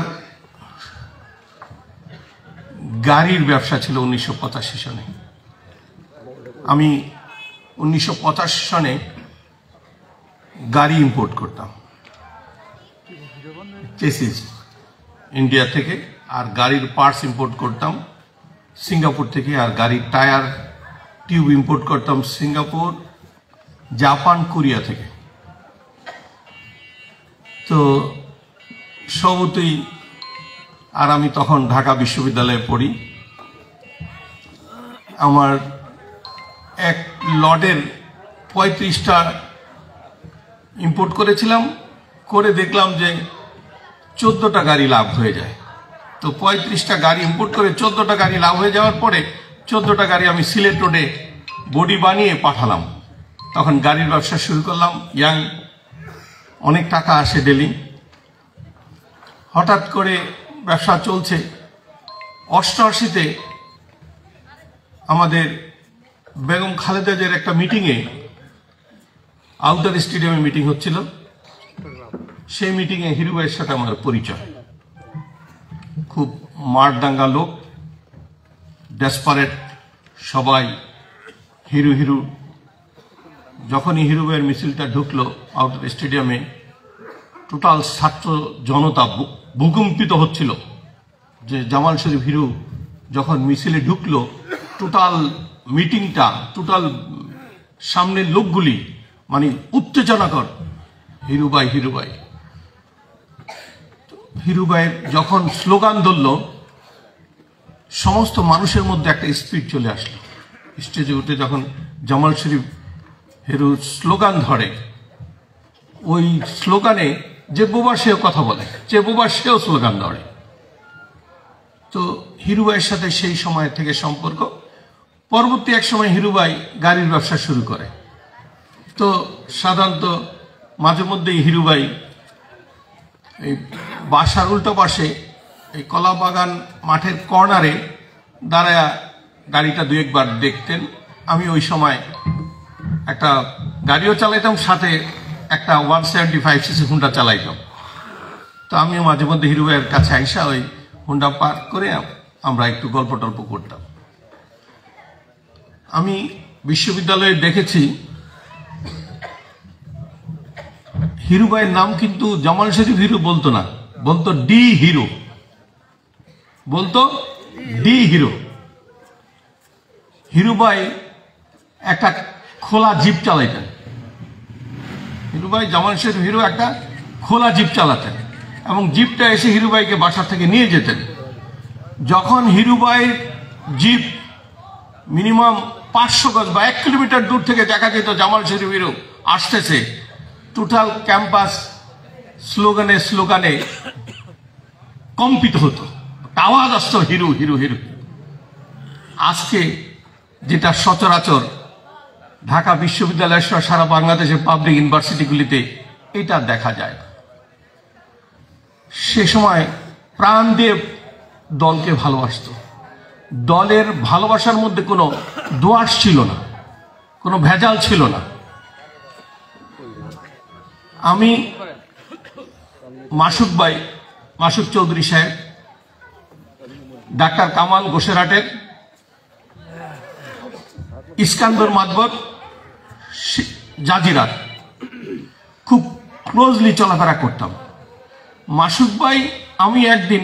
গাড়ির ব্যবসা ছিল 1985 সনে। আমি 1985 সনে গাড়ি ইম্পোর্ট করতাম চেসিস ইন্ডিয়া থেকে, আর গাড়ির পার্টস ইম্পোর্ট করতাম সিঙ্গাপুর থেকে, আর গাড়ির টায়ার টিউব ইম্পোর্ট করতাম সিঙ্গাপুর, জাপান, কোরিয়া থেকে। তো সবতই, আর আমি তখন ঢাকা বিশ্ববিদ্যালয়ে পড়ি। আমার এক লটের 35টা ইম্পোর্ট করেছিলাম, করে দেখলাম যে 14টা গাড়ি লাভ হয়ে যায়। তো 35টা গাড়ি ইম্পোর্ট করে 14টা গাড়ি লাভ হয়ে যাওয়ার পরে 14টা গাড়ি আমি সিলেট রোডে বডি বানিয়ে পাঠালাম। তখন গাড়ির ব্যবসা শুরু করলাম, ইয়াং, অনেক টাকা আসে ডেলি। হঠাৎ করে ব্যবসা চলছে, 88-তে আমাদের বেগম খালেদা জিয়ার একটা মিটিংয়ে, আউটার স্টেডিয়ামে মিটিং হচ্ছিল, সেই মিটিংয়ে হিরু ভাইয়ের সাথে আমার পরিচয়। খুব মারদাঙ্গা লোক, ডেসপারেট, সবাই হিরু হিরু। যখনই হিরু ভাইয়ের মিছিলটা ঢুকলো আউটার স্টেডিয়ামে, টোটাল ছাত্র জনতা ভূকম্পিত হচ্ছিল যে জামাল শরীফ হিরু যখন মিছিলে ঢুকলো, টোটাল মিটিংটা, টোটাল সামনের লোকগুলি মানে উত্তেজনাকর। হিরুভাই হিরুভাই। হিরুভাইয়ের যখন স্লোগান ধরল, সমস্ত মানুষের মধ্যে একটা স্পিড চলে আসলো। স্টেজে উঠে যখন জামাল শরীফ হিরু স্লোগান ধরে, ওই স্লোগানে যে বোবা সেও কথা বলে, যে বোবা সেও স্লোগান ধরে। তো হিরুভাইয়ের সাথে সেই সময় থেকে সম্পর্ক। পরবর্তী এক সময় হিরুভাই গাড়ির ব্যবসা শুরু করে। তো সাধারণত মাঝে মধ্যেই হিরুভাই এই বাসার উল্টো পাশে এই কলাবাগান মাঠের কর্নারে দাঁড়ায়া গাড়িটা দু একবার দেখতেন। আমি ওই সময় একটা গাড়িও চালাইতাম, সাথে একটা 175cc হুন্ডা চালাইতাম। তো আমিও মাঝে মধ্যে হিরুভাইয়ের কাছে আইসা ওই হুন্ডা পার্ক করে আমরা একটু গল্প টল্প করতাম। আমি বিশ্ববিদ্যালয়ে দেখেছি হিরুভাইয়ের নাম কিন্তু জামাল শরীফ হিরু বলতো না, বলতো ডি হিরো, বলতো ডি হিরো। হিরুভাই একটা খোলা জিপ চালাইতেন। হিরুভাই জামাল শরীফ হিরো একটা খোলা জিপ চালাতেন এবং জিপটা এসে হিরুভাইকে বাসা থেকে নিয়ে যেতেন। যখন হিরুভাই জিপ মিনিমাম 500 গজ বা 1 কিলোমিটার দূর থেকে দেখা যেত জামাল শরীফ হিরো আসতেছে, টোটাল ক্যাম্পাস স্লোগানে স্লোগানে কম্পিত হতো, আওয়াজ আসতো হিরো হিরো হিরো। আজকে যেটা সচরাচর ঢাকা বিশ্ববিদ্যালয় সহ সারা বাংলাদেশের পাবলিক ইউনিভার্সিটিগুলিতে এটা দেখা যায়। সে সময় প্রাণ দিয়ে দলকে ভালোবাসত। দলের ভালোবাসার মধ্যে কোনো দোয়াশ ছিল না, কোনো ভেজাল ছিল না। আমি মাসুক ভাই, মাসুক চৌধুরী সাহেব, ডাক্তার কামাল গোসেরাটের, ইস্কান্দর মাদবর, জাজিরাত খুব ক্লোজলি চলাফেরা করতাম। মাসুক ভাই আমি একদিন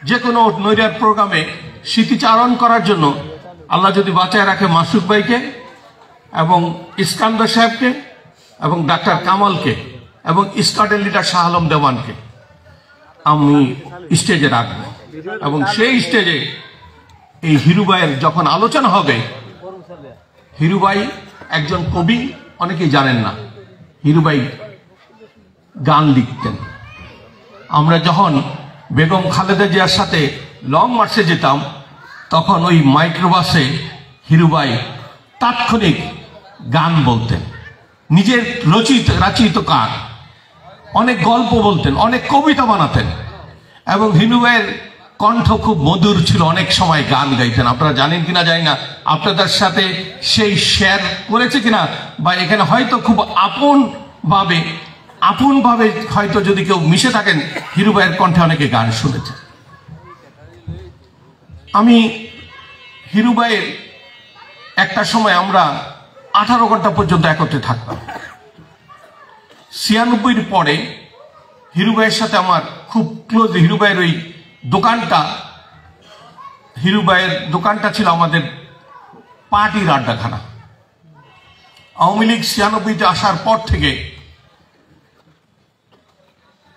যে কোনো নৈরার প্রোগ্রামে স্মৃতিচারণ করার জন্য আল্লাহ যদি বাঁচায় রাখে মাসুক ভাইকে এবং ইস্কান্দর সাহেবকে এবং ডাক্তার কামালকে এবং স্কোয়াডের লিডার শাহ আলম দেওয়ানকে আমি স্টেজে রাখবো এবং সেই স্টেজে এই হিরুভাইয়ের যখন আলোচনা হবে, হিরুভাই একজন কবি, অনেকেই জানেন না, হিরুভাই গান লিখতেন। আমরা যখন বেগম খালেদা জিয়ার সাথে লং মার্চে যেতাম তখন ওই মাইক্রোবাসে হিরুভাই তাৎক্ষণিক গান বলতেন, নিজের রচিত গান, অনেক গল্প বলতেন, অনেক কবিতা বানাতেন এবং হিরুভাইয়ের কণ্ঠ খুব মধুর ছিল, অনেক সময় গান গাইতেন। আপনারা জানেন কিনা জানি না, আপনাদের সাথে সেই শেয়ার করেছে কিনা, বা এখানে হয়তো খুব আপন ভাবে হয়তো যদি কেউ মিশে থাকেন, হিরুভাইয়ের কণ্ঠে অনেকে গান শুনেছে। আমি হিরুভাইয়ের একটা সময় আমরা 18 ঘন্টা পর্যন্ত একত্রে থাকতাম। 96-র পরে হিরুভাইয়ের সাথে আমার খুব ক্লোজ। হিরুভাইয়ের ওই দোকানটা, হিরুভাইয়ের দোকানটা ছিল আমাদের পার্টির আড্ডাখানা। আওয়ামী লীগ 96-তে আসার পর থেকে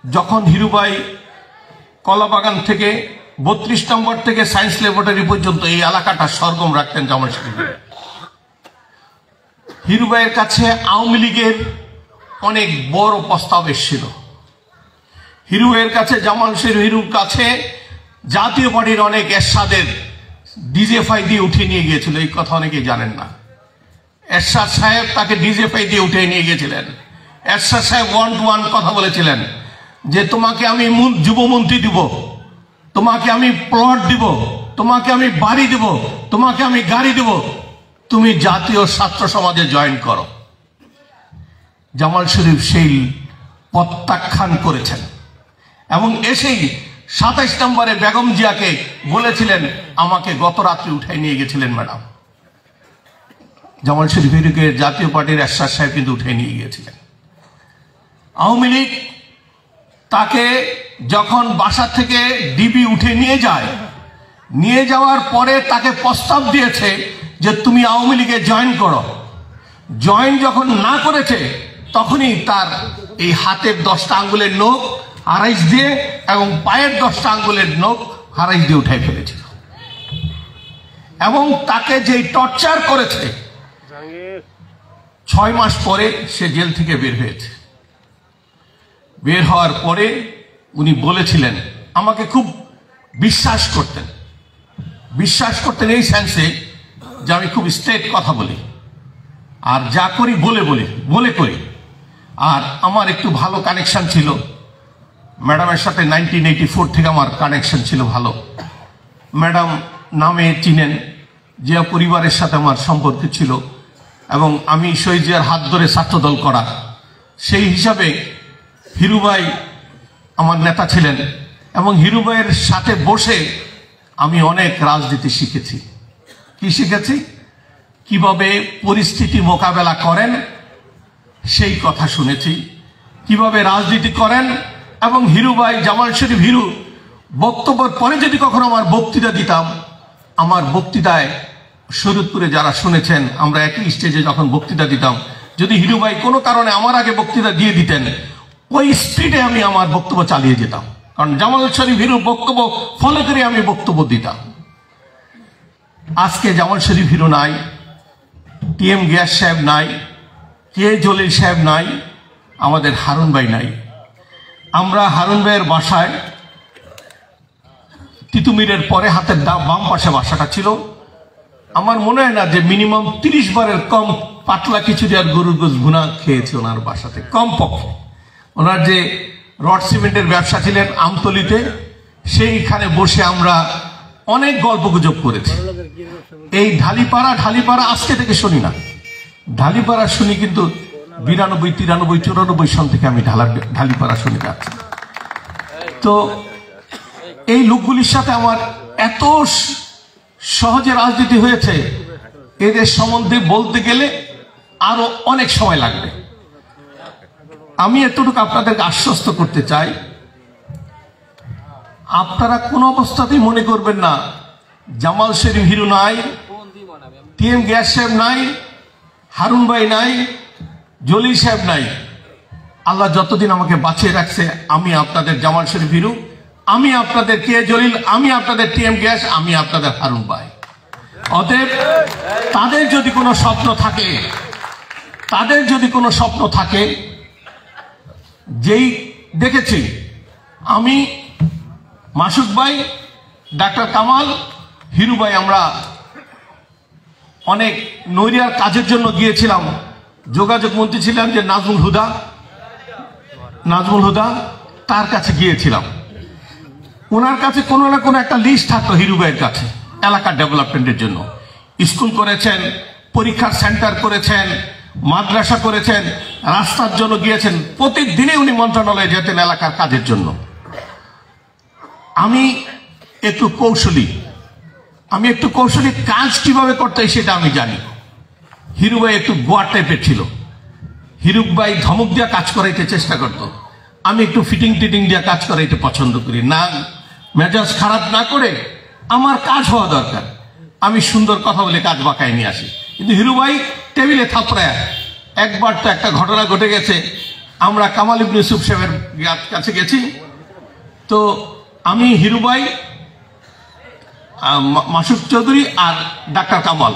যখন হিরুভাই কলাবাগান থেকে 32 নম্বর থেকে সায়েন্স ল্যাবরেটরি পর্যন্ত এই এলাকাটা সরগম রাখতেন জামাল শরীফ। হিরুভাইয়ের কাছে আওয়ামী লীগের অনেক বড় প্রস্তাব এসেছিল। হিরুভাইয়ের কাছে, জামাল শরীফ হিরুর কাছে জাতীয় পার্টির অনেক এরশাদের ডিজেফাই দিয়ে উঠিয়ে নিয়ে গিয়েছিল। এই কথা অনেকেই জানেন না। এরশাদ সাহেব তাকে ডিজেফাই দিয়ে উঠিয়ে নিয়ে গিয়েছিলেন। এরশাদ সাহেব 1-to-1 কথা বলেছিলেন যে তোমাকে আমি যুবমন্ত্রী দিব, তোমাকে আমি প্লট দিব, তোমাকে আমি বাড়ি দিব, তোমাকে আমি গাড়ি দিব, তুমি জাতীয় ছাত্র সমাজে জয়েন করো। জামাল শরীফ সেই প্রত্যাখ্যান করেছেন এবং এসেই 27 নম্বরে বেগম জিয়াকে বলেছিলেন, আমাকে গত রাত্রে উঠাই নিয়ে গেছিলেন ম্যাডাম। জামাল শরীফকে জাতীয় পার্টির এরশাদ সাহেব কিন্তু উঠে নিয়ে গিয়েছিলেন। আওয়ামী লীগ তাকে যখন বাসা থেকে ডিবি উঠে নিয়ে যায়, নিয়ে যাওয়ার পরে তাকে প্রস্তাব দিয়েছে যে তুমি আওয়ামী লীগে জয়েন করো। জয়েন যখন না করেছে তখনই তার এই হাতের 10টা আঙ্গুলের নখ আড়াইশ দিয়ে এবং পায়ের 10টা আঙ্গুলের নখ আড়াইশ দিয়ে উঠাই ফেলেছিল এবং তাকে যে টর্চার করেছে 6 মাস পরে সে জেল থেকে বের হয়েছে। বের হওয়ার পরে উনি বলেছিলেন, আমাকে খুব বিশ্বাস করতেন এই সেন্সে যে আমি খুব স্ট্রেট কথা বলি আর যা করি বলে করি। আর আমার একটু ভালো কানেকশন ছিল ম্যাডামের সাথে, 1984 থেকে আমার কানেকশন ছিল ভালো। ম্যাডাম নামে চিনেন, জিয়া পরিবারের সাথে আমার সম্পর্ক ছিল এবং আমি শহীদ জিয়ার হাত ধরে ছাত্রদল করা, সেই হিসাবে হিরু ভাই আমার নেতা ছিলেন এবং হিরু ভাইয়ের সাথে বসে আমি অনেক রাজনীতি শিখেছি। কি শিখেছি? কিভাবে পরিস্থিতি মোকাবেলা করেন সেই কথা শুনেছি, কিভাবে রাজনীতি করেন। এবং হিরু ভাই, জামাল শরীফ হিরু বক্তব্যের পরে যদি কখনো আমার বক্তৃতা দিতাম, আমার বক্তৃতায় শরীয়তপুরে যারা শুনেছেন, আমরা একই স্টেজে যখন বক্তৃতা দিতাম, যদি হিরু ভাই কোনো কারণে আমার আগে বক্তৃতা দিয়ে দিতেন, ওই স্পিডে আমি আমার বক্তব্য চালিয়ে যেতাম, কারণ জামাল শরীফ হিরুর বক্তব্য ফলো করে আমি বক্তব্য দিতাম। আজকে জামাল শরীফ হিরু নাই, টিএম গিয়াস সাহেব নাই, কে জলিল সাহেব নাই, আমাদের হারুন ভাই নাই। আমরা হারুন ভাইয়ের বাসায় তিতুমিরের পরে হাতের বাম পাশে বাসাটা ছিল। আমার মনে হয় না যে মিনিমাম 30 বারের কম পাতলা খিচুড়ি আর গরুর গোশ ভুনা খেয়েছে ওনার বাসাতে, কম পক্ষে। ওনার যে রড সিমেন্টের ব্যবসা ছিলেন আমতলিতে, সেইখানে বসে আমরা অনেক গল্প গুজব করেছি। এই ঢালিপাড়া আজকে থেকে শুনি না, ঢালিপাড়া শুনি কিন্তু 92, 93, 94 সন থেকে আমি ঢালিপাড়া শুনে যাচ্ছি। তো এই লোকগুলির সাথে আমার এত সহজে রাজনীতি হয়েছে, এদের সম্বন্ধে বলতে গেলে আরো অনেক সময় লাগবে। আমি এতটুকু আপনাদেরকে আশ্বস্ত করতে চাই, আপনারা কোন অবস্থাতেই মনে করবেন না জামাল শরীফ হিরু নাই, টিএম গিয়াস সাহেব নাই, হারুন ভাই নাই, জলিল সাহেব নাই। আল্লাহ যতদিন আমাকে বাঁচিয়ে রাখছে, আমি আপনাদের জামাল শরীফ হিরু, আমি আপনাদের কে জলিল, আমি আপনাদের টিএম গিয়াস, আমি আপনাদের হারুন ভাই। অতএব তাদের যদি কোনো স্বপ্ন থাকে, যেই দেখেছি আমি, মাসুদ ভাই, ডাক্তার কামাল, হিরু ভাই, আমরা অনেক নৈরিয়ার কাজের জন্য গিয়েছিলাম। যোগাযোগ মন্ত্রী ছিলেন যে নাজমুল হুদা, তার কাছে গিয়েছিলাম। ওনার কাছে কোনো না কোনো একটা লিস্ট থাকতো হিরু ভাইয়ের কাছে, এলাকার ডেভেলপমেন্টের জন্য। স্কুল করেছেন, পরীক্ষার সেন্টার করেছেন, মাদ্রাসা করেছেন, রাস্তার জন্য গিয়েছেন। প্রতিদিনই উনি মন্ত্রণালয়ে যেতেন এলাকার কাজের জন্য। আমি একটু কৌশলী কাজ কিভাবে করতে হয় সেটা আমি জানি। হিরু ভাই একটু গোয়া টাইপের ছিল, হিরু ভাই ধমক দিয়া কাজ করাইতে চেষ্টা করত, আমি একটু ফিটিং দিয়া কাজ করাইতে পছন্দ করি না। মেজাজ খারাপ না করে আমার কাজ হওয়া দরকার, আমি সুন্দর কথা বলে কাজ বাঁকায় নিয়ে আসি। কিন্তু হিরু ভাই টেবিলে থাপড়ায়। একবার তো একটা ঘটনা ঘটে গেছে, আমরা কামাল ইবনে ইউসুফ সাহেবের কাছে গেছি, তো আমি, হিরু ভাই, মাসুদ চৌধুরী আর ডাক্তার কামাল।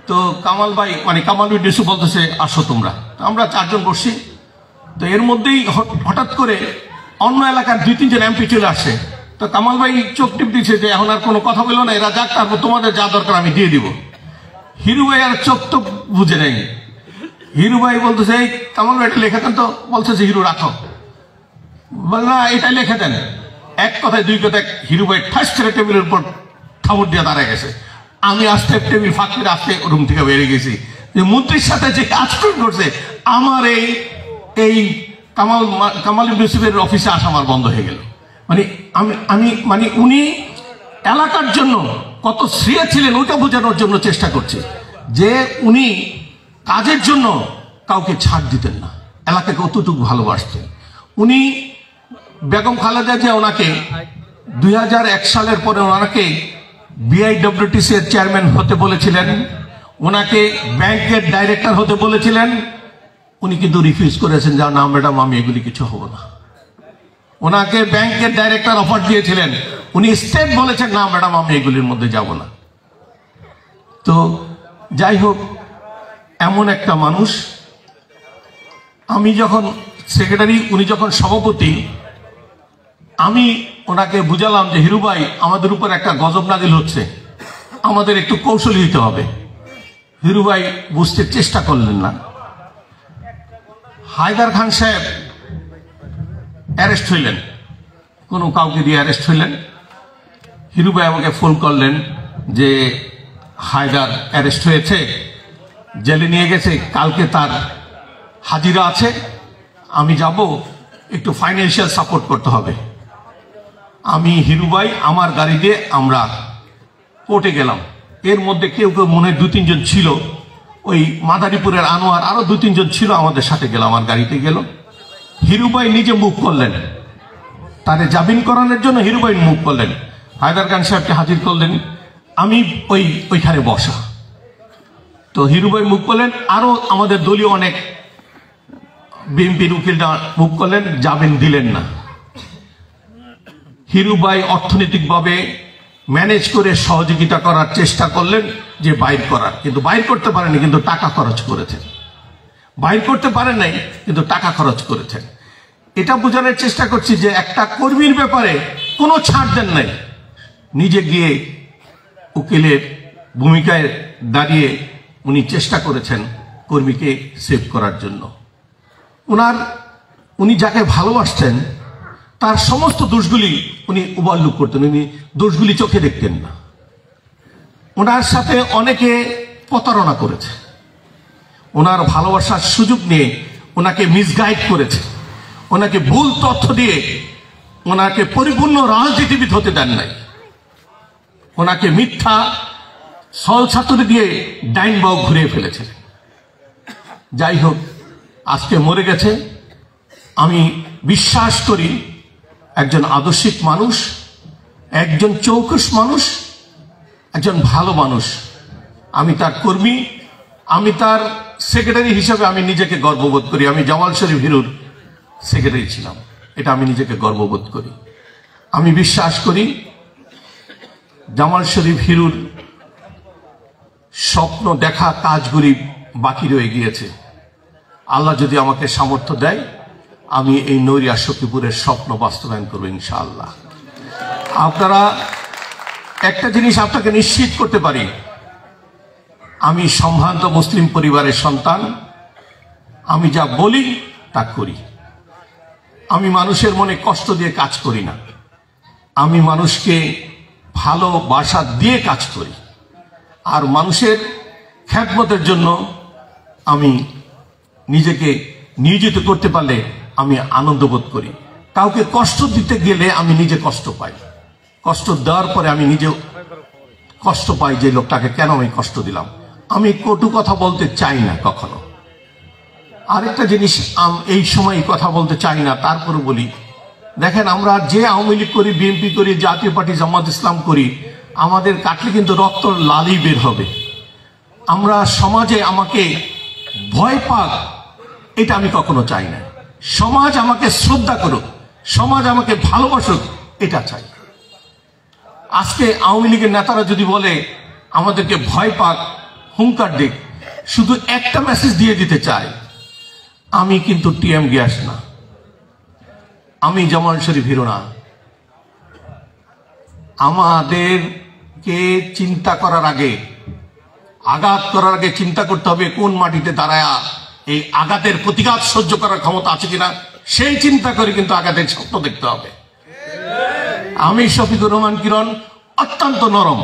তো কামাল ভাই, মানে কামাল ইবনে ইউসুফ বলতেছে আসো তোমরা, আমরা 4 জন বসছি। তো এর মধ্যেই হঠাৎ করে অন্য এলাকার 2-3 জন এমপি চলে আসে। তো কামাল ভাই চোখ টিপ দিচ্ছে যে এখন আর কোনো কথা বলো না, এরা যাক, তারপর তোমাদের যা দরকার আমি দিয়ে দিব। হিরু ভাই আর চোখ তো বুঝে নেই। হিরু ভাই বলতেছে এই কামাল ভাই এটা লেখা দেন তো, বলতেছে হিরু রাখো, বল না এটা লেখা দেন। এক কথায় 2 কথায় হিরু ভাই ঠাস করে টেবিলের উপর থাবড় দিয়ে দাঁড়ায় গেছে। আমি আস্তে টেবিল ফাঁক করে আস্তে রুম থেকে বেরিয়ে গেছি। যে মন্ত্রীর সাথে যে আচরণ করছে, আমার এই কামাল ইবনে ইউসুফের অফিসে আসা আমার বন্ধ হয়ে গেল। মানে উনি এলাকার জন্য কত শ্রেয় ছিলেন ওইটা বোঝানোর জন্য চেষ্টা করছে, যে উনি কাজের জন্য কাউকে ছাড় দিতেন না, এলাকাকে অতটুকু ভালোবাসতেন উনি। বেগম খালেদা জিয়া ওনাকে 2001 সালের পরে ওনাকে বিআইডব্লিউটিসি এর চেয়ারম্যান হতে বলেছিলেন, ওনাকে ব্যাংকের ডাইরেক্টর হতে বলেছিলেন, উনি কিন্তু রিফিউজ করেছেন যে না ম্যাডাম আমি এগুলি কিছু হব না। ওনাকে ব্যাংকের ডাইরেক্টর অফার দিয়েছিলেন, উনি স্টেট বলেছেন না ম্যাডাম আমি এগুলির মধ্যে যাব না। তো যাই হোক, এমন একটা মানুষ, আমি যখন সেক্রেটারি উনি যখন সভাপতি, আমি ওনাকে বুঝালাম যে হিরু ভাই আমাদের উপর একটা গজব নাজিল হচ্ছে, আমাদের একটু কৌশলী হতে হবে। হিরু ভাই বুঝতে চেষ্টা করলেন না। হায়দার খান সাহেব অ্যারেস্ট হইলেন, কোনো কাউকে দিয়ে অ্যারেস্ট হইলেন। হিরু ভাই আমাকে ফোন করলেন যে হায়দার অ্যারেস্ট হয়েছে, জেলে নিয়ে গেছে, কালকে তার হাজিরা আছে, আমি যাব, একটু ফাইন্যান্সিয়াল সাপোর্ট করতে হবে। আমি হিরু ভাই আমার গাড়ি দিয়ে আমরা কোর্টে গেলাম। এর মধ্যে কেউ কেউ মনে হয় 2-3 জন ছিল, ওই মাদারীপুরের আনোয়ার আরো 2-3 জন ছিল, আমাদের সাথে গেল, আমার গাড়িতে গেল। হিরু ভাই নিজে মুভ করলেন, তারে জামিন করানোর জন্য হিরু ভাই মুভ করলেন, হায়দার খান সাহেবকে হাজির করলেন, আমি ওইখানে বসা। তো হিরু ভাই মুভ করলেন, আরো আমাদের দলীয় অনেক বিএনপির উকিলরা মুভ করলেন, জামিন দিলেন না। হিরু ভাই অর্থনৈতিকভাবে ম্যানেজ করে সহযোগিতা করার চেষ্টা করলেন যে বাইর করার, কিন্তু বাইর করতে পারেনি, কিন্তু টাকা খরচ করেছেন। বাইর করতে পারেন নাই, কিন্তু টাকা খরচ করেছেন। এটা বোঝানোর চেষ্টা করছি যে একটা কর্মীর ব্যাপারে কোনো ছাড় দেন নাই, নিজে গিয়ে উকিলের ভূমিকায় দাঁড়িয়ে উনি চেষ্টা করেছেন কর্মীকে সেভ করার জন্য। উনি যাকে ভালোবাসতেন তার সমস্ত দোষগুলি উনি ওভারলুক করতেন, উনি দোষগুলি চোখে দেখতেন না। ওনার সাথে অনেকে প্রতারণা করেছে, ওনার ভালোবাসার সুযোগ নিয়ে ওনাকে মিসগাইড করেছে, ওনাকে ভুল তথ্য দিয়ে ওনাকে পরিপূর্ণ রাজনীতিবিদ হতে দেন নাই, ওনাকে মিথ্যা সল ছাত্র দিয়ে ডাইন বাউ ঘুরিয়ে ফেলেছে। যাই হোক, আজকে মরে গেছে। আমি বিশ্বাস করি একজন আদর্শিক মানুষ, একজন চৌকস মানুষ, একজন ভালো মানুষ। আমি তার কর্মী, আমি তার সেক্রেটারি হিসেবে আমি নিজেকে গর্ববোধ করি। আমি জামাল শরীফ হিরুর সেক্রেটারি ছিলাম, এটা আমি নিজেকে গর্ববোধ করি। আমি বিশ্বাস করি জামাল শরীফ হিরুর স্বপ্ন দেখা কাজগুলি বাকি রয়ে গিয়েছে। আল্লাহ যদি আমাকে সামর্থ্য দেয়, আমি এই নড়িয়া সখীপুরের স্বপ্ন বাস্তবায়ন করব ইনশাআল্লাহ। আপনারা একটা জিনিস আপনাকে নিশ্চিত করতে পারি, আমি সম্ভ্রান্ত মুসলিম পরিবারের সন্তান। আমি যা বলি তা করি। আমি মানুষের মনে কষ্ট দিয়ে কাজ করি না, আমি মানুষকে ভালোবাসা দিয়ে কাজ করি। আর মানুষের খ্যাতমতের জন্য আমি নিজেকে নিয়োজিত করতে পারলে আমি আনন্দ বোধ করি। কাউকে কষ্ট দিতে গেলে আমি নিজে কষ্ট পাই, কষ্ট দেওয়ার পরে আমি নিজে কষ্ট পাই যে লোকটাকে কেন আমি কষ্ট দিলাম। আমি কটু কথা বলতে চাই না কখনো। আরেকটা জিনিস, এই সময় কথা বলতে চাই না, তারপরে বলি, দেখেন আমরা যে আওয়ামী লীগ করি, বিএনপি করি, জাতীয় পার্টি, জামাত ইসলাম করি, আমাদের কাটলে কিন্তু রক্ত লালি বের হবে। আমরা সমাজে আমাকে ভয় পাক, এটা আমি কখনো চাই না। সমাজ আমাকে শ্রদ্ধা করুক, সমাজ আমাকে ভালোবাসুক, এটা চাই। আজকে আওয়ামী লীগের নেতারা যদি বলে আমাদেরকে ভয় পাক, হুঙ্কার দিক, শুধু একটা মেসেজ দিয়ে দিতে চাই, আমি কিন্তু টিএম গ্যাস না, আমি জামাল শরীফ হিরো না। আমাদেরকে চিন্তা করার আগে, আঘাত করার আগে চিন্তা করতে হবে কোন মাটিতে দাঁড়ায়া এই আঘাতের প্রতিঘাত সহ্য করার ক্ষমতা আছে কিনা, সেই চিন্তা করে কিন্তু আঘাতের স্বপ্ন দেখতে হবে। আমি শফিকুর রহমান কিরণ অত্যন্ত নরম,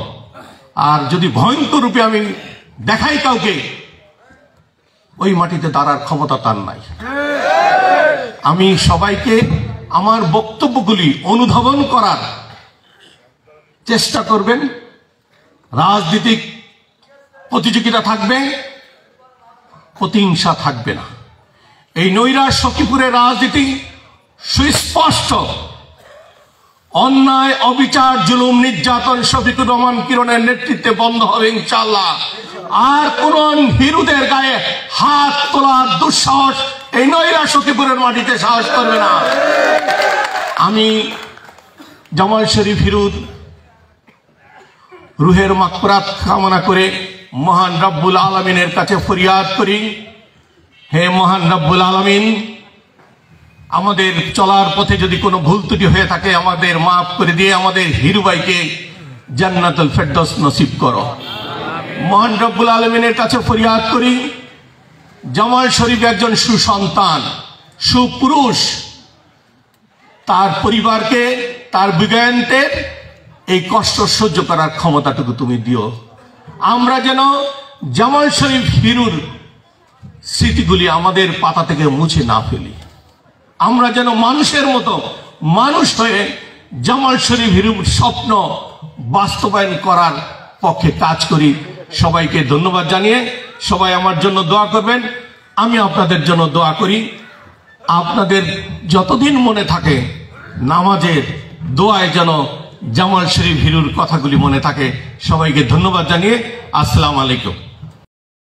আর যদি ভয়ঙ্কর রূপে আমি দেখাই কাউকে, ওই মাটিতে দাঁড়ার ক্ষমতা তার নাই। আমি সবাইকে আমার বক্তব্যগুলি অনুধাবন করার চেষ্টা করবেন। রাজনৈতিক প্রতিযোগিতা থাকবে, প্রতিহিংসা থাকবে না। এই নৈরাশ সখীপুরের রাজনীতি সুস্পষ্ট, অন্যায়, অবিচার, জুলুম, নির্যাতন শফিকুর রহমান কিরণের নেতৃত্বে বন্ধ হবে ইনশাআল্লাহ। আর কোন হিরুদের গায়ে হাত তোলার দুঃসাহস এই নৈরা সখীপুরের মাটিতে সাহস করবে না। আমি জামাল শরীফ হিরুর রুহের মাগফিরাত কামনা করে মহান রব্বুল আলামিনের কাছে ফরিয়াদ করি, হে মহান রব্বুল আলামিন, আমাদের চলার পথে যদি কোনো ভুল ত্রুটি হয়ে থাকে আমাদের মাফ করে দিয়ে আমাদের হিরু ভাইকে জান্নাতুল ফেরদৌস নসিব করো। মহান রব্বুল আলামিনের কাছে ফরিয়াদ করি, জামাল শরীফ একজন সুসন্তান, সুপুরুষ, তার পরিবারকে, তার বিজ্ঞানদের এই কষ্ট সহ্য করার ক্ষমতাটুকু তুমি দিও। আমরা যেন জামাল শরীফ হিরুর স্মৃতিগুলি আমাদের পাতা থেকে মুছে না ফেলি। আমরা যেন মানুষের মতো মানুষ হয়ে জামাল শরীফ হিরুর স্বপ্ন বাস্তবায়ন করার পক্ষে কাজ করি। সবাইকে ধন্যবাদ জানিয়ে সবাই আমার জন্য দোয়া করবেন, আমি আপনাদের জন্য দোয়া করি। আপনাদের যতদিন মনে থাকে নামাজের দোয়ায় যেন জামাল শরীফ হিরুর কথাগুলি মনে থাকে। সবাইকে ধন্যবাদ জানিয়ে আসসালামু আলাইকুম।